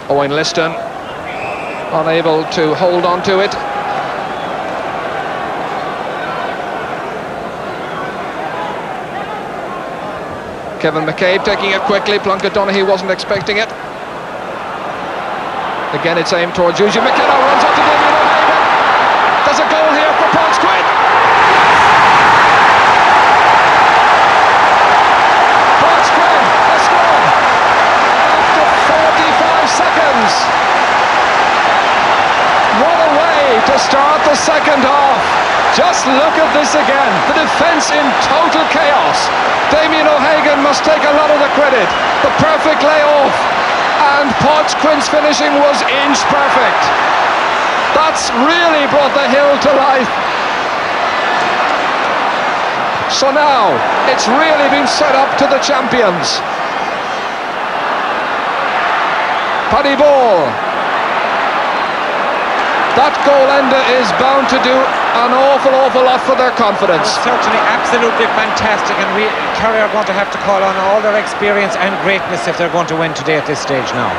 Owen Liston unable to hold on to it. Kevin McCabe taking it quickly. Plunkett Donaghy wasn't expecting it. Again it's aimed towards Eugene McKenna, runs up to Damien O'Hagan. There's a goal here for Portsquin. Portsquin has scored after 45 seconds. What a way to start the second half. Just look at this again. The defence in total chaos. Damien O'Hagan must take a lot of the credit. The perfect layoff. And Portsquin's finishing was inch perfect. That's really brought the hill to life. So now, it's really been set up to the champions. Paddy Ball. That goal ender is bound to do an awful lot for their confidence. Certainly absolutely fantastic, and Kerry are going to have to call on all their experience and greatness if they're going to win today at this stage now.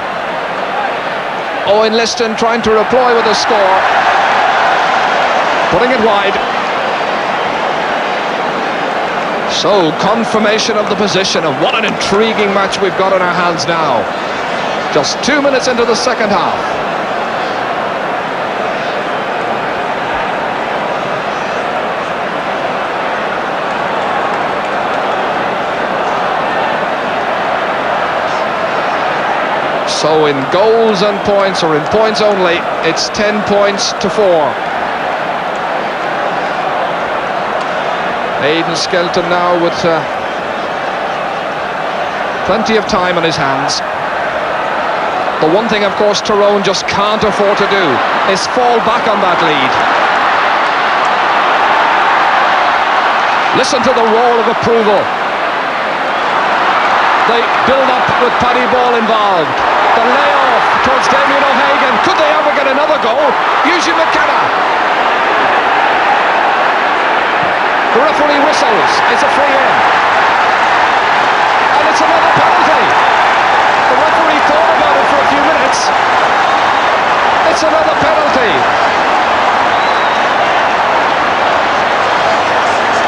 Owen Liston trying to reply with a score. Putting it wide. So, confirmation of the position, and what an intriguing match we've got in our hands now. Just 2 minutes into the second half. So in goals and points, or in points only, it's 10 points to 4. Aidan Skelton now with plenty of time on his hands. The one thing, of course, Tyrone just can't afford to do is fall back on that lead. Listen to the roar of approval. They build up with Paddy Ball involved. The layoff towards Damien O'Hagan. Could they ever get another goal? Eugene McKenna. The referee whistles. It's a free in. And it's another penalty. The referee thought about it for a few minutes. It's another penalty.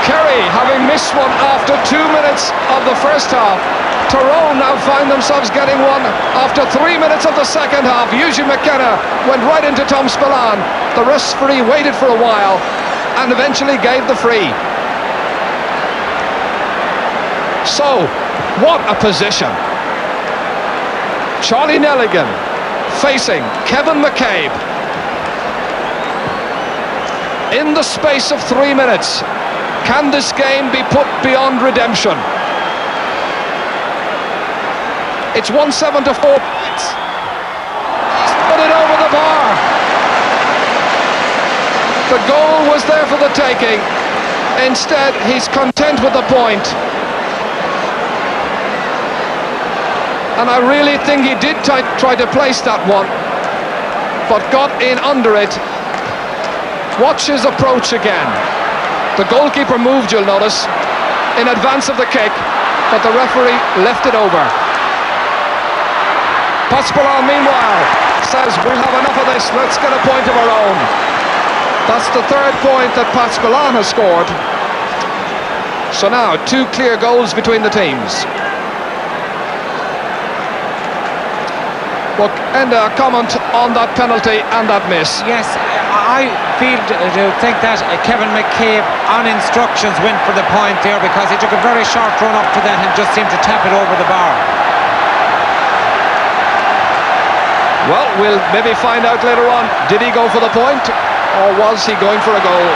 Kerry having missed one after 2 minutes of the first half. Tyrone now find themselves getting one after 3 minutes of the second half. Eugene McKenna went right into Tom Spillane. The referee waited for a while and eventually gave the free. So, what a position. Charlie Nelligan facing Kevin McCabe. In the space of 3 minutes, can this game be put beyond redemption? It's 1-7 to 4 points. He's put it over the bar. The goal was there for the taking. Instead, he's content with the point. And I really think he did try to place that one, but got in under it. Watch his approach again. The goalkeeper moved, you'll notice, in advance of the kick, but the referee left it over. Paspalan, meanwhile, says, we'll have enough of this, let's get a point of our own. That's the third point that Paspalan has scored. So now, 2 clear goals between the teams. Look, and a comment on that penalty and that miss. Yes, I feel to think that Kevin McCabe, on instructions, went for the point there because he took a very short run up to that and just seemed to tap it over the bar. Well, we'll maybe find out later on. Did he go for the point, or was he going for a goal?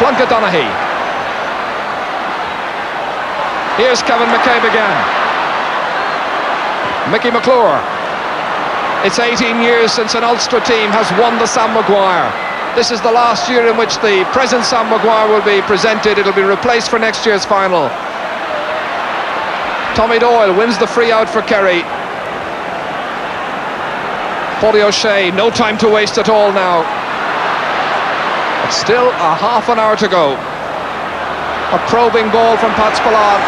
Plunkett Donaghy. Here's Kevin McCabe again. Mickey McClure. It's 18 years since an Ulster team has won the Sam Maguire. This is the last year in which the present Sam Maguire will be presented. It'll be replaced for next year's final. Tommy Doyle wins the free out for Kerry. Paulie O'Shea, no time to waste at all now. But still a half an hour to go. A probing ball from Paspalan.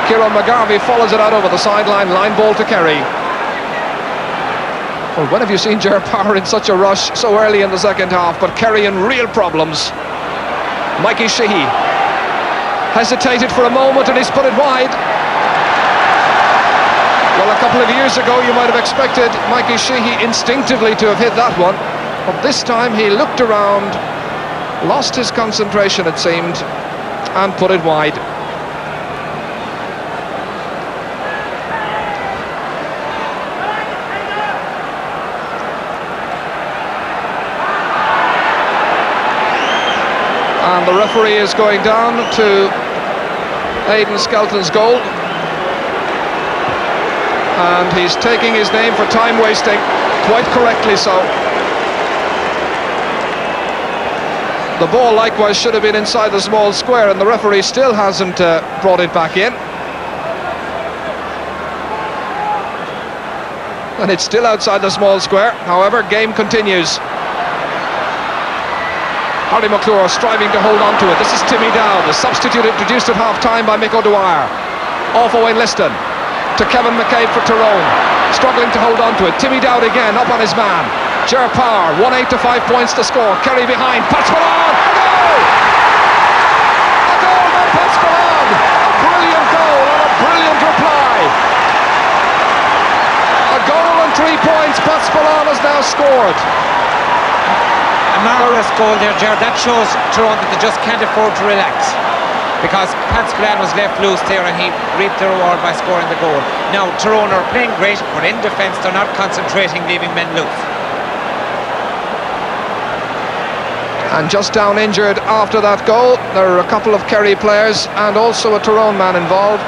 Kieran McGarvey follows it out over the sideline. Line ball to Kerry. Well, when have you seen Ger Power in such a rush so early in the second half? But Kerry in real problems. Mikey Sheehy hesitated for a moment and he's put it wide. Well, a couple of years ago you might have expected Mikey Sheehy instinctively to have hit that one. But this time he looked around, lost his concentration it seemed, and put it wide. And the referee is going down to Aidan Skelton's goal. And he's taking his name for time wasting, quite correctly so. The ball likewise should have been inside the small square, and the referee still hasn't brought it back in. And it's still outside the small square. However, game continues. Harry McClure striving to hold on to it. This is Timmy Dow, the substitute introduced at half-time by Mick O'Dwyer. Off Owen Liston to Kevin McCabe for Tyrone. Struggling to hold on to it. Timmy Dowd again, up on his man. Ger Power, 1-8 to 5 points to score. Kerry behind. Paspalan! A goal! A goal by Paspalan! A brilliant goal and a brilliant reply. A goal and 3 points. Paspalan has now scored. A marvellous goal there, Ger. That shows Tyrone that they just can't afford to relax, because Paspalan was left loose there and he reaped the reward by scoring the goal. Now Tyrone are playing great, but in defence they're not concentrating, leaving men loose. And just down injured after that goal, there are a couple of Kerry players and also a Tyrone man involved.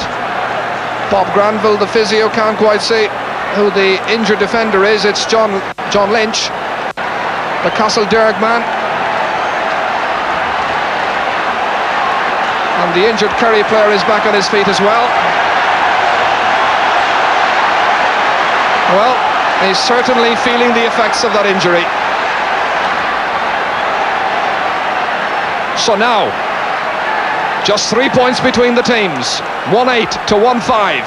Bob Granville, the physio, can't quite see who the injured defender is. It's John Lynch, the Castle Derg man. And the injured Kerry player is back on his feet as well. Well, he's certainly feeling the effects of that injury. So now, just 3 points between the teams. 1-8 to 1-5.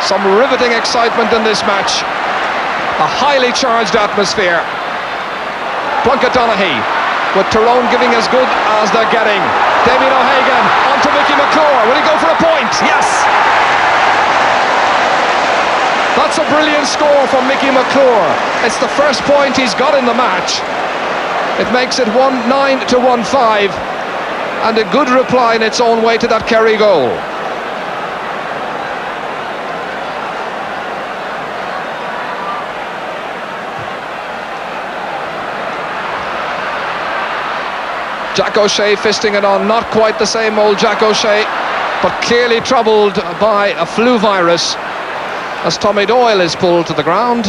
Some riveting excitement in this match. A highly charged atmosphere. Plunkett Donaghy, with Tyrone giving as good as they're getting. Damien O'Hagan onto Mickey McClure. Will he go for a point? Yes! That's a brilliant score from Mickey McClure. It's the first point he's got in the match. It makes it 1-9 to 1-5, and a good reply in its own way to that Kerry goal. Jack O'Shea fisting it on, not quite the same old Jack O'Shea, but clearly troubled by a flu virus, as Tommy Doyle is pulled to the ground.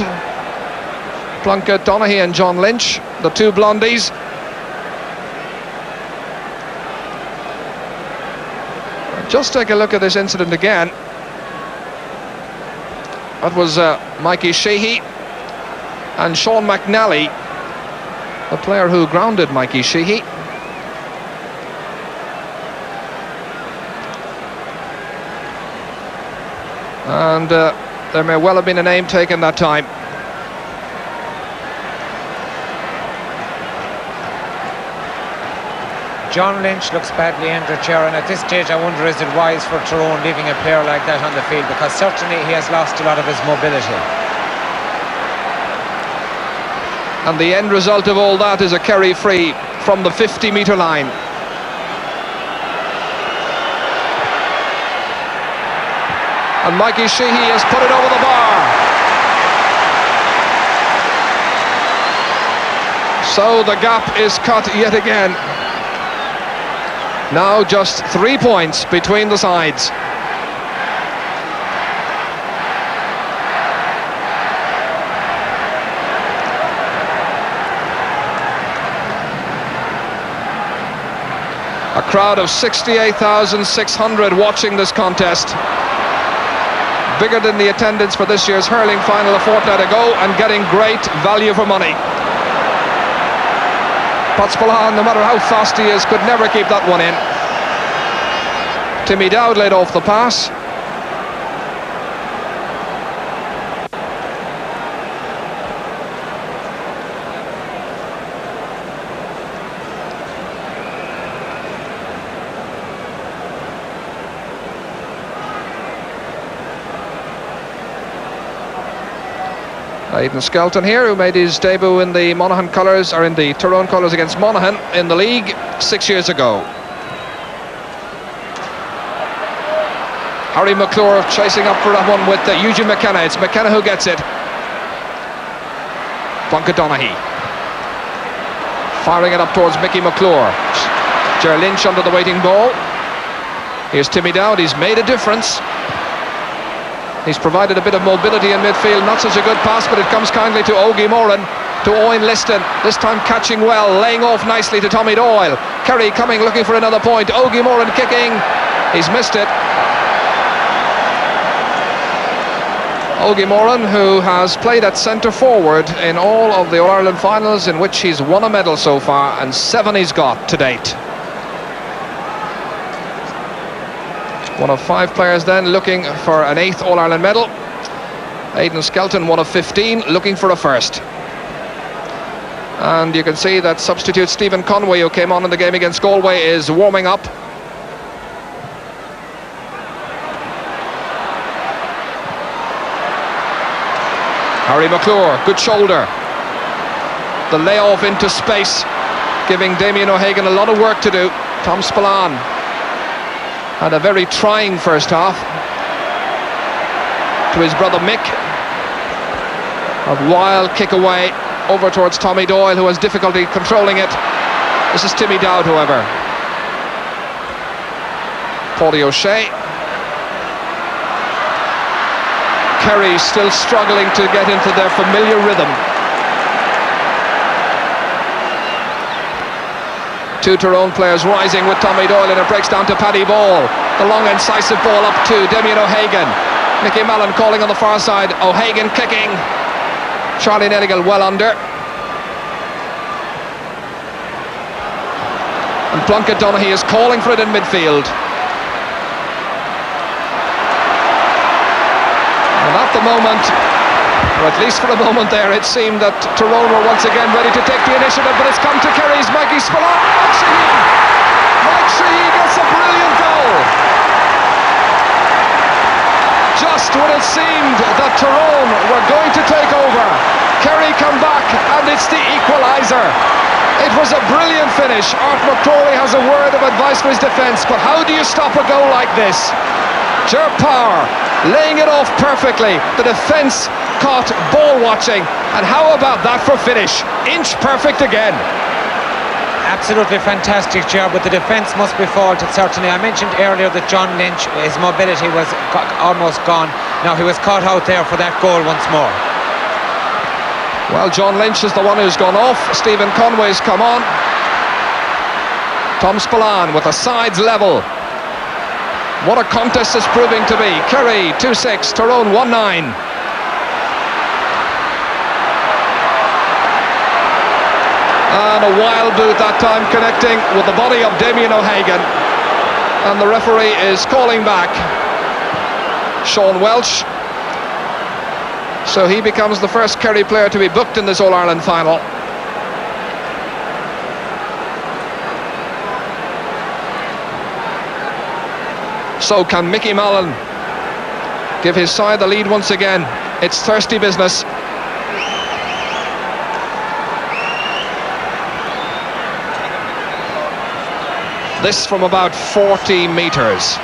Plunkett Donaghy and John Lynch, the two blondies. Just take a look at this incident again. That was Mikey Sheehy and Sean McNally, the player who grounded Mikey Sheehy. And there may well have been a name taken that time. John Lynch looks badly injured, Chair, and at this stage I wonder, is it wise for Tyrone leaving a player like that on the field, because certainly he has lost a lot of his mobility. And the end result of all that is a Kerry free from the 50-metre line. And Mikey Sheehy has put it over the bar. So the gap is cut yet again. Now just 3 points between the sides. A crowd of 68,600 watching this contest. Bigger than the attendance for this year's hurling final a fortnight ago, and getting great value for money. Patspalan, no matter how fast he is, could never keep that one in. Timmy Dowd laid off the pass. Aidan Skelton here, who made his debut in the Monaghan colours, or in the Tyrone colours against Monaghan in the league 6 years ago. Harry McClure chasing up for that one with Eugene McKenna. It's McKenna who gets it. Plunkett Donaghy firing it up towards Mickey McClure. Ger Lynch under the waiting ball. Here's Timmy Dowd. He's made a difference. He's provided a bit of mobility in midfield. Not such a good pass, but it comes kindly to Ogie Moran, to Owen Liston. This time catching well, laying off nicely to Tommy Doyle. Kerry coming, looking for another point. Ogie Moran kicking. He's missed it. Ogie Moran, who has played at centre forward in all of the All-Ireland finals, in which he's won a medal so far, and 7 he's got to date. One of 5 players then looking for an 8th All-Ireland medal. Aidan Skelton, one of 15, looking for a 1st. And you can see that substitute Stephen Conway, who came on in the game against Galway, is warming up. Harry McClure, good shoulder. The layoff into space, giving Damien O'Hagan a lot of work to do. Tom Spillane had a very trying first half. To his brother Mick. A wild kick away over towards Tommy Doyle, who has difficulty controlling it. This is Timmy Dowd, however. Paulie O'Shea. Kerry still struggling to get into their familiar rhythm. 2 Tyrone players rising with Tommy Doyle, and it breaks down to Paddy Ball. The long incisive ball up to Damien O'Hagan. Nicky Mallon calling on the far side. O'Hagan kicking. Charlie Nelligal well under. And Plunkett Donaghy is calling for it in midfield. And at the moment, or at least for a moment there, it seemed that Tyrone were once again ready to take the initiative, but it's come to Kerry's Mikey Spillane. Mike Sheehy gets a brilliant goal. Just when it seemed that Tyrone were going to take over, Kerry come back, and it's the equaliser. It was a brilliant finish. Art McCrory has a word of advice for his defence, but how do you stop a goal like this? Ger Power laying it off perfectly. The defence caught ball watching, and how about that for finish? Inch perfect again. Absolutely fantastic job, but the defence must be faulted, certainly. I mentioned earlier that John Lynch, his mobility was almost gone. Now he was caught out there for that goal once more. Well, John Lynch is the one who's gone off. Stephen Conway's come on. Tom Spillane with the sides level. What a contest it's proving to be. Kerry 2-6, Tyrone 1-9. And a wild boot that time, connecting with the body of Damien O'Hagan. And the referee is calling back Sean Welch. So he becomes the first Kerry player to be booked in this All-Ireland final. So can Mickey Mallon give his side the lead once again? It's thirsty business. This from about 40 metres.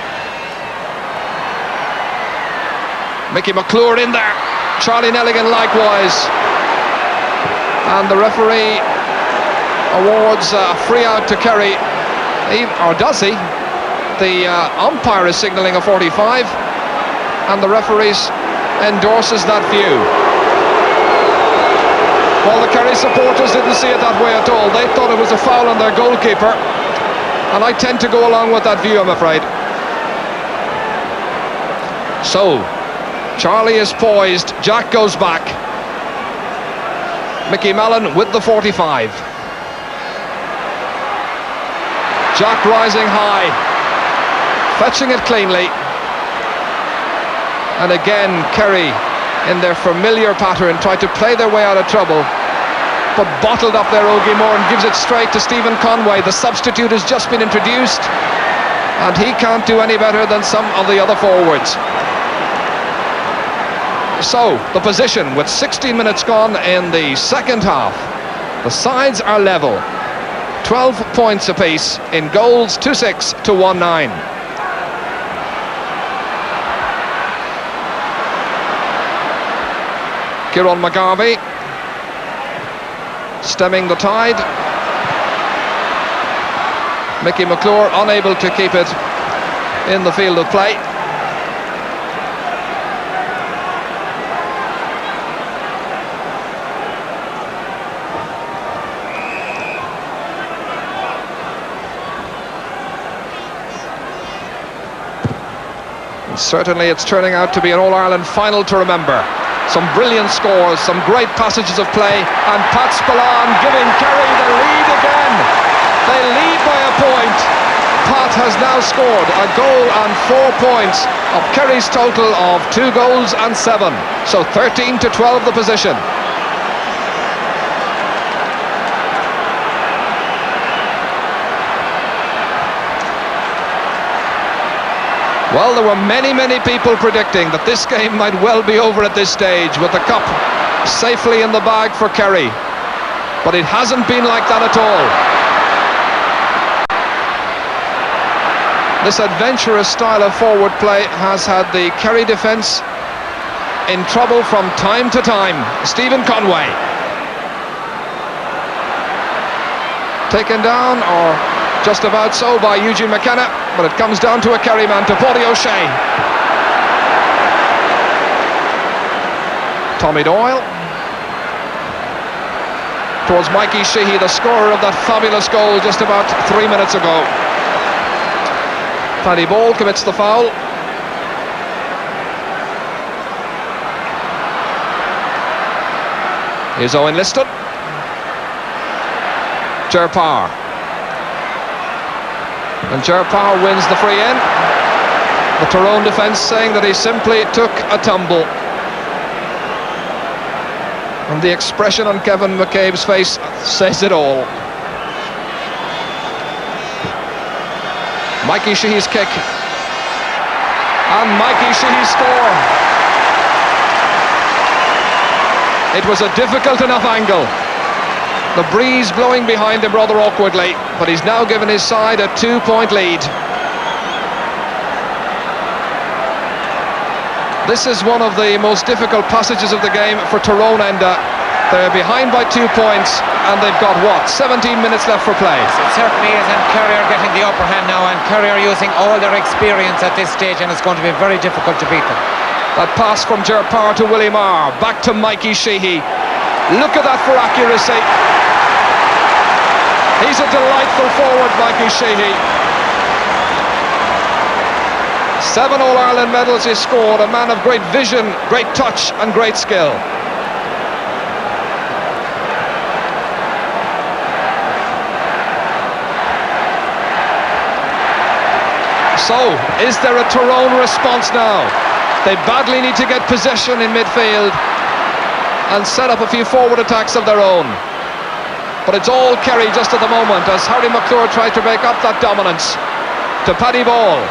Mickey McClure in there. Charlie Nelligan likewise. And the referee awards a free out to Kerry. Or does he? The umpire is signalling a 45. And the referee endorses that view. Well, the Kerry supporters didn't see it that way at all. They thought it was a foul on their goalkeeper. And I tend to go along with that view, I'm afraid. So, Charlie is poised. Jack goes back. Mickey Mallon with the 45. Jack rising high. Fetching it cleanly. And again, Kerry, in their familiar pattern, tried to play their way out of trouble. But bottled up there Ogie Moore and gives it straight to Stephen Conway. The substitute has just been introduced, and he can't do any better than some of the other forwards. So, the position with 16 minutes gone in the second half. The sides are level. 12 points apiece in goals, 2-6 to 1-9. Kieran McGarvey stemming the tide. Mickey McClure unable to keep it in the field of play. And certainly it's turning out to be an All-Ireland final to remember. Some brilliant scores, some great passages of play, and Pat Spillane giving Kerry the lead again. They lead by a point. Pat has now scored a goal and 4 points of Kerry's total of 2 goals and 7. So 13 to 12 the position. Well, there were many people predicting that this game might well be over at this stage with the cup safely in the bag for Kerry. But it hasn't been like that at all. This adventurous style of forward play has had the Kerry defence in trouble from time to time. Stephen Conway. Taken down, or just about so, by Eugene McKenna, but it comes down to a Kerry man, to Paddy O'Shea. Tommy Doyle. Towards Mikey Sheehy, the scorer of that fabulous goal just about 3 minutes ago. Paddy Ball commits the foul. Here's Owen Liston. Ger Power. And Ger Power wins the free in. The Tyrone defence saying that he simply took a tumble. And the expression on Kevin McCabe's face says it all. Mikey Sheehy's kick. And Mikey Sheehy's score. It was a difficult enough angle. The breeze blowing behind him rather awkwardly, but he's now given his side a 2-point lead. This is one of the most difficult passages of the game for Tyrone Enda. They're behind by 2 points, and they've got, what, 17 minutes left for play? It certainly is, and Kerry are getting the upper hand now, and Kerry are using all their experience at this stage, and it's going to be very difficult to beat them. That pass from Ger Power to Willie Marr, back to Mikey Sheehy. Look at that for accuracy. He's a delightful forward, Mikey Sheehy. 7 All-Ireland medals he scored, a man of great vision, great touch and great skill. So, is there a Tyrone response now? They badly need to get possession in midfield and set up a few forward attacks of their own. But it's all Kerry just at the moment as Harry McClure tries to break up that dominance. To Paddy Ball.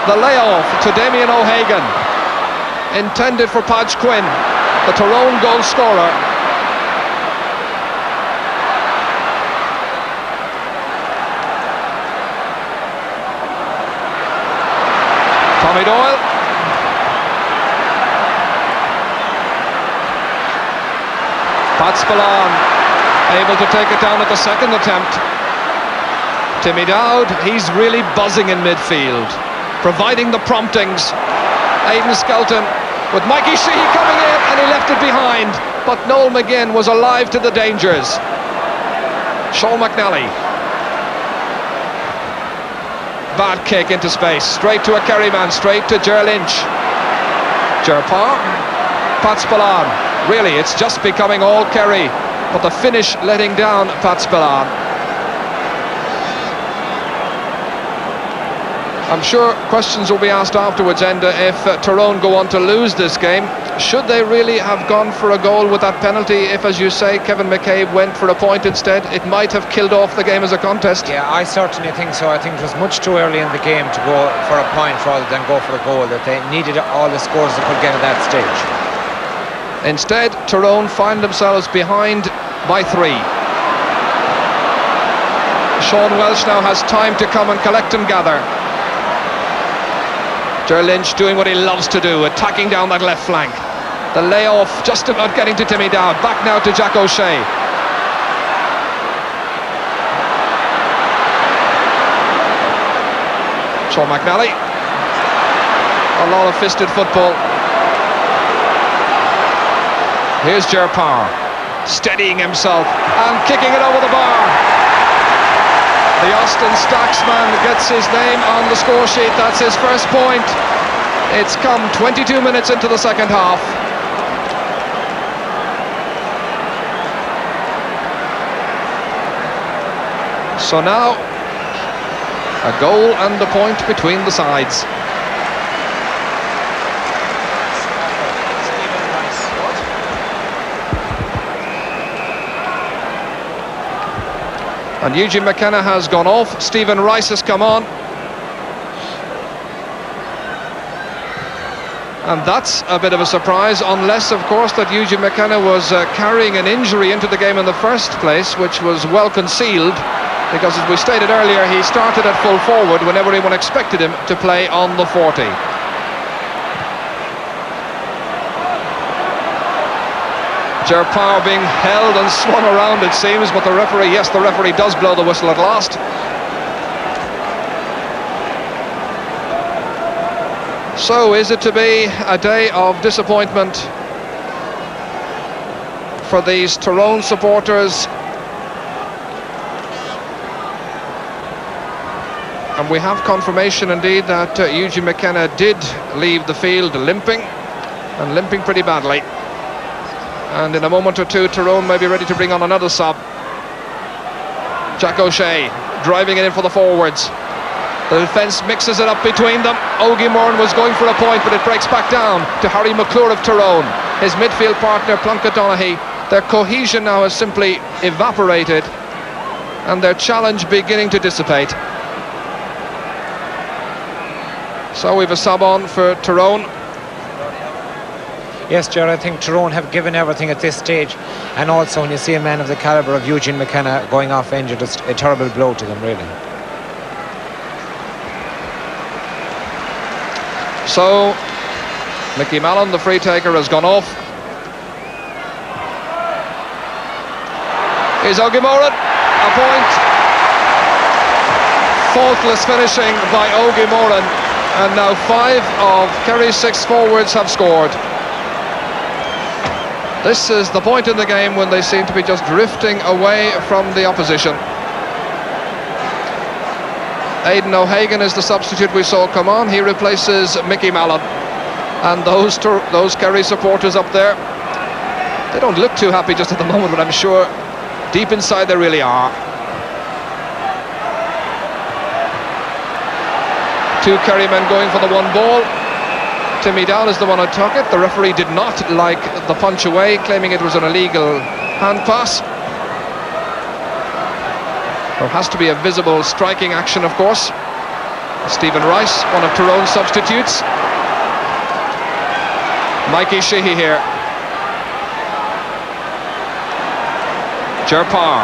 The layoff to Damien O'Hagan. Intended for Padge Quinn, the Tyrone goal scorer. Tommy Doyle. Pat Spillane able to take it down at the second attempt. Timmy Dowd, he's really buzzing in midfield, providing the promptings. Aidan Skelton with Mikey Sheehy coming in, and he left it behind, but Noel McGinn was alive to the dangers. Sean McNally. Bad kick into space, straight to a Kerry man, straight to Ger Lynch. Ger Parr, Pat Spillane. Really, it's just becoming all Kerry, but the finish letting down Pat Spillane. I'm sure questions will be asked afterwards, Enda, if Tyrone go on to lose this game. Should they really have gone for a goal with that penalty? If, as you say, Kevin McCabe went for a point instead, it might have killed off the game as a contest. Yeah, I certainly think so. I think it was much too early in the game to go for a point rather than go for a goal, that they needed all the scores they could get at that stage. Instead, Tyrone find themselves behind by 3. Sean Welsh now has time to come and collect and gather. Ger Lynch doing what he loves to do, attacking down that left flank. The layoff just about getting to Timmy Dowd. Back now to Jack O'Shea. Sean McNally. A lot of fisted football. Here's Ger Parr, steadying himself and kicking it over the bar. The Austin Stacksman gets his name on the score sheet. That's his first point. It's come 22 minutes into the second half. So now, a goal and a point between the sides. And Eugene McKenna has gone off. Stephen Rice has come on. And that's a bit of a surprise, unless, of course, that Eugene McKenna was carrying an injury into the game in the first place, which was well concealed, because, as we stated earlier, he started at full forward when everyone expected him to play on the 40. Ger Parr being held and swung around, it seems, but the referee, yes, the referee does blow the whistle at last. So, is it to be a day of disappointment for these Tyrone supporters? And we have confirmation indeed that Eugene McKenna did leave the field limping, and limping pretty badly. And in a moment or two, Tyrone may be ready to bring on another sub. Jack O'Shea driving it in for the forwards. The defence mixes it up between them. Ogie Moran was going for a point, but it breaks back down to Harry McClure of Tyrone. His midfield partner, Plunkett Donaghy. Their cohesion now has simply evaporated, and their challenge beginning to dissipate. So we've a sub on for Tyrone. Yes, Ger, I think Tyrone have given everything at this stage, and also when you see a man of the calibre of Eugene McKenna going off injured, it's a terrible blow to them, really. So Mickey Mallon, the free taker, has gone off. Here's Ogie Moran, a point. Faultless finishing by Ogie Moran, and now 5 of Kerry's 6 forwards have scored. This is the point in the game when they seem to be just drifting away from the opposition. Aidan O'Hagan is the substitute we saw come on. He replaces Mickey Mallon. And those Kerry supporters up there, they don't look too happy just at the moment, but I'm sure deep inside they really are. Two Kerry men going for the one ball. Timmy Dowd is the one who took it. The referee did not like the punch away, claiming it was an illegal hand pass. There has to be a visible striking action, of course. Stephen Rice, one of Tyrone's substitutes. Mikey Sheehy here. Gerpar.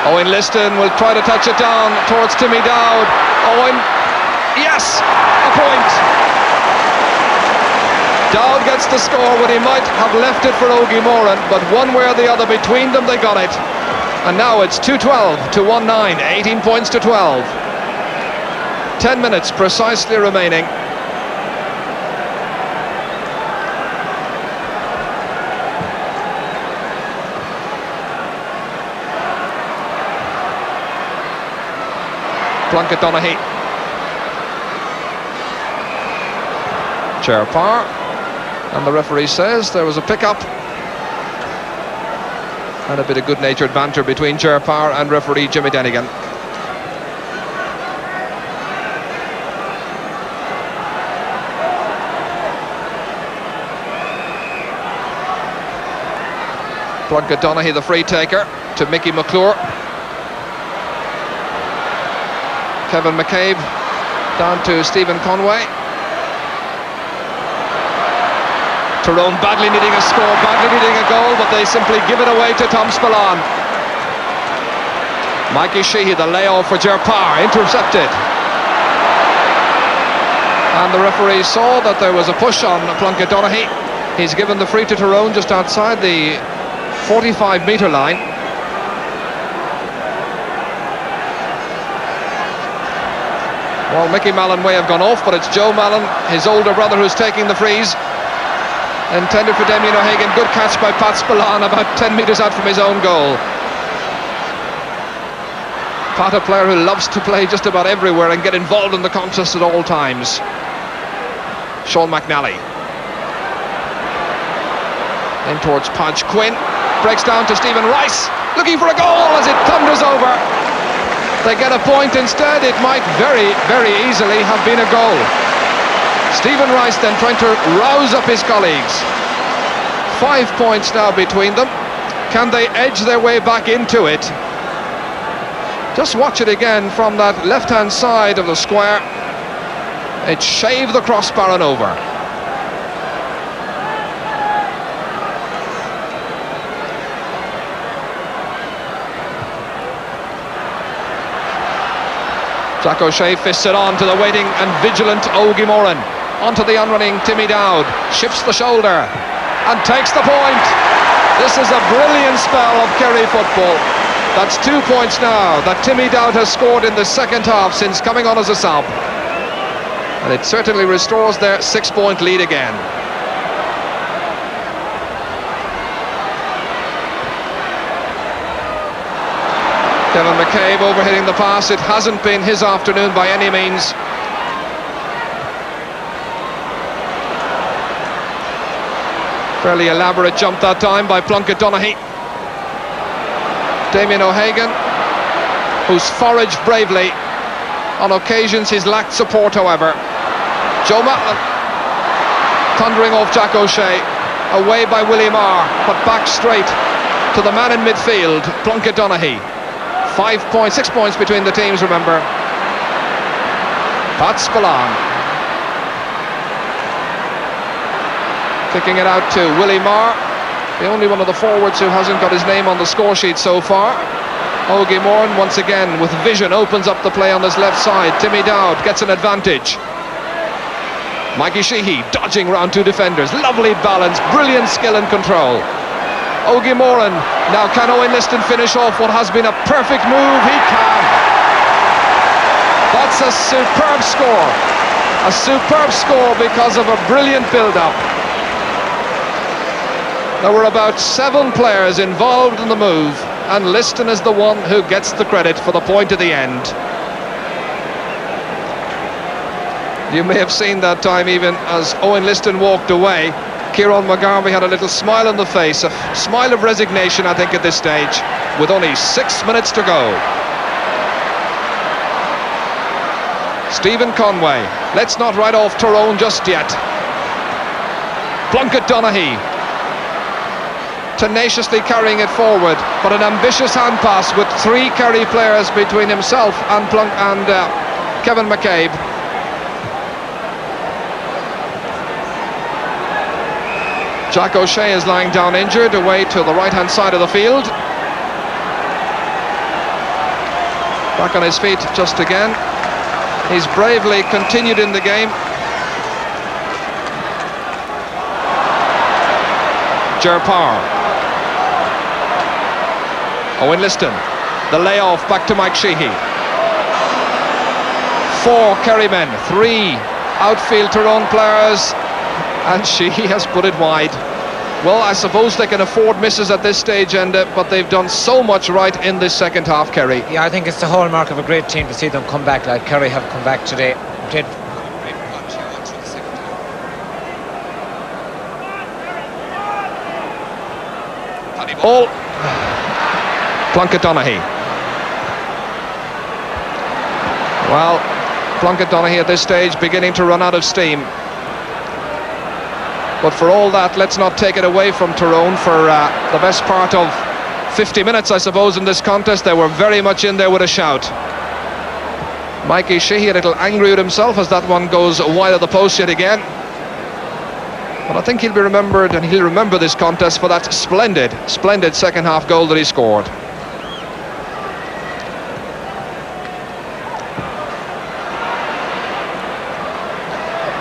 Owen Liston will try to touch it down towards Timmy Dowd. Owen, yes, a point. Dowd gets the score when he might have left it for Ogie Moran, but one way or the other between them they got it. And now it's 2-12 to 1-9, 18 points to 12. 10 minutes precisely remaining. Plunkett Donaghy. Gerpar. And the referee says there was a pick-up. And a bit of good-natured banter between Gerpar and referee Jimmy Denigan. Plunkett Donaghy, the free taker, to Mickey McClure. Kevin McCabe down to Stephen Conway. Tyrone badly needing a score, badly needing a goal, but they simply give it away to Tom Spillane. Mikey Sheehy, the layoff for Gerpar, intercepted. And the referee saw that there was a push on Plunkett Donaghy. He's given the free to Tyrone just outside the 45-metre line. Well, Mickey Mallon may have gone off, but it's Joe Mallon, his older brother, who's taking the frees. Intended for Damien O'Hagan. Good catch by Pat Spillane, about 10 metres out from his own goal. Pat, a player who loves to play just about everywhere and get involved in the contest at all times. Sean McNally. In towards Podge Quinn. Breaks down to Stephen Rice. Looking for a goal as it thunders over. They get a point instead. It might very, very easily have been a goal. Stephen Rice then trying to rouse up his colleagues. 5 points now between them. Can they edge their way back into it? Just watch it again from that left-hand side of the square. It shaved the crossbar and over. Jack O'Shea fists it on to the waiting and vigilant Ogie Moran. Onto the unrunning Timmy Dowd. Shifts the shoulder and takes the point. This is a brilliant spell of Kerry football. That's 2 points now that Timmy Dowd has scored in the second half since coming on as a sub. And it certainly restores their 6-point lead again. Kevin McCabe overhitting the pass. It hasn't been his afternoon by any means. Fairly elaborate jump that time by Plunkett Donaghy. Damien O'Hagan, who's foraged bravely. On occasions he's lacked support, however. Joe Mallon thundering off Jack O'Shea. Away by Willie Marr, but back straight to the man in midfield, Plunkett Donaghy. 6 points between the teams, remember. Pat Spillane. Kicking it out to Willie Marr, the only one of the forwards who hasn't got his name on the score sheet so far. Ogie Moran once again with vision opens up the play on his left side. Timmy Dowd gets an advantage. Mikey Sheehy dodging round two defenders. Lovely balance, brilliant skill and control. Ogie Moran. Now can Owen Liston finish off what has been a perfect move? He can. That's a superb score. A superb score because of a brilliant build-up. There were about 7 players involved in the move, and Liston is the one who gets the credit for the point at the end. You may have seen that time, even as Owen Liston walked away, Kieran McGarvey had a little smile on the face, a smile of resignation, I think, at this stage, with only 6 minutes to go. Stephen Conway. Let's not write off Tyrone just yet. Plunkett Donaghy tenaciously carrying it forward, but an ambitious hand pass with 3 Kerry players between himself and Kevin McCabe. Jack O'Shea is lying down injured, away to the right-hand side of the field. Back on his feet just again. He's bravely continued in the game. Ger Parr. Owen Liston. The layoff back to Mike Sheehy. 4 Kerry men, 3 outfield Tyrone players, and Sheehy has put it wide. Well, I suppose they can afford misses at this stage, but they've done so much right in this second half, Kerry. Yeah, I think it's the hallmark of a great team to see them come back like Kerry have come back today. Ball. Plunkett Donaghy. Well, Plunkett Donaghy at this stage beginning to run out of steam. But for all that, let's not take it away from Tyrone for the best part of 50 minutes, I suppose, in this contest. They were very much in there with a shout. Mikey Sheehy a little angry with himself as that one goes wide of the post yet again. But I think he'll be remembered, and he'll remember this contest for that splendid second half goal that he scored.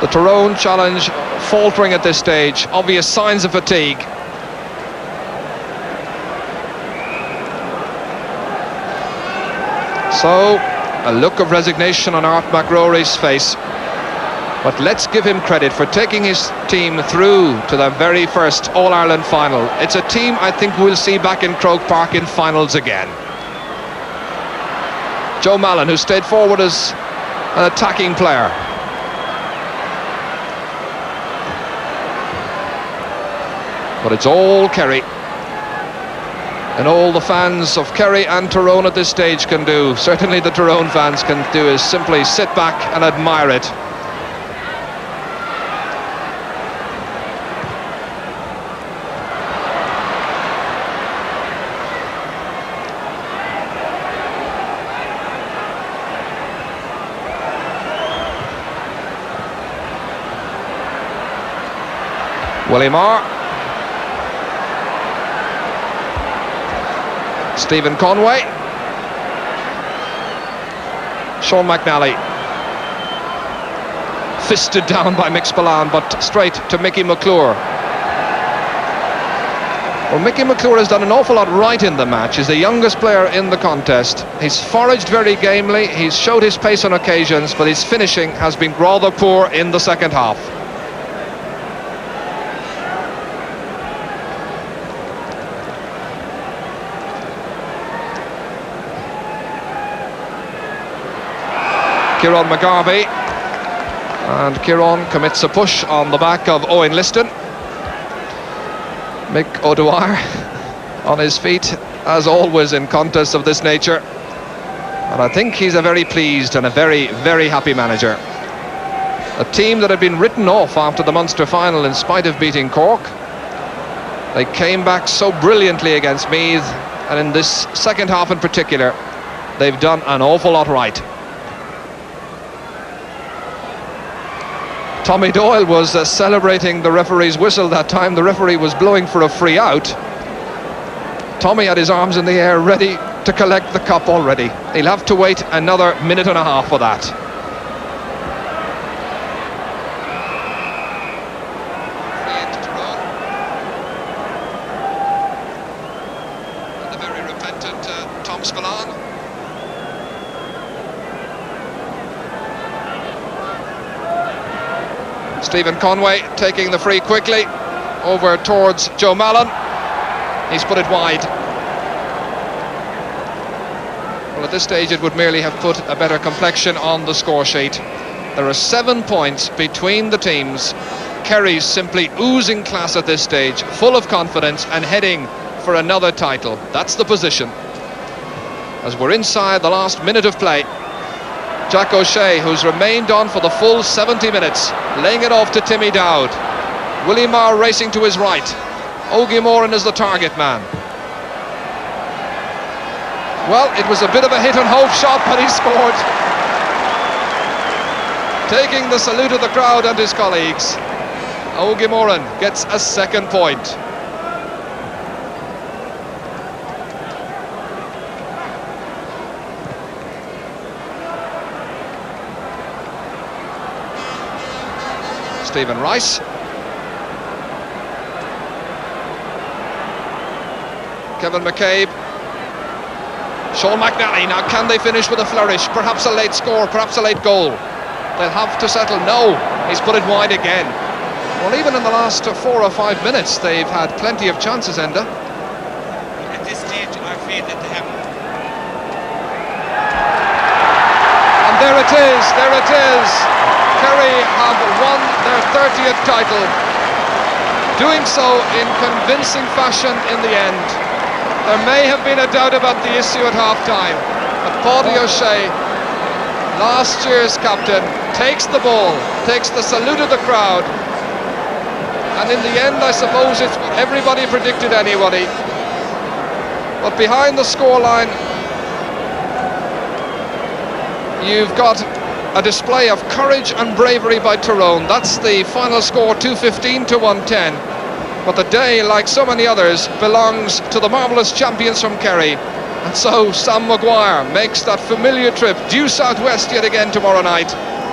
The Tyrone challenge faltering at this stage, obvious signs of fatigue. So, a look of resignation on Art McRory's face. But let's give him credit for taking his team through to the very first All-Ireland final. It's a team I think we'll see back in Croke Park in finals again. Joe Mallon, who stayed forward as an attacking player. But it's all Kerry. And all the fans of Kerry and Tyrone at this stage can do, certainly the Tyrone fans can do, is simply sit back and admire it. Willie Marr. Stephen Conway. Sean McNally. Fisted down by Mick Spillane, but straight to Mickey McClure. Well, Mickey McClure has done an awful lot right in the match. He's the youngest player in the contest. He's foraged very gamely, he's showed his pace on occasions, but his finishing has been rather poor in the second half. Kieran McGarvey, and Kieran commits a push on the back of Owen Liston. Mick O'Dwyer on his feet, as always in contests of this nature, and I think he's a very pleased and a very, very happy manager. A team that had been written off after the Munster final in spite of beating Cork. They came back so brilliantly against Meath, and in this second half in particular, they've done an awful lot right. Tommy Doyle was celebrating the referee's whistle that time. The referee was blowing for a free out. Tommy had his arms in the air ready to collect the cup already. He'll have to wait another minute and a half for that. And the very repentant Tom Spillane. Stephen Conway taking the free quickly over towards Joe Mallon. He's put it wide. Well, at this stage it would merely have put a better complexion on the score sheet. There are 7 points between the teams. Kerry's simply oozing class at this stage, full of confidence and heading for another title. That's the position. As we're inside the last minute of play. Jack O'Shea, who's remained on for the full 70 minutes, laying it off to Timmy Dowd. Willie Marr racing to his right. Ogie Moran is the target man. Well, it was a bit of a hit and hope shot, but he scored. Taking the salute of the crowd and his colleagues. Ogie Moran gets a second point. Stephen Rice. Kevin McCabe. Sean McNally. Now can they finish with a flourish? Perhaps a late score, perhaps a late goal. They'll have to settle. No, he's put it wide again. Well, even in the last 4 or 5 minutes, they've had plenty of chances, Enda. At this stage, I feel that they haven't. And there it is, there it is. Kerry have won their 30th title, doing so in convincing fashion in the end. There may have been a doubt about the issue at half-time, but Pádraig O'Shea, last year's captain, takes the ball, takes the salute of the crowd, and in the end, I suppose it's what everybody predicted anybody. But behind the scoreline, you've got a display of courage and bravery by Tyrone. That's the final score, 215 to 110. But the day, like so many others, belongs to the marvellous champions from Kerry. And so Sam Maguire makes that familiar trip due southwest yet again tomorrow night.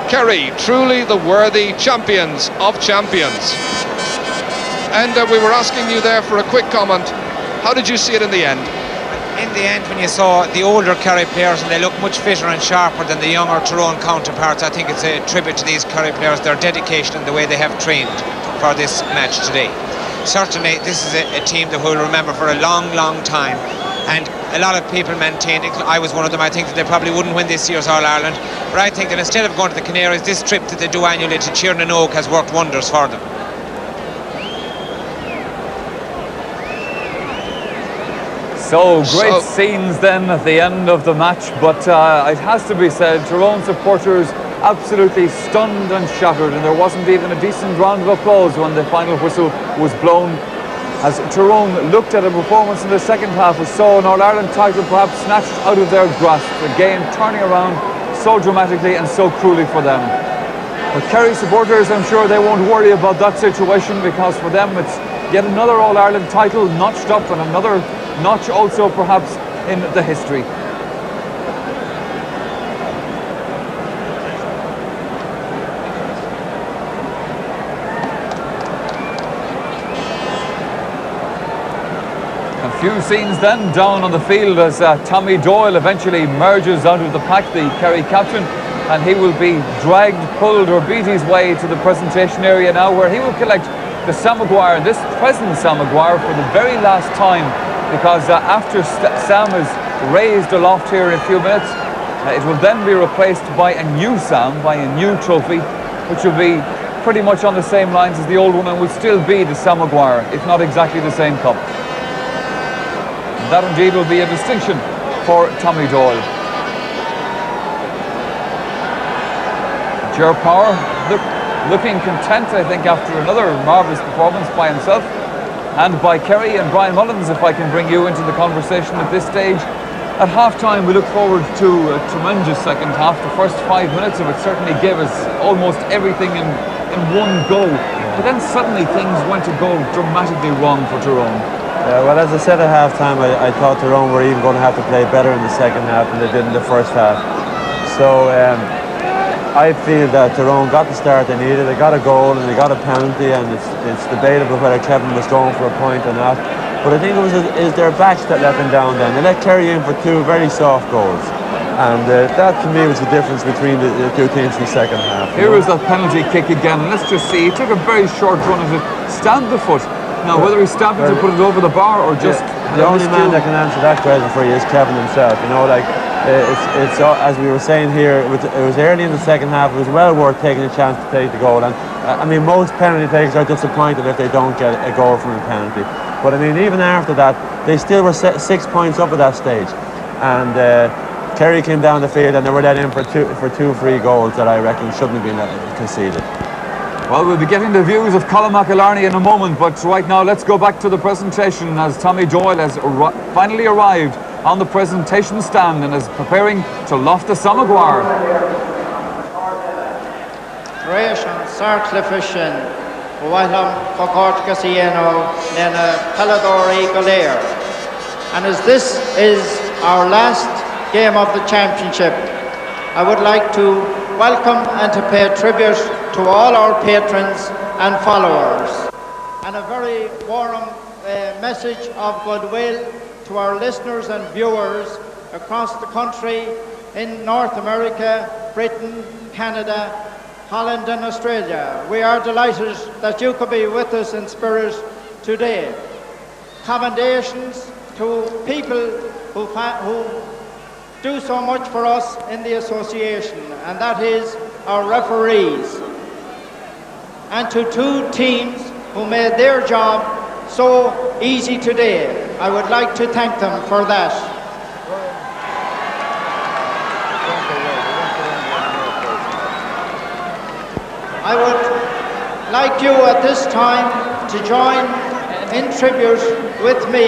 Kerry, truly the worthy champions of champions. And we were asking you there for a quick comment. How did you see it in the end? In the end, when you saw the older Kerry players and they look much fitter and sharper than the younger Tyrone counterparts, I think it's a tribute to these Kerry players, their dedication and the way they have trained for this match today. Certainly, this is a team that we'll remember for a long, long time. And a lot of people maintained, I was one of them, I think that they probably wouldn't win this year's All-Ireland. But I think that instead of going to the Canaries, this trip that they do annually to Tiernan has worked wonders for them. So, great scenes then at the end of the match, but it has to be said, Tyrone supporters absolutely stunned and shattered, and there wasn't even a decent round of applause when the final whistle was blown, as Tyrone looked at a performance in the second half and saw an All-Ireland title perhaps snatched out of their grasp, again turning around so dramatically and so cruelly for them. But Kerry supporters, I'm sure they won't worry about that situation, because for them it's yet another All-Ireland title notched up, and another notch also perhaps in the history. A few scenes then down on the field as Tommy Doyle eventually merges out of the pack, the Kerry captain, and he will be dragged, pulled or beat his way to the presentation area now, where he will collect the Sam Maguire, this present Sam Maguire, for the very last time, because after Sam is raised aloft here in a few minutes, it will then be replaced by a new Sam, by a new trophy, which will be pretty much on the same lines as the old one, and will still be the Sam Maguire, if not exactly the same cup. And that indeed will be a distinction for Tommy Doyle. Ger Power looking content, I think, after another marvellous performance by himself and by Kerry. And Brian Mullins, if I can bring you into the conversation at this stage. At half-time, we look forward to a tremendous second half. The first 5 minutes of it certainly gave us almost everything in one go. But then suddenly things went to go dramatically wrong for Tyrone. Yeah, well, as I said at half-time, I thought Tyrone were even going to have to play better in the second half than they did in the first half. So I feel that Tyrone got the start they needed. They got a goal and they got a penalty, and it's debatable whether Kevin was going for a point or not. But I think it was their backs that let them down then. They let Kerry in for two very soft goals. And that to me was the difference between the two teams in the second half. Here was that penalty kick again, and let's just see, he took a very short run at it, stabbed the foot. Now whether he stabbed it to put it over the bar or just... The only man that can answer that question for you is Kevin himself. You know, like, it's as we were saying here, it was early in the second half, it was well worth taking a chance to take the goal. And I mean, most penalty takers are disappointed if they don't get a goal from a penalty. But I mean, even after that, they still were 6 points up at that stage. And Kerry came down the field and they were let in for two free goals that I reckon shouldn't have been conceded. Well, we'll be getting the views of Colin McIlarney in a moment, but right now let's go back to the presentation as Tommy Doyle has finally arrived on the presentation stand and is preparing to loft the Samaguar. Ration Sarclifishin, Wailam Cocortgasieno, Nena Peladori Galair. And as this is our last game of the championship, I would like to welcome and to pay tribute to all our patrons and followers, and a very warm message of goodwill to our listeners and viewers across the country in North America, Britain, Canada, Holland and Australia. We are delighted that you could be with us in spirit today. Commendations to people who do so much for us in the association, and that is our referees. And to two teams who made their job so easy today. I would like to thank them for that. I would like you at this time to join in tribute with me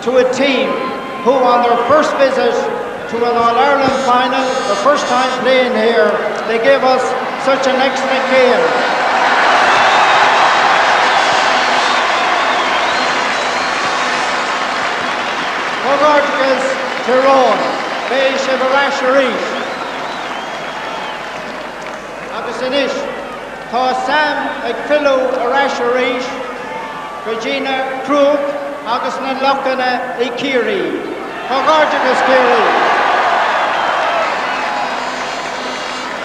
to a team who on their first visit to an All-Ireland final, the first time playing here, they gave us such an excellent game. Gorgas Tyrone, Bay Shivarasharish. Agus Inish, Tá Sam Agfilu Arasharish, Regina Krug, Agus Nanlokana Ikiri. Gorgas Kerry.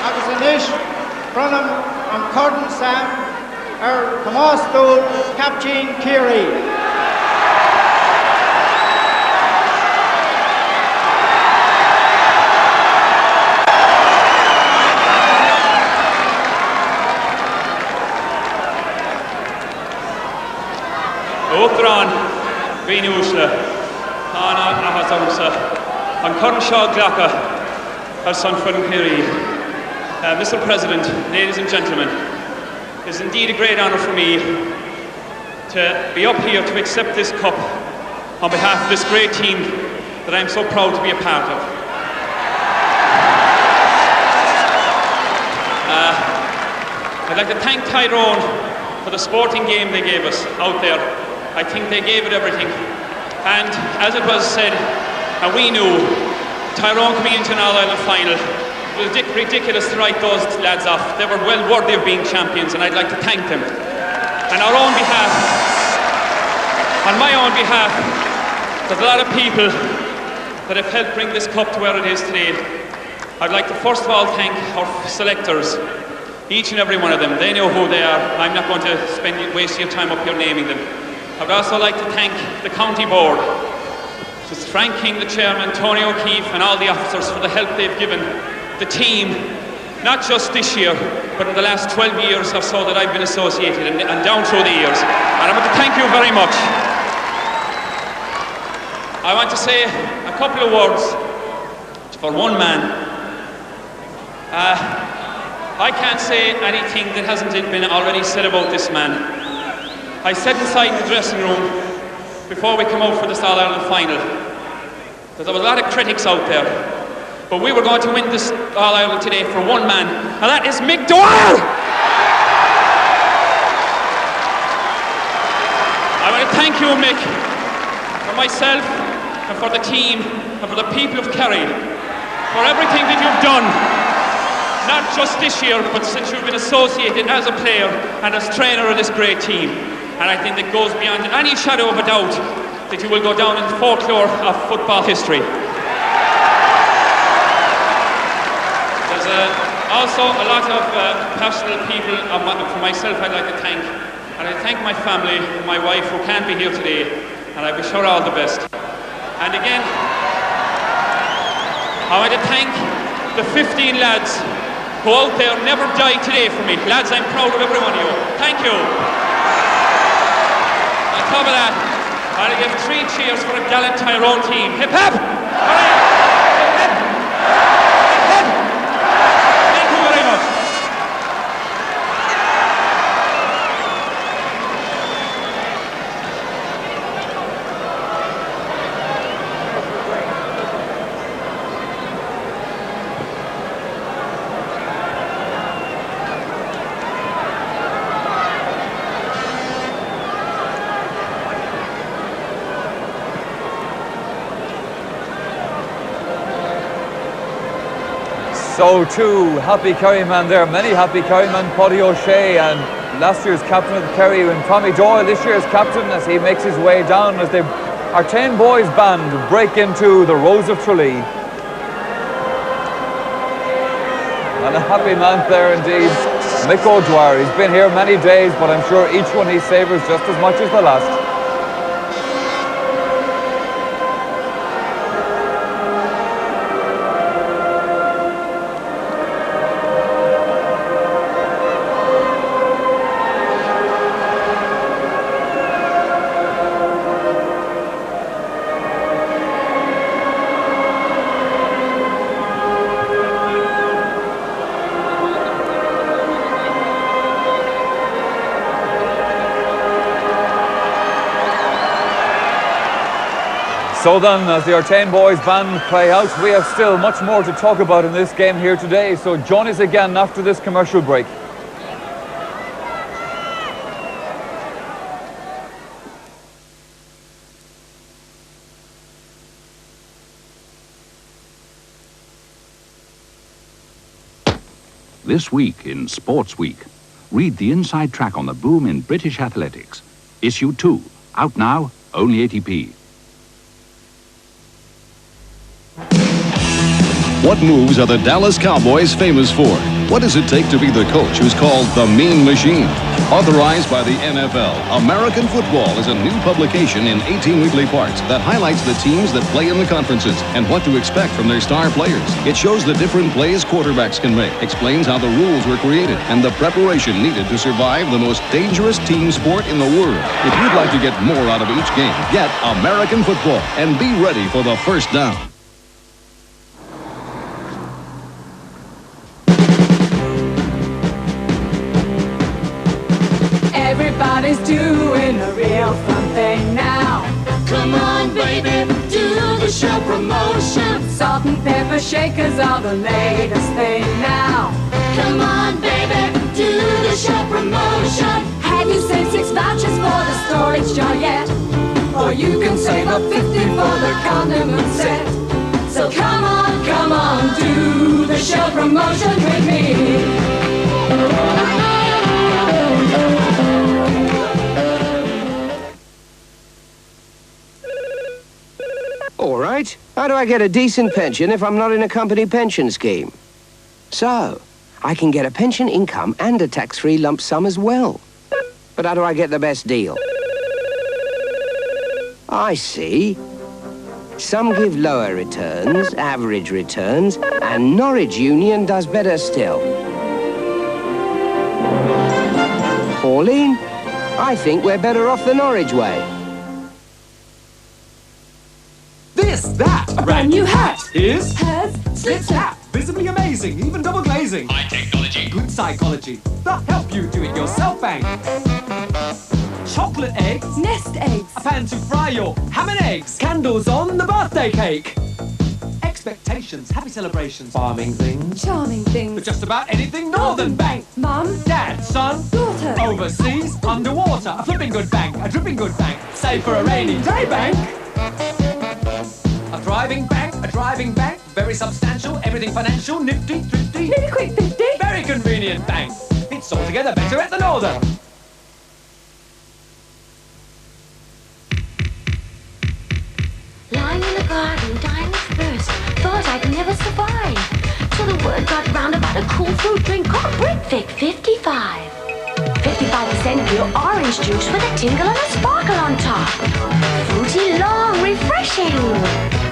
Agus Inish, Brunham and Corden Sam, Kamastul Captain Kerry. Uachtarán, Bíniúsla, Tána Ahasamsa, an Cornshaw Glacka, our son from Kerry. Mr. President, ladies and gentlemen, it is indeed a great honour for me to be up here to accept this cup on behalf of this great team that I am so proud to be a part of. I'd like to thank Tyrone for the sporting game they gave us out there. I think they gave it everything. And as it was said, and we knew, Tyrone coming into an All-Ireland final, it was ridiculous to write those lads off. They were well worthy of being champions, and I'd like to thank them. And on my own behalf, there's a lot of people that have helped bring this cup to where it is today. I'd like to first of all thank our selectors, each and every one of them. They know who they are. I'm not going to waste your time up here naming them. I would also like to thank the county board, just Frank King, the chairman, Tony O'Keefe and all the officers for the help they've given the team, not just this year, but in the last 12 years or so that I've been associated and down through the years. And I want to thank you very much. I want to say a couple of words for one man. I can't say anything that hasn't been already said about this man. I sat inside the dressing room before we came out for this All-Ireland final. There was a lot of critics out there, but we were going to win this All-Ireland today for one man, and that is Mick Dwyer! I want to thank you, Mick, for myself and for the team and for the people of Kerry, for everything that you've done. Not just this year, but since you've been associated as a player and as trainer of this great team. And I think that goes beyond any shadow of a doubt that you will go down in the folklore of football history. There's also a lot of passionate people, for myself I'd like to thank. And I thank my family, my wife who can't be here today, and I wish her all the best. And again, I want to thank the 15 lads who out there never died today for me. Lads, I'm proud of every one of you. Thank you. On top of that, I'll give 3 cheers for a gallant Tyrone team. Hip hip! Thank you very much. So two happy Kerry men there, many happy Kerry men, Paddy O'Shea and last year's captain of the Kerry and Tommy Doyle, this year's captain, as he makes his way down as the Artane Boys band break into the Rose of Tralee. And a happy man there indeed, Mick O'Dwyer. He's been here many days, but I'm sure each one he savours just as much as the last. So then, as the Artane Boys band play out, we have still much more to talk about in this game here today. So join us again after this commercial break. This week in Sports Week, read the inside track on the boom in British athletics. Issue 2, out now, only 80p. What moves are the Dallas Cowboys famous for? What does it take to be the coach who's called the Mean Machine? Authorized by the NFL, American Football is a new publication in 18 weekly parts that highlights the teams that play in the conferences and what to expect from their star players. It shows the different plays quarterbacks can make, explains how the rules were created, and the preparation needed to survive the most dangerous team sport in the world. If you'd like to get more out of each game, get American Football and be ready for the first down. Everybody's doing a real fun thing now. Come on, baby, do the show promotion. Salt and pepper shakers are the latest thing now. Come on, baby, do the show promotion. Have you saved 6 vouchers for the storage jar yet? Or you can save up 50 for the condiment set. So come on, do the show promotion with me. All right. How do I get a decent pension if I'm not in a company pension scheme? So, I can get a pension income and a tax-free lump sum as well. But how do I get the best deal? I see. Some give lower returns, average returns, and Norwich Union does better still. Pauline, I think we're better off the Norwich way. This, that, A brand new hat. is Hers, slip snap. visibly amazing, even double glazing. High technology. Good psychology. That help you do it yourself bank. Chocolate eggs. Nest eggs. A pan to fry your ham and eggs. Candles on the birthday cake. Expectations, happy celebrations. Farming things. Charming things. But just about anything Northern Bank. Mum. Dad, son. Daughter. Overseas, underwater. A flipping good bank, a dripping good bank. Save for a rainy day bank. A thriving bank, a driving bank. Very substantial, everything financial. Nifty, thrifty. Nifty quick 50. Very convenient bank. It's altogether better at the Northern. Lying in the garden, dying of thirst, thought I'd never survive. Till the word got round about a cool fruit drink called Britvic 55. 55% pure orange juice with a tingle and a sparkle on top. Fruity, long, refreshing.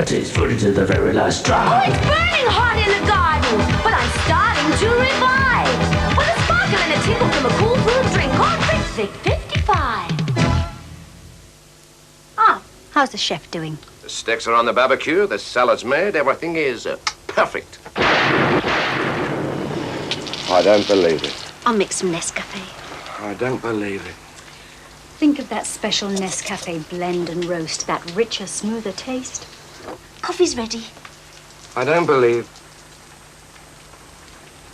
I taste fruity to the very last Oh, drop. it's burning hot in the garden, but I'm starting to revive. With a sparkle and a tingle from a cool fruit drink called Britvic 55. Ah, how's the chef doing? The steaks are on the barbecue, the salad's made, everything is perfect. I don't believe it. I'll mix some Nescafe. I don't believe it. Think of that special Nescafe blend and roast, that richer, smoother taste. Coffee's ready. I don't believe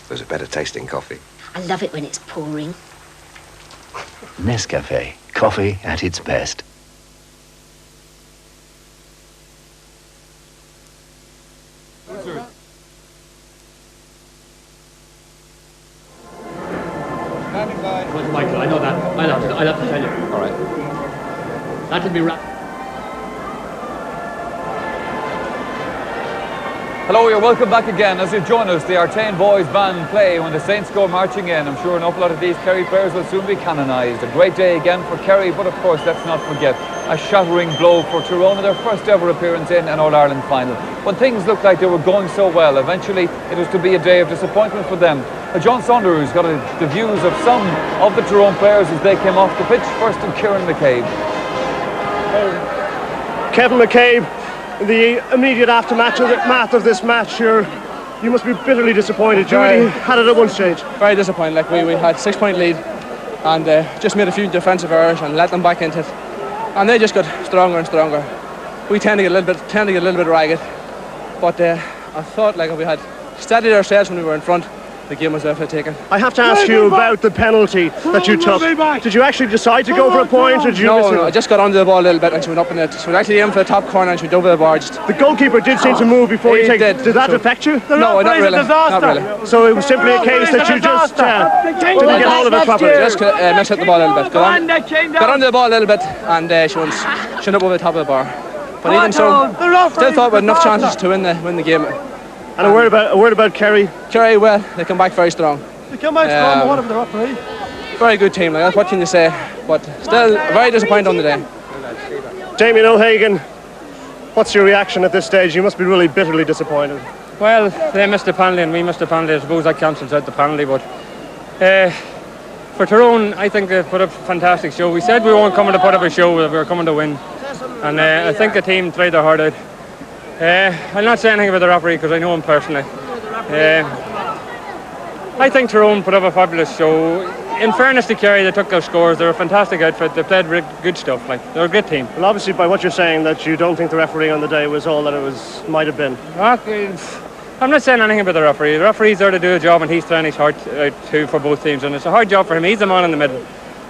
there's a better tasting coffee. I love it when it's pouring. Nescafe, coffee at its best. Michael, I know that. I'll have to tell you. All right. That'll be right. Hello, you're welcome back again. As you join us, the Artane boys band play when the Saints go marching in. I'm sure an awful lot of these Kerry players will soon be canonised. A great day again for Kerry, but of course, let's not forget a shattering blow for Tyrone in their first ever appearance in an All-Ireland final. When things looked like they were going so well, eventually it was to be a day of disappointment for them. John Saunders got the views of some of the Tyrone players as they came off the pitch. First in Kieran McCabe. Kevin McCabe, in the immediate aftermath of this match, you must be bitterly disappointed. You really had it at one stage. Very disappointed. Like we had 6-point lead and just made a few defensive errors and let them back into it, and they just got stronger and stronger. We tend to get a little bit ragged, but I thought like if we had steadied ourselves when we were in front, the game was therefore taken. I have to ask you about the penalty that you took. Did you actually decide to go for a point, or did you miss it? No, I just got onto the ball a little bit and she went up in it. She was actually aiming for the top corner and she went over the bar. The goalkeeper did seem to move before you take it. Did that affect you? No, not really. Not really. So it was simply a case that you just didn't get hold of it properly. Just messed up the ball a little bit. Got onto the ball a little bit and she went up over the top of the bar. But even so, still thought we had enough chances to win the game. And a word about Kerry. Kerry, well, they come back very strong. They come back strong, but what of the referee? Very good team, like, what can you say? But still very disappointed on the day. Damien O'Hagan, what's your reaction at this stage? You must be really bitterly disappointed. Well, they missed the penalty and we missed the penalty. I suppose that cancels out the penalty, but for Tyrone, I think they put up a fantastic show. We said we weren't coming to put up a show, we were coming to win. And I think the team tried their heart out. I'll not say anything about the referee because I know him personally. I think Tyrone put up a fabulous show. In fairness to Kerry, they took their scores. They're a fantastic outfit. They played good stuff. Like, they're a great team. Well, obviously, by what you're saying, that you don't think the referee on the day was all that it might have been. I'm not saying anything about the referee. The referee's there to do a job, and he's trying his heart out too for both teams. And it's a hard job for him. He's the man in the middle.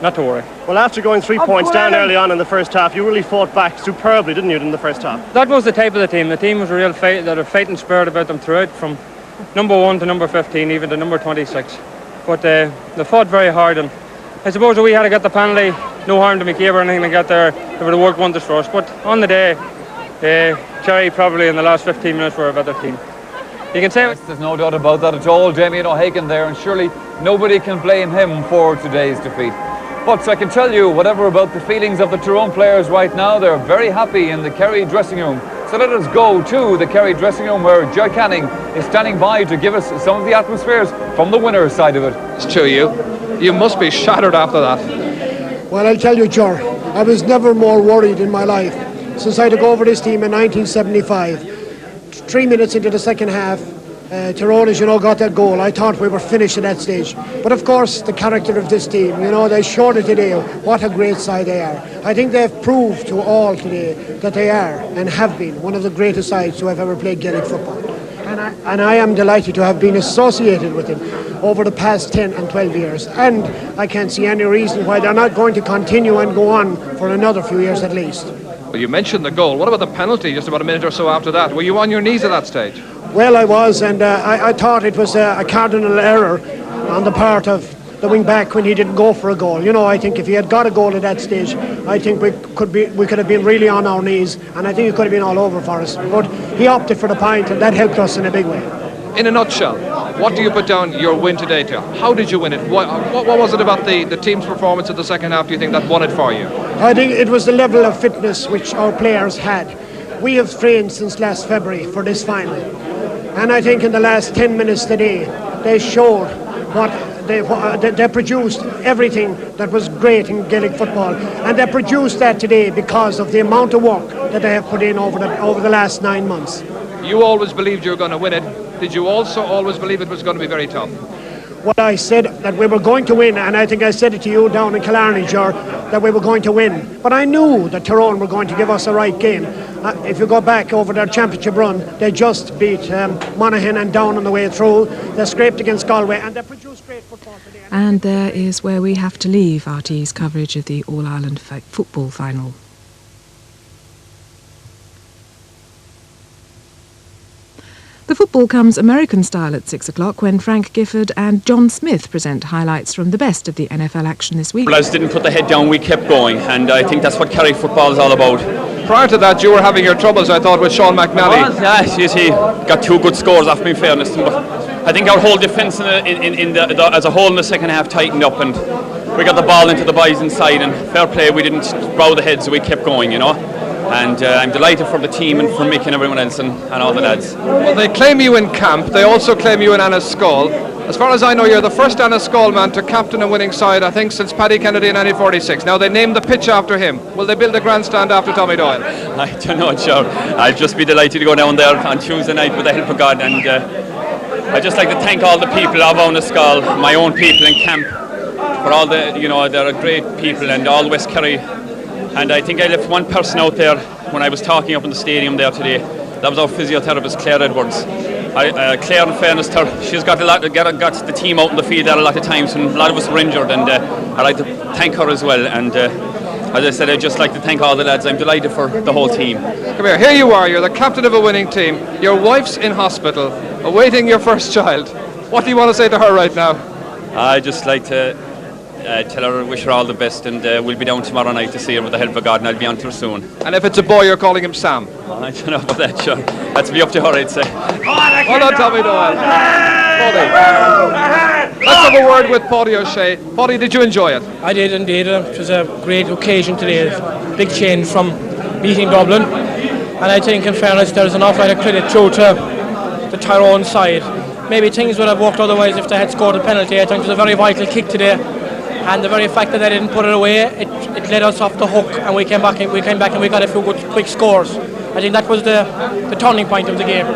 Not to worry. Well, after going 3 points down early on in the first half, you really fought back superbly, didn't you, in the first half? That was the type of the team. The team was a real fight. They had a fighting spirit about them throughout, from number 1 to number 15, even to number 26. But they fought very hard, and I suppose if we had to get the penalty, no harm to McCabe or anything like that there, it would have worked wonders for us. But on the day, Kerry probably in the last 15 minutes were a better team. You can say yes, there's no doubt about that at all. Damien O'Hagan there, and surely nobody can blame him for today's defeat. But I can tell you, whatever about the feelings of the Tyrone players right now, they're very happy in the Kerry dressing room. So let us go to the Kerry dressing room where Joe Canning is standing by to give us some of the atmospheres from the winner's side of it. It's true, you must be shattered after that. Well, I'll tell you, Joe, I was never more worried in my life since I took over this team in 1975. 3 minutes into the second half, Tyrone, as you know, got that goal. I thought we were finished at that stage. But of course, the character of this team, you know, they showed it today. What a great side they are. I think they've proved to all today that they are and have been one of the greatest sides to have ever played Gaelic football. And I am delighted to have been associated with them over the past 10 and 12 years. And I can't see any reason why they're not going to continue and go on for another few years at least. Well, you mentioned the goal. What about the penalty just about a minute or so after that? Were you on your knees at that stage? Well, I was, and I thought it was a cardinal error on the part of the wing back when he didn't go for a goal. You know, I think if he had got a goal at that stage, I think we could have been really on our knees, and I think it could have been all over for us. But he opted for the point, and that helped us in a big way. In a nutshell, what do you put down your win today to? How did you win it? What was it about the team's performance in the second half, do you think, that won it for you? I think it was the level of fitness which our players had. We have trained since last February for this final. And I think in the last 10 minutes today, they showed what they produced everything that was great in Gaelic football, and they produced that today because of the amount of work that they have put in over the last 9 months. You always believed you were going to win it. Did you also always believe it was going to be very tough? Well, I said that we were going to win, and I think I said it to you down in Killarney, Ger, that we were going to win. But I knew that Tyrone were going to give us a right game. If you go back over their championship run, they just beat Monaghan and Down on the way through. They scraped against Galway, and they produced great football today. And there is where we have to leave RT's coverage of the All-Ireland football final. The football comes American style at 6 o'clock when Frank Gifford and John Smith present highlights from the best of the NFL action this week. Lads didn't put the head down, we kept going, and I think that's what Kerry football is all about. Prior to that, you were having your troubles, I thought, with Sean McNally. Yes, he got 2 good scores off me, in fairness. But I think our whole defence as a whole in the second half tightened up, and we got the ball into the boys inside, and fair play, we didn't bow the heads, so we kept going, you know. And I'm delighted for the team and for Mick and everyone else and all the lads. Well, they claim you in camp. They also claim you in Annaskall. As far as I know, you're the first Annaskall man to captain a winning side, I think, since Paddy Kennedy in 1946. Now, they named the pitch after him. Will they build a grandstand after Tommy Doyle? I don't know, sure. I'll just be delighted to go down there on Tuesday night with the help of God. And I'd just like to thank all the people of Annaskall, my own people in camp, for all the, you know, they're great people, and all West Kerry. And I think I left one person out there when I was talking up in the stadium there today. That was our physiotherapist, Claire Edwards. Claire, in fairness to her, she's got got the team out in the field there a lot of times when a lot of us were injured, and I'd like to thank her as well. And as I said, I'd just like to thank all the lads. I'm delighted for the whole team. Come here you are, you're the captain of a winning team. Your wife's in hospital, awaiting your first child. What do you want to say to her right now? I'd just like to tell her, wish her all the best, and we'll be down tomorrow night to see her with the help of God, and I'll be on to her soon. And if it's a boy, you're calling him Sam? I don't know about that, sure. That's be up to her, I'd say. Well done, Tommy Doyle. Paddy. Let's have a word with Paddy O'Shea. Paddy, did you enjoy it? I did indeed. It was a great occasion today. Big change from beating Dublin. And I think, in fairness, there's an awful lot of credit due to the Tyrone side. Maybe things would have worked otherwise if they had scored a penalty. I think it was a very vital kick today. And the very fact that they didn't put it away, it let us off the hook, and we came back and we got a few good quick scores. I think that was the turning point of the game.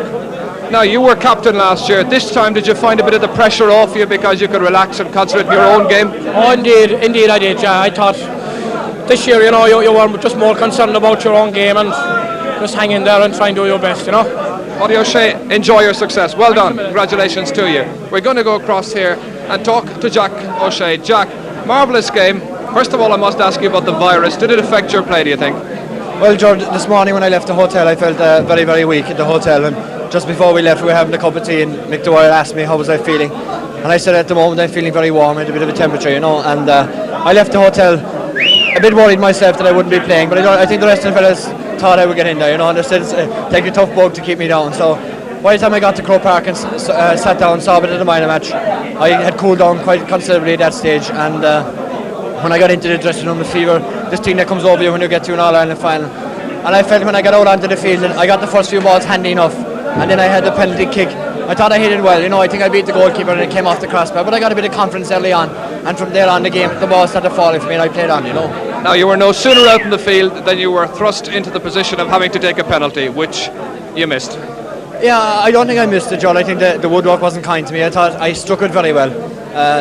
Now, you were captain last year. This time, did you find a bit of the pressure off you because you could relax and concentrate on your own game? Oh, indeed I did. Yeah, I thought this year, you know, you were just more concerned about your own game and just hang in there and try and do your best, you know. Paddy O'Shea, enjoy your success. Well done. Congratulations to you. We're going to go across here and talk to Jack O'Shea. Jack, marvellous game. First of all, I must ask you about the virus. Did it affect your play, do you think? Well, George, this morning when I left the hotel, I felt very, very weak at the hotel. And just before we left, we were having a cup of tea, and Mick Dwyer asked me how was I feeling. And I said at the moment I'm feeling very warm, I had a bit of a temperature, you know. And I left the hotel a bit worried myself that I wouldn't be playing. But I think the rest of the fellas thought I would get in there, you know. And they said it's take a tough bug to keep me down. So by the time I got to Croke Park and sat down, saw a bit of the minor match, I had cooled down quite considerably at that stage. And when I got into the dressing room, the fever, this thing that comes over you when you get to an All-Ireland final. And I felt when I got out onto the field, and I got the first few balls handy enough, and then I had the penalty kick. I thought I hit it well, you know. I think I beat the goalkeeper and it came off the crossbar, but I got a bit of confidence early on, and from there on the ball started falling for me, and I played on, you know. Now, you were no sooner out in the field than you were thrust into the position of having to take a penalty, which you missed. Yeah, I don't think I missed it, John. I think the woodwork wasn't kind to me. I thought I struck it very well.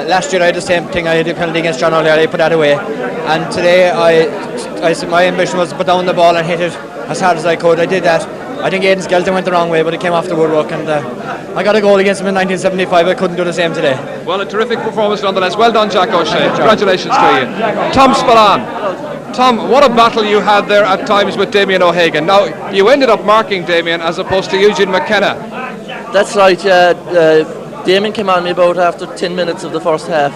Last year I had the same thing. I had a penalty against John O'Leary, I put that away. And today I said my ambition was to put down the ball and hit it as hard as I could. I did that. I think Aidan Skelton went the wrong way, but it came off the woodwork, and I got a goal against him in 1975. I couldn't do the same today. Well, a terrific performance nonetheless. Well done, Jack O'Shea. Congratulations to you. Tom Spillane. Tom, what a battle you had there at times with Damien O'Hagan. Now, you ended up marking Damien as opposed to Eugene McKenna. That's right, yeah. Damien came on me about after 10 minutes of the first half.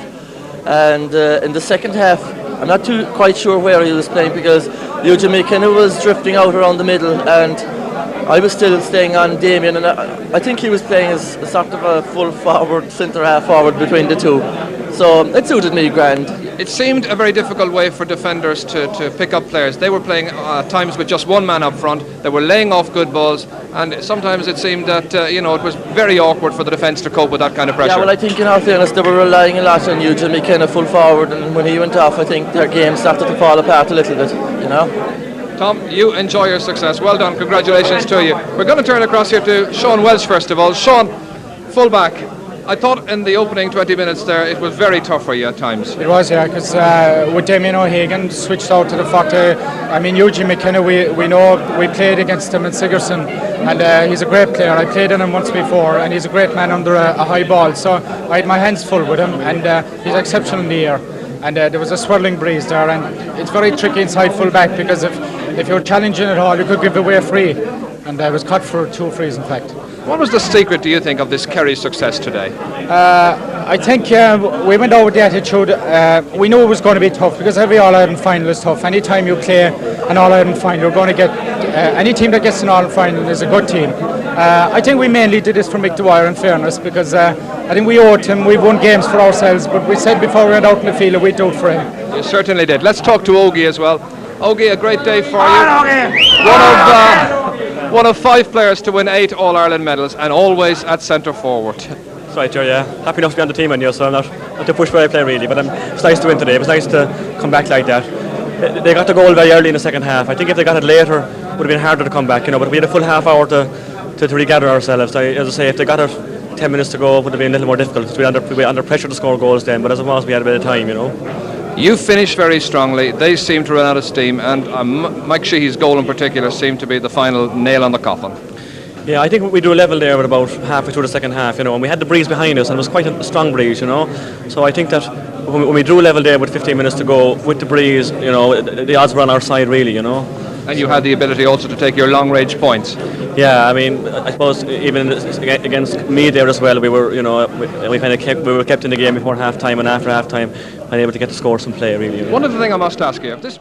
And in the second half, I'm not quite sure where he was playing, because Eugene McKenna was drifting out around the middle, and I was still staying on Damien, and I think he was playing as a sort of a full forward, centre half forward between the two. So it suited me grand. It seemed a very difficult way for defenders to pick up players. They were playing at times with just one man up front. They were laying off good balls, and sometimes it seemed that it was very awkward for the defence to cope with that kind of pressure. Yeah, well, I think in all fairness they were relying a lot on Eugene McKenna full forward, and when he went off, I think their game started to fall apart a little bit. Tom, you enjoy your success. Well done. Congratulations to you. We're going to turn across here to Sean Welsh first of all. Sean, full-back. I thought in the opening 20 minutes there it was very tough for you at times. It was, yeah, because with Damien O'Hagan switched out to the 40. I mean, Eugene McKenna, we know we played against him in Sigerson, and he's a great player. I played on him once before, and he's a great man under a high ball. So I had my hands full with him, and he's exceptional in the air. And there was a swirling breeze there, and it's very tricky inside full back because if you're challenging at all, you could give away a free. And I was cut for 2 frees, in fact. What was the secret, do you think, of this Kerry success today? I think we went out with the attitude. We knew it was going to be tough because every All-Ireland final is tough. Any time you play an All-Ireland final, you're going to get any team that gets an All-Ireland final is a good team. I think we mainly did this for Mick Dwyer, in fairness, because I think we owed him. We won games for ourselves, but we said before we went out in the field that we'd do it for him. You certainly did. Let's talk to Ogie as well. Ogie, a great day for you. One of 5 players to win 8 All-Ireland medals, and always at centre forward. That's right, Joe, yeah. Happy enough to be on the team, and so I'm not to push where I play really, but it's nice to win today. It was nice to come back like that. They got the goal very early in the second half. I think if they got it later, it would have been harder to come back, but we had a full half hour to regather ourselves. As I say, if they got it 10 minutes to go, it would have been a little more difficult because we were under pressure to score goals then, but as it was, we had a bit of time, You finished very strongly. They seemed to run out of steam, and Mike Sheehy's goal in particular seemed to be the final nail on the coffin. Yeah, I think we drew a level there with about halfway through the second half, and we had the breeze behind us, and it was quite a strong breeze, So I think that when we drew a level there with 15 minutes to go, with the breeze, the odds were on our side, really, And you had the ability also to take your long-range points. Yeah, I mean, I suppose even against me there as well, we were, we were kept in the game before half time and after half time, and able to get the scores from play, really. One other thing I must ask you: if this